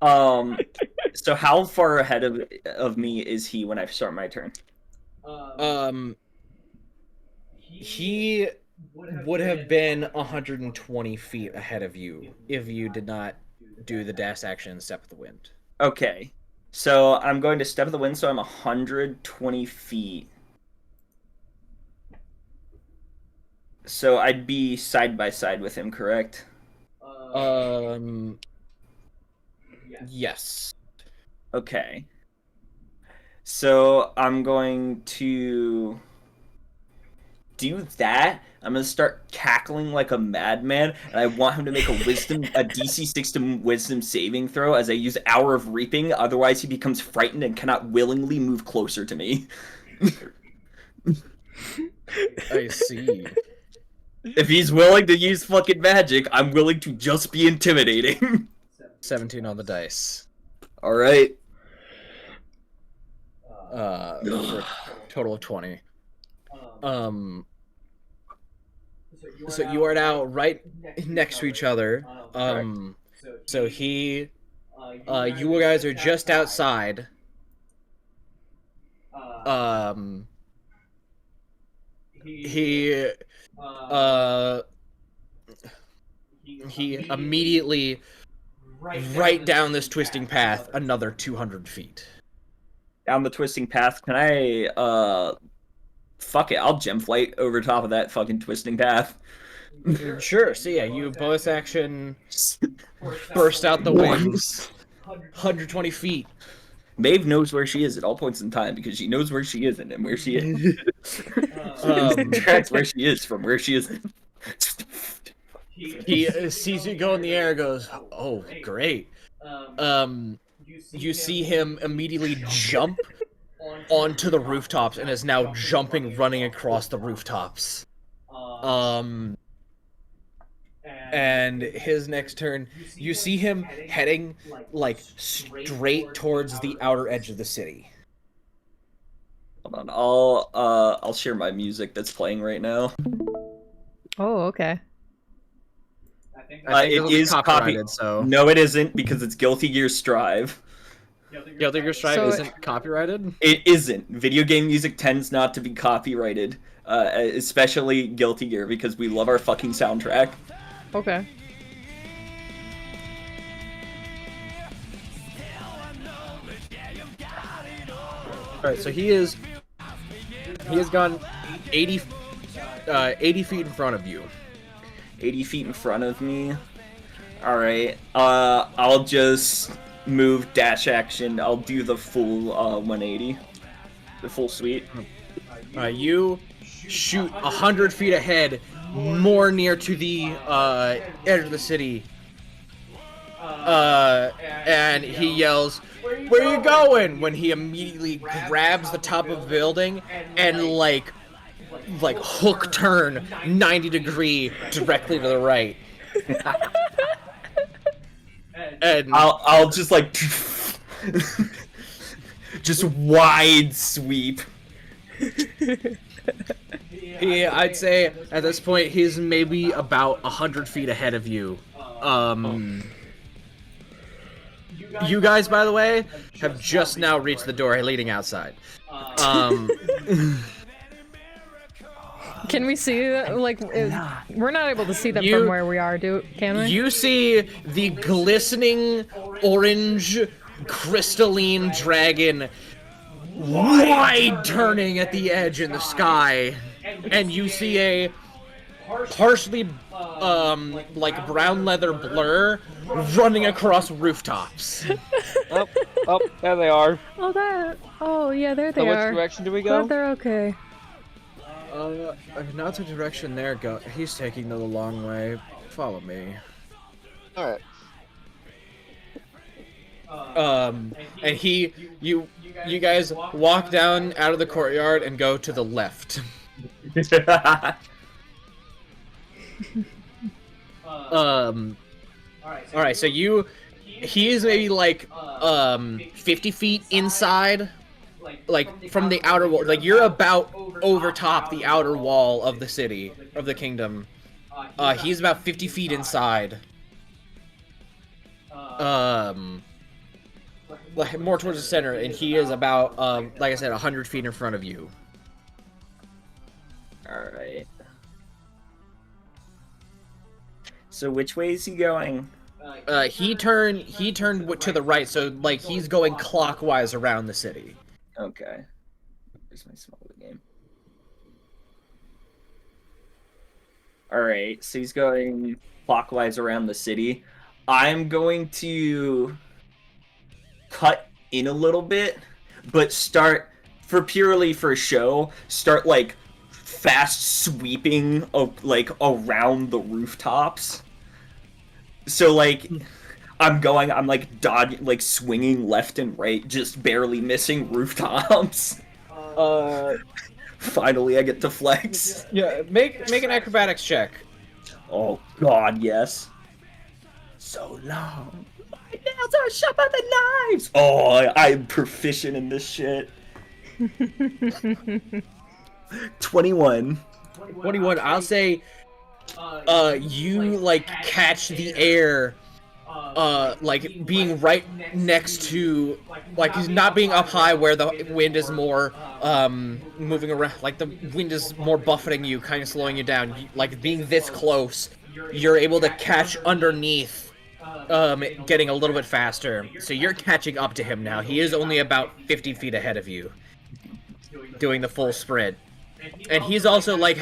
So how far ahead of me is he when I start my turn? He would have been 120 feet ahead of you if you did not do the dash action and step of the wind. Okay. So I'm going to step of the wind, so I'm 120 feet. So I'd be side by side with him, correct? Yes. Okay. So I'm going to do that. I'm going to start cackling like a madman, and I want him to make a DC 6 wisdom saving throw as I use Hour of Reaping, otherwise he becomes frightened and cannot willingly move closer to me. I see. If he's willing to use fucking magic, I'm willing to just be intimidating. 17 on the dice. Alright. For a total of 20. So you are now right next to each other. So you guys are just outside. He immediately right down this twisting path another 200 feet. Down the twisting path, can I, fuck it, I'll gem flight over top of that fucking twisting path. Sure, so yeah, you bonus action burst out the wings. 120 feet. Maeve knows where she is at all points in time because she knows where she isn't and where she is. Tracks where she is from where she isn't. He sees you go in the air and goes, oh, great. You see him immediately jump onto the rooftops and is now jumping, running across the rooftops. And his next turn, you see him heading, like, straight towards the outer edge of the city. Hold on, I'll share my music that's playing right now. Oh, okay. I think it is copyrighted, so... No, it isn't, because it's Guilty Gear Strive. Guilty Gear Strive isn't copyrighted? It isn't. Video game music tends not to be copyrighted, especially Guilty Gear, because we love our fucking soundtrack. Okay. Alright, so he has gone 80 feet in front of you. 80 feet in front of me. Alright, I'll just move dash action. I'll do the full 180. The full sweep. You shoot 100 feet ahead, more near to the edge of the city. And he yells, "Where are you going?" when he immediately grabs the top of the building and like hook turn 90 degree directly to the right. And I'll just like just wide sweep. I'd say at this point he's maybe about 100 feet ahead of you. You guys, by the way, have just now reached the door leading outside. Can we see, like, we're not able to see them from where we are, can we? You see the glistening orange crystalline dragon wide turning at the edge in the sky, and you see a partially like brown leather blur running across rooftops. Oh, there they are. Oh yeah, there they so are. Which direction do we go? Glad they're okay. Not the direction they're going. He's taking the long way. Follow me. Alright. And you guys walk down out of the courtyard and go to the left. Alright, so he is maybe like 50 feet inside, like from the outer wall. Like you're about over top the outer wall of the city, of the kingdom. He's about 50 feet inside. Like more towards the center, and he is about like I said, 100 feet in front of you. Alright. So which way is he going? He turned to the right, so like he's going clockwise around the city. Okay. Where's my small game? Alright, so he's going clockwise around the city. I'm going to cut in a little bit, but start, purely for show, start like fast sweeping like around the rooftops. So like I'm like dodging, like swinging left and right, just barely missing rooftops. Finally I get to flex. Yeah, make an acrobatics check. Oh god, yes. So long. My nails are sharper than knives. Oh, I'm proficient in this shit. 21. 21. I'll say you like catch the air like being right next to, like he's not being up high where the wind is more moving around, like the wind is more buffeting you, kind of slowing you down. Like being this close, you're able to catch underneath, getting a little bit faster. So you're catching up to him now. He is only about 50 feet ahead of you, doing the full sprint. And he's also like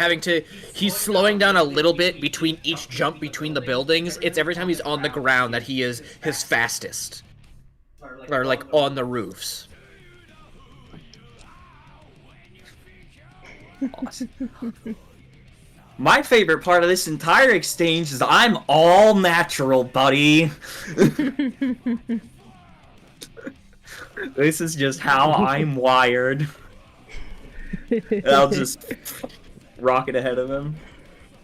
he's slowing down a little bit between each jump between the buildings. It's every time he's on the ground that he is his fastest. Or like on the roofs. Awesome. My favorite part of this entire exchange is I'm all natural, buddy. This is just how I'm wired. And I'll just rocket ahead of him.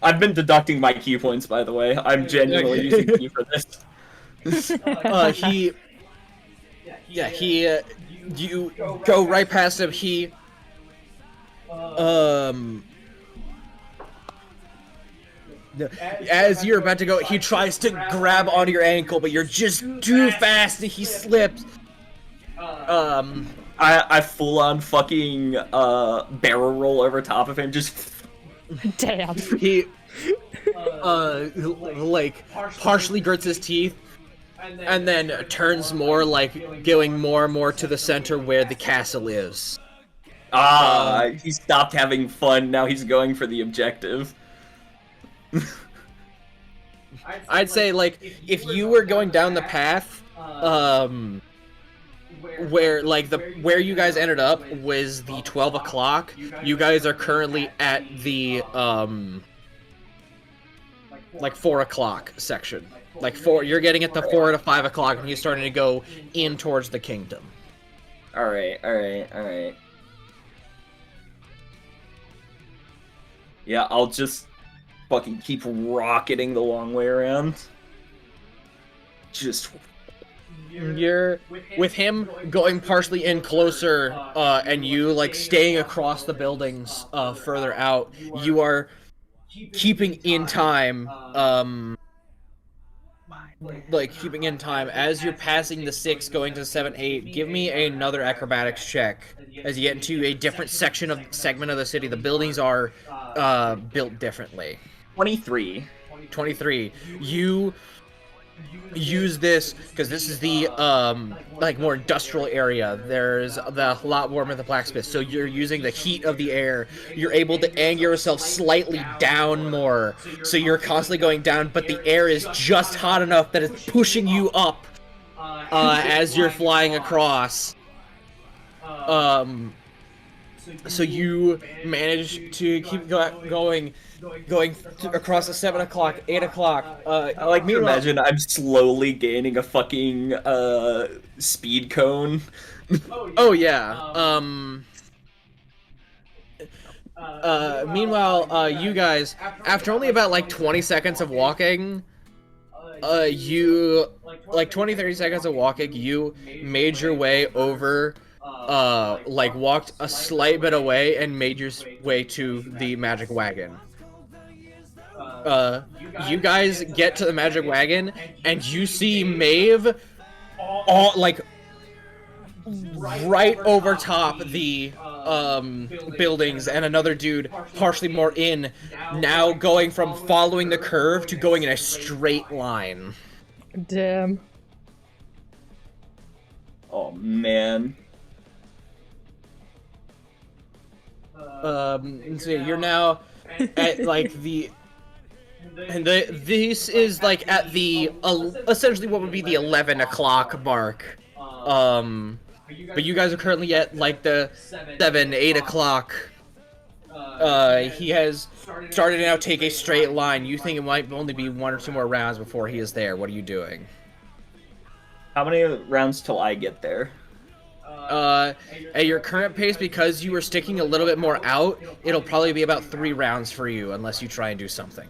I've been deducting my key points, by the way. I'm genuinely using key for this. You go right past him. As you're about to go, he tries to grab onto your ankle, but you're just too fast and he slips. I full on fucking barrel roll over top of him, just damn. He like partially grits his teeth and then turns more, like going more and more to the center where the castle is. He stopped having fun, now he's going for the objective. I'd say like if you were going down the path where you guys ended up was the 12 o'clock. You guys are currently at the like 4 o'clock section. Like you're getting at the 4 to 5 o'clock and he's starting to go in towards the kingdom. Alright. Yeah, I'll just fucking keep rocketing the long way around. Just you're with him going partially in closer, and you like staying across the buildings further out. You are keeping in time, like keeping in time as you're passing the 6, going to 7, 8. Give me another acrobatics check as you get into a different segment of the city. The buildings are built differently. 23. You use this because this is the like more industrial area. There's the lot warmer at the blacksmith, so you're using the heat of the air. You're able to angle yourself slightly down more, so you're constantly going down, but the air is just hot enough that it's pushing you up as you're flying across. So you manage to keep going across the 7 o'clock, 8 o'clock. I like to imagine I'm slowly gaining a fucking speed cone. Oh yeah. Meanwhile, you guys, after only about like 20 seconds of walking, you like 20-30 seconds of walking, you made your way over, like walked a slight bit away and made your way to the magic wagon. You guys get to the magic wagon and you see Maeve all like right over top the buildings, and another dude partially more in, now going from following the curve to going in a straight line. Damn. Oh man. So you're now at like this is like at the essentially what would be the 11 o'clock mark. But you guys are currently at like the 7-8 o'clock. He has started to now take a straight line. You think it might only be 1 or 2 more rounds before he is there. What are you doing? How many rounds till I get there? At your current pace, because you were sticking a little bit more out, it'll probably be about 3 rounds for you, unless you try and do something.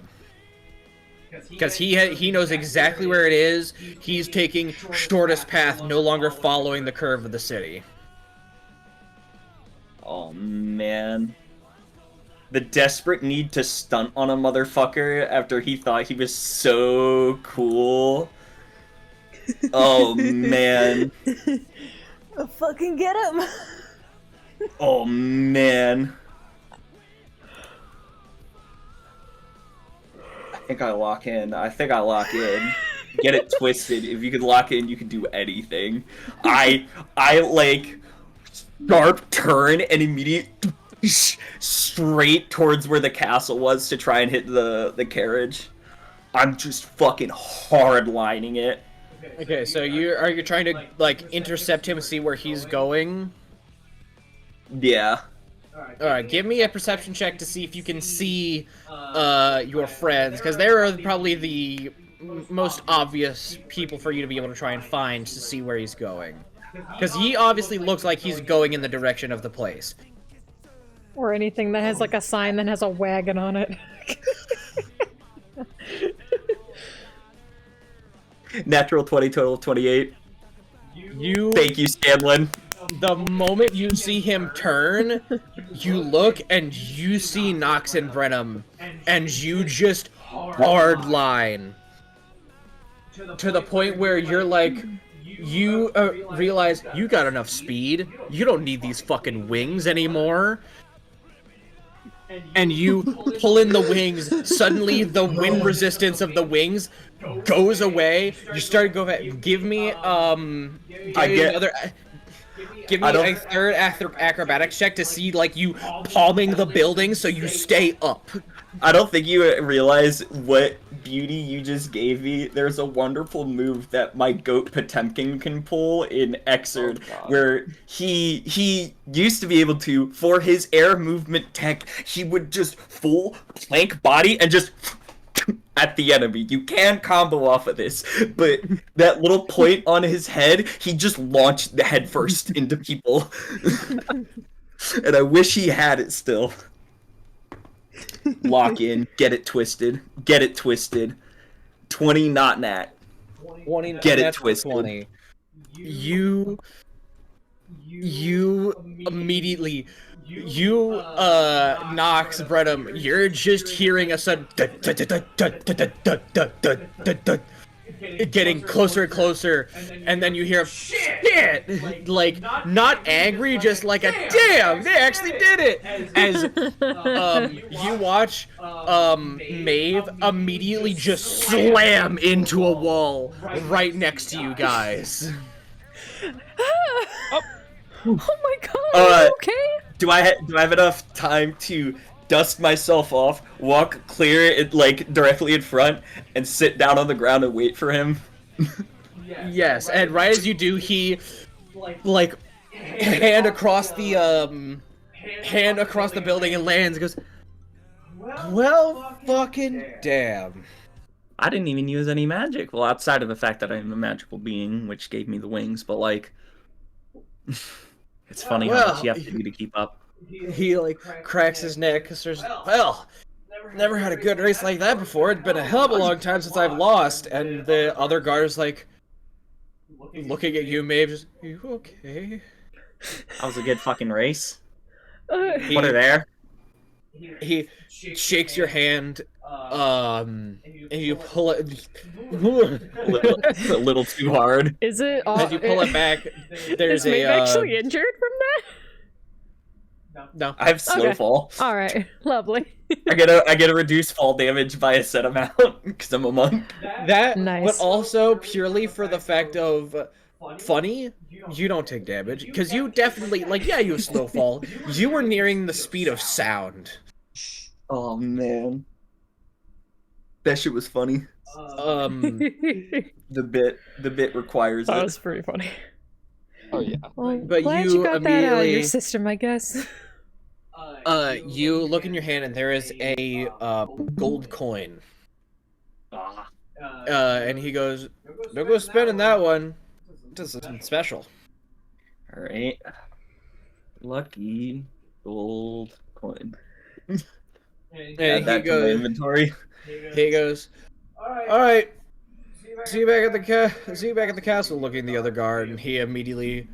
Because he knows exactly where it is. He's taking shortest path, no longer following the curve of the city. Oh man. The desperate need to stunt on a motherfucker after he thought he was so cool. Oh man. I'll fucking get him. Oh man. I think I lock in. Get it twisted. If you could lock in, you could do anything. I like sharp turn and immediate straight towards where the castle was to try and hit the carriage. I'm just fucking hard lining it. Okay, so are you trying to like intercept him and see where he's going? Yeah. Alright, give me a perception check to see if you can see your friends, because they're probably the most obvious people for you to be able to try and find to see where he's going. Because he obviously looks like he's going in the direction of the place. Or anything that has like a sign that has a wagon on it. Natural 20, total of 28. Thank you, Scanlon. The moment you see him turn, you look and you see Nox and Brenham, and you just hard line. To the point where you're like, you realize you got enough speed, you don't need these fucking wings anymore. And you pull in the wings, suddenly the wind resistance of the wings goes away. You start to go back. Give me Give me a third acrobatics check to see, like, you palming the building so you stay up. I don't think you realize what beauty you just gave me. There's a wonderful move that my goat Potemkin can pull in Exerd, where he used to be able to, for his air movement tech, he would just full plank body and just at the enemy. You can combo off of this, but that little point on his head, he just launched the head first into people. And I wish he had it still. Lock in, get it twisted. 20 not nat. 20 get it twisted. 20. You immediately, Nox, Brenham, you're just hearing a sudden getting closer and closer, and then you hear shit, like, not angry, just like a damn, they actually did it, as you watch Maeve immediately just slam into a wall right next to you guys. Oh my god, are you okay? Do I have enough time to dust myself off, walk clear it, like, directly in front, and sit down on the ground and wait for him? Yes, and right as you do, he, like, hand across the hand across the building and lands. And goes, well, fucking damn. I didn't even use any magic. Well, outside of the fact that I'm a magical being, which gave me the wings, but like, it's funny how much you have to do to keep up. He like cracks his neck. Says, well, never had a good race like that before. It'd been a hell of a long time since I've lost. And the other guard is like, looking at you, Maeve, just, are you okay? That was a good fucking race. He, Put her there. He shakes your hand, and you pull it a little too hard. Is it? As you pull it back, there's is Maeve actually injured from that? No, I have slow fall. All right, lovely. I get a reduced fall damage by a set amount because I'm a monk. That, nice. But also purely for the fact of funny, you don't take damage because you definitely you have slow fall. You were nearing the speed of sound. Oh man, that shit was funny. The bit requires that it. was pretty funny. Oh yeah. Well, but glad you got that out of your system, I guess. You look in your hand and there is a gold coin. And he goes, "Don't go spending that one. This is something special." All right, lucky gold coin. And he goes, my inventory. He goes, "All right. See you back at the castle." Looking at the other guard, and he immediately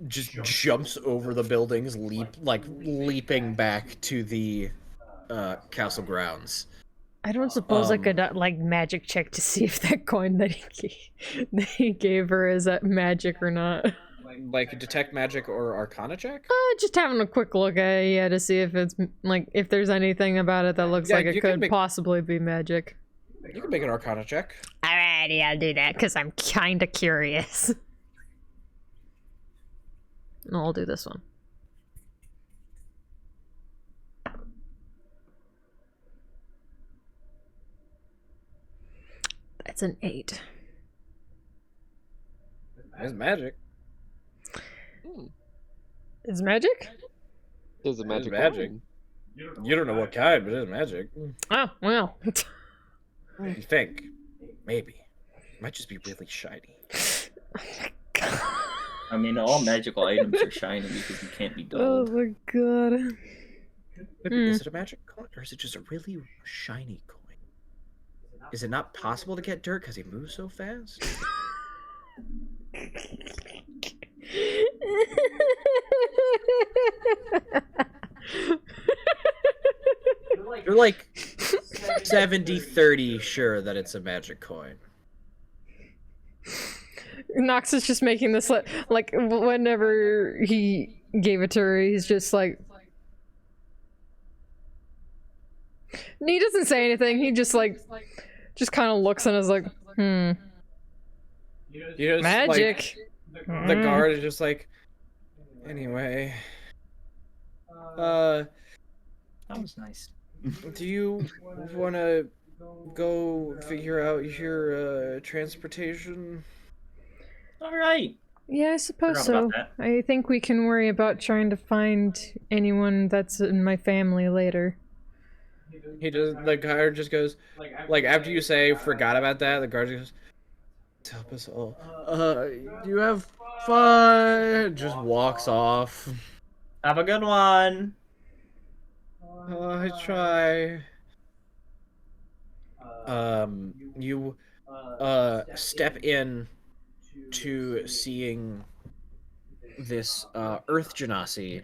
just jumps over the buildings, leaping back to the castle grounds. I don't suppose I could magic check to see if that coin that he gave her is that magic or not. Like detect magic or arcana check? Just having a quick look at it, to see if it's if there's anything about it that looks like it could possibly be magic. You can make an arcana check. Alrighty, I'll do that because I'm kind of curious. No, I'll do this one. That's an 8. It's magic. It's magic? It's a magic. Magic. You don't know what kind, but it's magic. Oh, well. You think. Maybe. It might just be really shiny. I mean, all magical items are shiny because you can't be dulled. Oh my god. Is it a magic coin, or is it just a really shiny coin? Is it not possible to get dirt because he moves so fast? You're like 70-30 sure that it's a magic coin. Nox is just making this like whenever he gave it to her, he's just like, he doesn't say anything. He just kind of looks and is like, magic. The guard is just like, anyway. That was nice. Do you want to go figure out your transportation? All right. Yeah, I suppose so. I think we can worry about trying to find anyone that's in my family later. He does. The guard just goes, after you say forgot about that, the guard goes, help us all. You have fun. Just walks off. Have a good one. I try. You step in to seeing this Earth Genasi.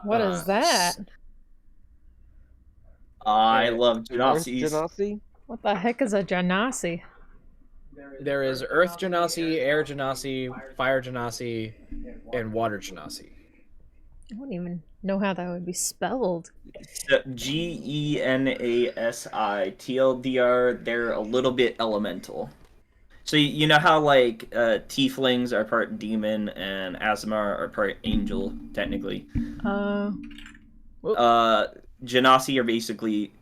What is that? I love Genasis. What the heck is a Genasi? There is Earth Genasi, Air Genasi, Fire Genasi, and Water Genasi. I don't even know how that would be spelled. Genasi. TLDR, they're a little bit elemental. So you know how tieflings are part demon and Aasimar are part angel, technically. Genasi are basically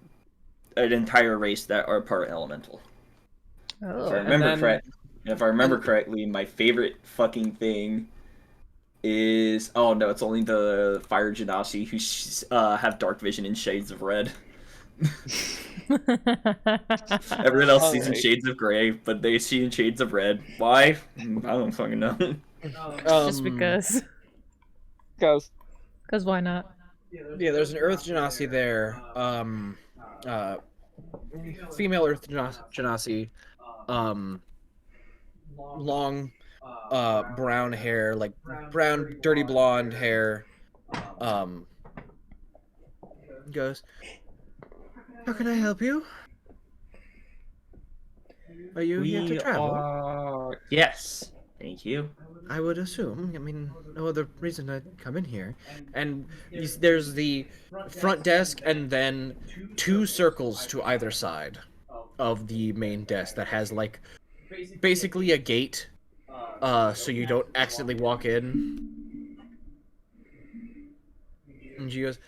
an entire race that are part elemental. Oh. If I remember correctly, my favorite fucking thing is oh no, it's only the fire genasi who have dark vision and shades of red. Everyone else sees in shades of gray, but they see in shades of red. Why? I don't fucking know. Just because. Because why not? Yeah, there's an Earth Genasi there. Female Earth Genasi. Long, brown hair, like brown, dirty blonde hair. Goes, how can I help you? Are you here to travel? Yes. Thank you. I would assume. I mean, no other reason to come in here. And there's the front desk and then 2 circles to either side of the main desk that has, like, basically a gate, so you don't accidentally walk in. And she goes,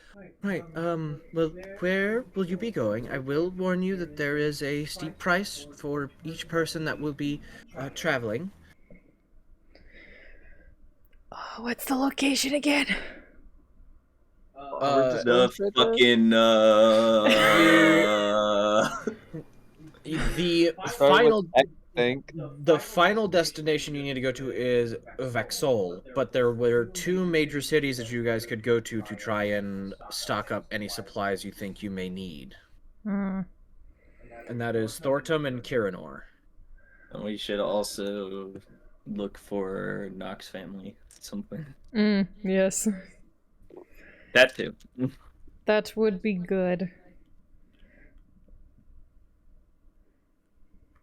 right, well, where will you be going? I will warn you that there is a steep price for each person that will be traveling. Oh, what's the location again? The fucking the final the final destination you need to go to is Vexol, but there were 2 major cities that you guys could go to try and stock up any supplies you think you may need. And that is Thortum and Kirinor. And we should also look for Nox family at some point. Yes. That too. That would be good.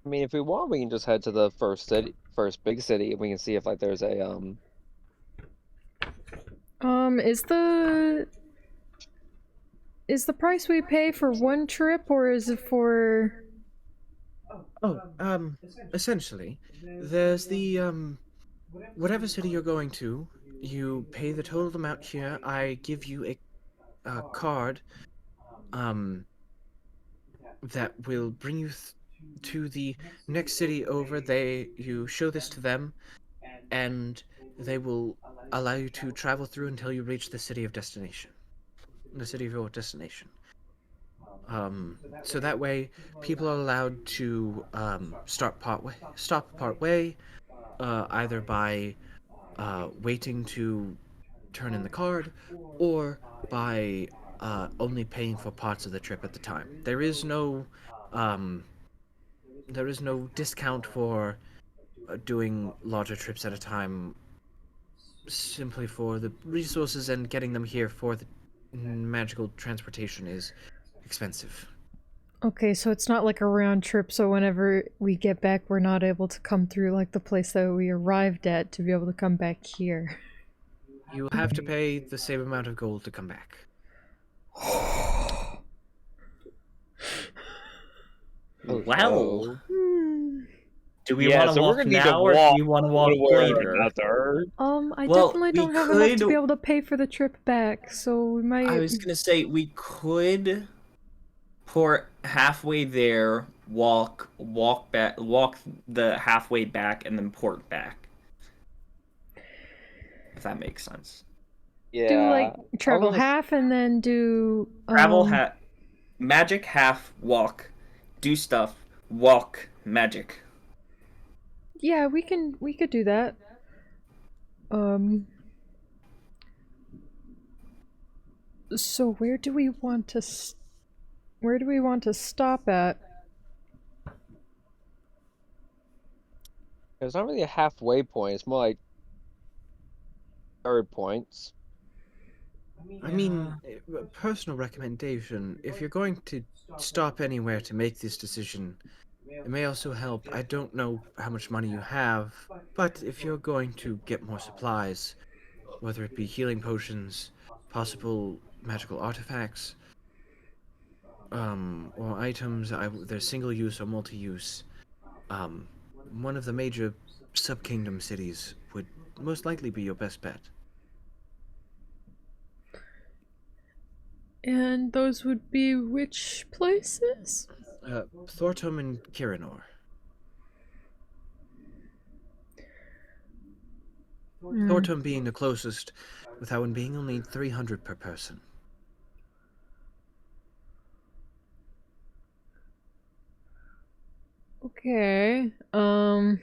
I mean, if we want, we can just head to the first big city, and we can see if like there's a is the price we pay for one trip, or is it for? Oh, essentially, there's the whatever city you're going to, you pay the total amount here. I give you a card, that will bring you to the next city over. You show this to them, and they will allow you to travel through until you reach the city of destination. The city of your destination. So that way, people are allowed to stop part way, either by waiting to turn in the card, or by only paying for parts of the trip at the time. There is no discount for doing larger trips at a time, simply for the resources, and getting them here for the magical transportation is expensive. Okay, so it's not like a round trip, so whenever we get back, we're not able to come through like the place that we arrived at to be able to come back here. You have to pay the same amount of gold to come back. Well, do we Yeah, want to so we're walk gonna need now, to or walk do you want to walk one way or later? another. I Well, definitely we don't have enough to could- be able to pay for the trip back, so we might. I was gonna say we could port halfway there, walk the halfway back, and then port back. If that makes sense. Yeah. do like travel gonna- half and then do Travel magic half, walk, do stuff, walk, magic. Yeah, we could do that. So where do we want to stop at? It's not really a halfway point. It's more like third points. I mean, personal recommendation, if you're going to stop anywhere to make this decision, it may also help. I don't know how much money you have, but if you're going to get more supplies, whether it be healing potions, possible magical artifacts, or items, they're single-use or multi-use, one of the major sub-kingdom cities would most likely be your best bet. And those would be which places? Thortum and Kirinor. Thornton being the closest, with that one being only 300 per person. Okay. I'm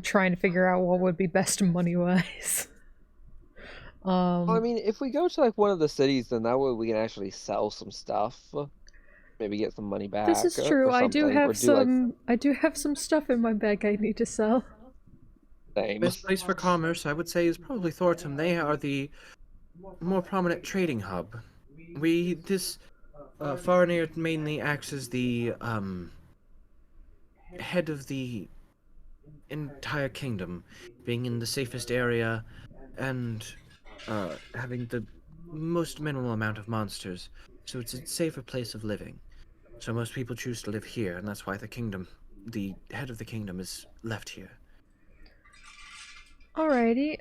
trying to figure out what would be best money-wise. I mean, if we go to like one of the cities, then that way we can actually sell some stuff. Maybe get some money back. This is true. Or I do something, have or do, like, some. I do have some stuff in my bag I need to sell. same. Best place for commerce, I would say, is probably Thornton. They are the more prominent trading hub. This foreigner mainly acts as the head of the entire kingdom, being in the safest area and having the most minimal amount of monsters. So it's a safer place of living. So most people choose to live here, and that's why the head of the kingdom is left here. Alrighty.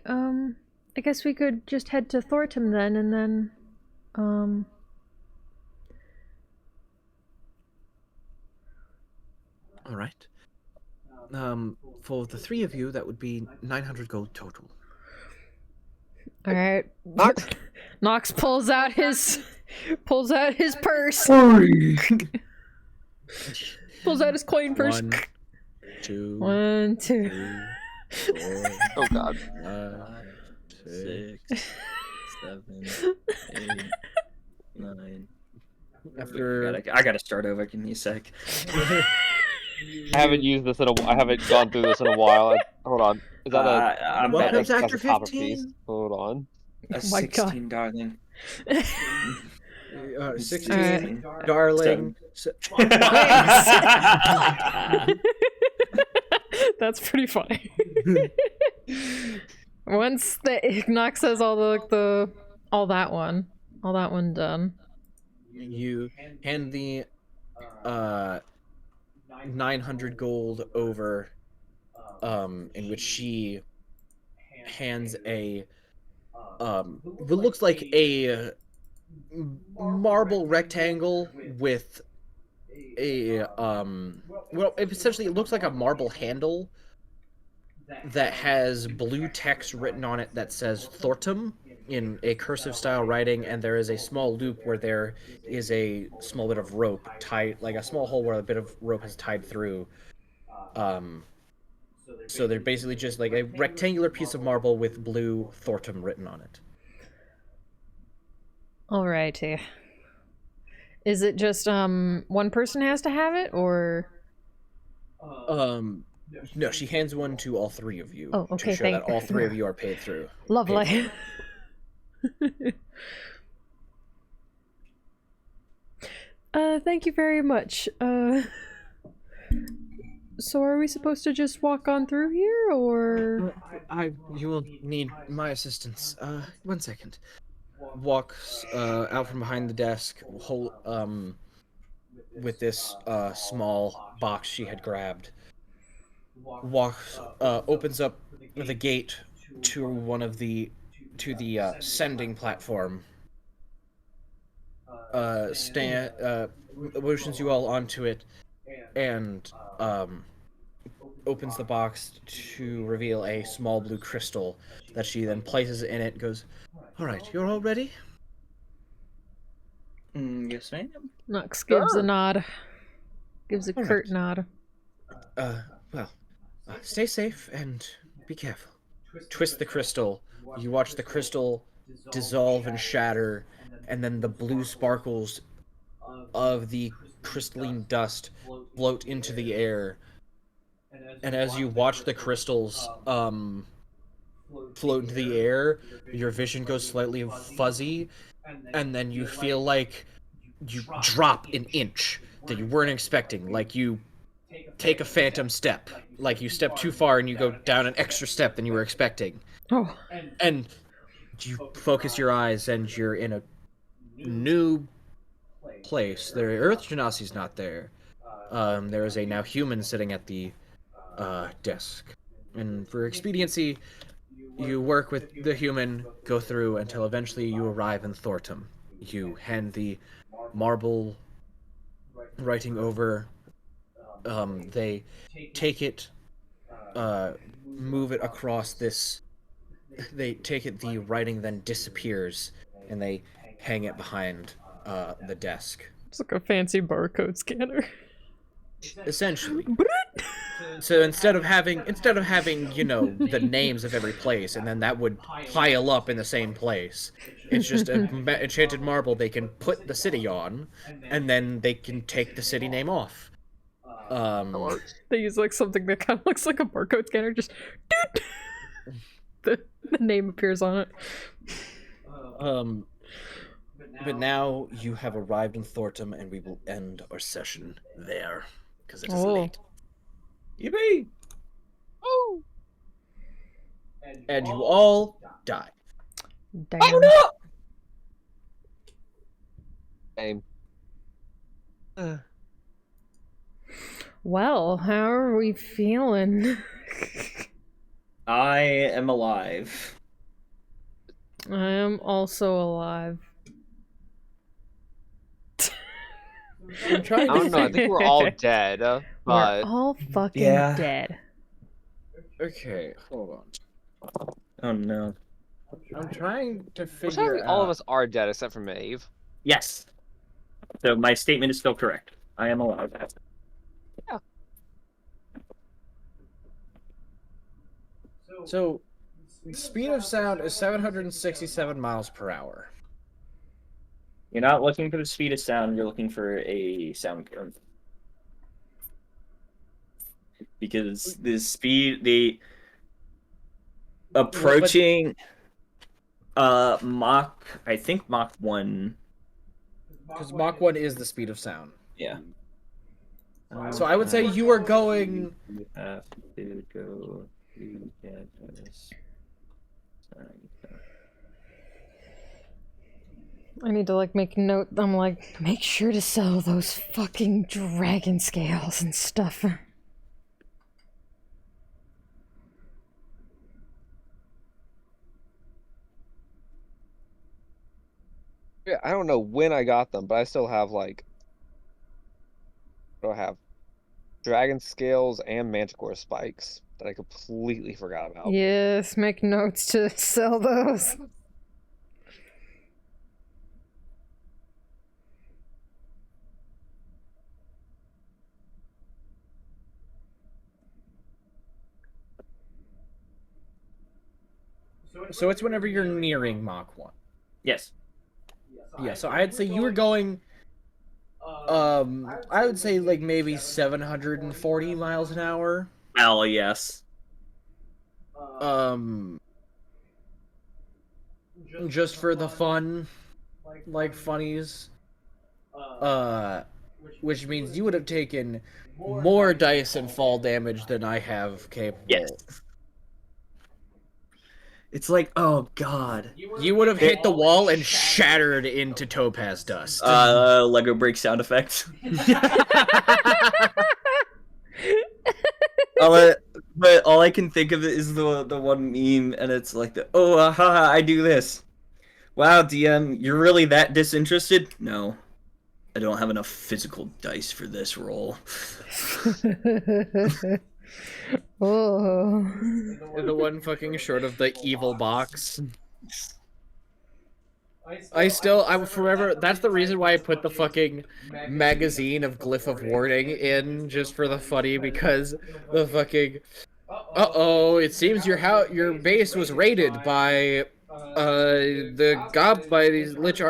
I guess we could just head to Thornton then, and then, All right. For the three of you, that would be 900 gold total. All right. Nox pulls out his purse. Pulls out his coin purse. 1, 2, 1, 2. 3, 4. Oh God. 5, 6, 7, 8, 9. After I gotta start over. Give me a sec. I haven't used this I haven't gone through this in a while. Hold on. Is that I'm what comes that's after a copper 15? piece. Hold on. A my God. 16, darling. 16, darling. That's pretty funny. Once the Nox has all all that one done. You hand the 900 gold over, in which she hands a what looks like a marble rectangle with a well, essentially it looks like a marble handle that has blue text written on it that says Thortum in a cursive style writing, and there is a small loop where there is a small bit of rope tied, like a small hole where a bit of rope is tied through. So they're basically just like a rectangular piece of marble with blue Thortum written on it. Alrighty. Is it just one person has to have it, or? No, she hands one to all three of you. Oh, okay, to show that all three of you are paid through. Lovely. Thank you very much. So are we supposed to just walk on through here, or? You will need my assistance. 1 second. Walks out from behind the desk, with this small box she had grabbed. Walks, opens up the gate to the sending platform. Motions you all onto it, and opens the box to reveal a small blue crystal that she then places in it. Goes, all right, you're all ready? Yes, ma'am. Nox gives a nod. Gives a curt nod. Stay safe and be careful. Twist the crystal. You watch the crystal dissolve and shatter, and then the blue sparkles of the crystalline dust float into the air. And as you watch the crystals float into the air, your vision goes slightly fuzzy, and then you feel like you drop an inch that you weren't expecting. Like you take a phantom step. Like you step too far and you go down an extra step than you were expecting. Oh. And you focus your eyes and you're in a new place. The Earth Genasi's not there. There is a now human sitting at the desk. And for expediency, you work with the human, go through until eventually you arrive in Thornton. You hand the marble writing over they take it, move it across this. They take it. The writing then disappears, and they hang it behind the desk. It's like a fancy barcode scanner. Essentially. So instead of having you know the names of every place, and then that would pile up in the same place, it's just an enchanted marble they can put the city on, and then they can take the city name off. They use like something that kind of looks like a barcode scanner, just the name appears on it. But now you have arrived in Thornton, and we will end our session there because it is late. Yippee! Oh! And you all die. Damn. Oh no! Same. Well, how are we feeling? I am alive. I am also alive. I'm trying I don't know. I think we're all dead. But We're all fucking dead. Okay, hold on. Oh no. I'm trying to we're figure saying out. all of us are dead except for Maeve. Yes. So my statement is still correct. I am alive. Yeah. So, speed of sound is 767 miles per hour. You're not looking for the speed of sound, you're looking for a sound curve. Because the speed, the approaching Mach, I think Mach 1. Because Mach 1 is the speed of sound. Yeah. So I would say you are going. You have to go to get this. I need to like make a note. I'm like, make sure to sell those fucking dragon scales and stuff. Yeah, I don't know when I got them, but I still have like. What do I have? Dragon scales and manticore spikes that I completely forgot about. Yes, make notes to sell those. So it's whenever you're nearing Mach 1. Yes. Yeah, so I'd say you were going. I would say like maybe 740 miles an hour. Hell yes. Just for the fun, like funnies. Which means you would have taken more dice and fall damage than I have capable. Yes. It's like, oh god. You would have hit the wall and shattered into topaz dust. Lego break sound effect. But all I can think of is the one meme, and it's like I do this. Wow, DM, you're really that disinterested? No. I don't have enough physical dice for this roll. Oh. The one fucking short of the evil box. I'm forever. That's the reason why I put the fucking magazine of Glyph of Warding in, just for the funny, because the fucking. It seems your base was raided by by these lich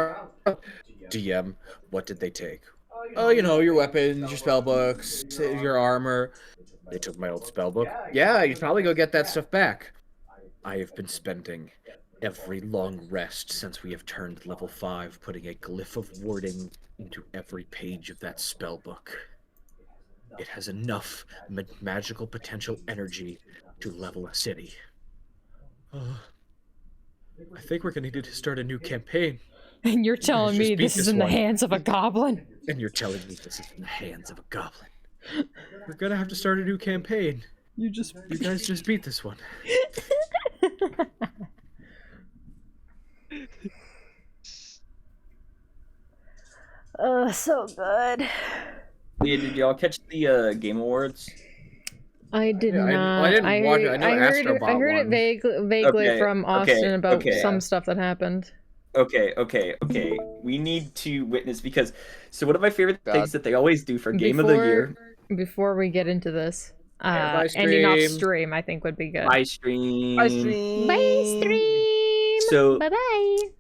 DM. What did they take? Oh, your weapons, your spellbooks, your armor. They took my old spellbook. Yeah, you probably go get that stuff back. I have been spending every long rest since we have turned level 5, putting a Glyph of Warding into every page of that spellbook. It has enough magical potential energy to level a city. I think we're gonna need to start a new campaign. And you're telling me this is in the hands of a goblin? And you're telling me this is in the hands of a goblin. We're gonna have to start a new campaign. You guys just beat this one. Oh, so good. Yeah, did y'all catch the Game Awards? I did Yeah, not. I didn't watch it. I know Astrobot I heard it won. vaguely Okay, from okay, Austin about okay. some stuff that happened. Okay. We need to witness because one of my favorite God. things that they always do for Game of the Year. Before we get into this, Bye, ending off stream. stream I think would be good. Bye stream. Bye stream. Bye stream. So bye bye.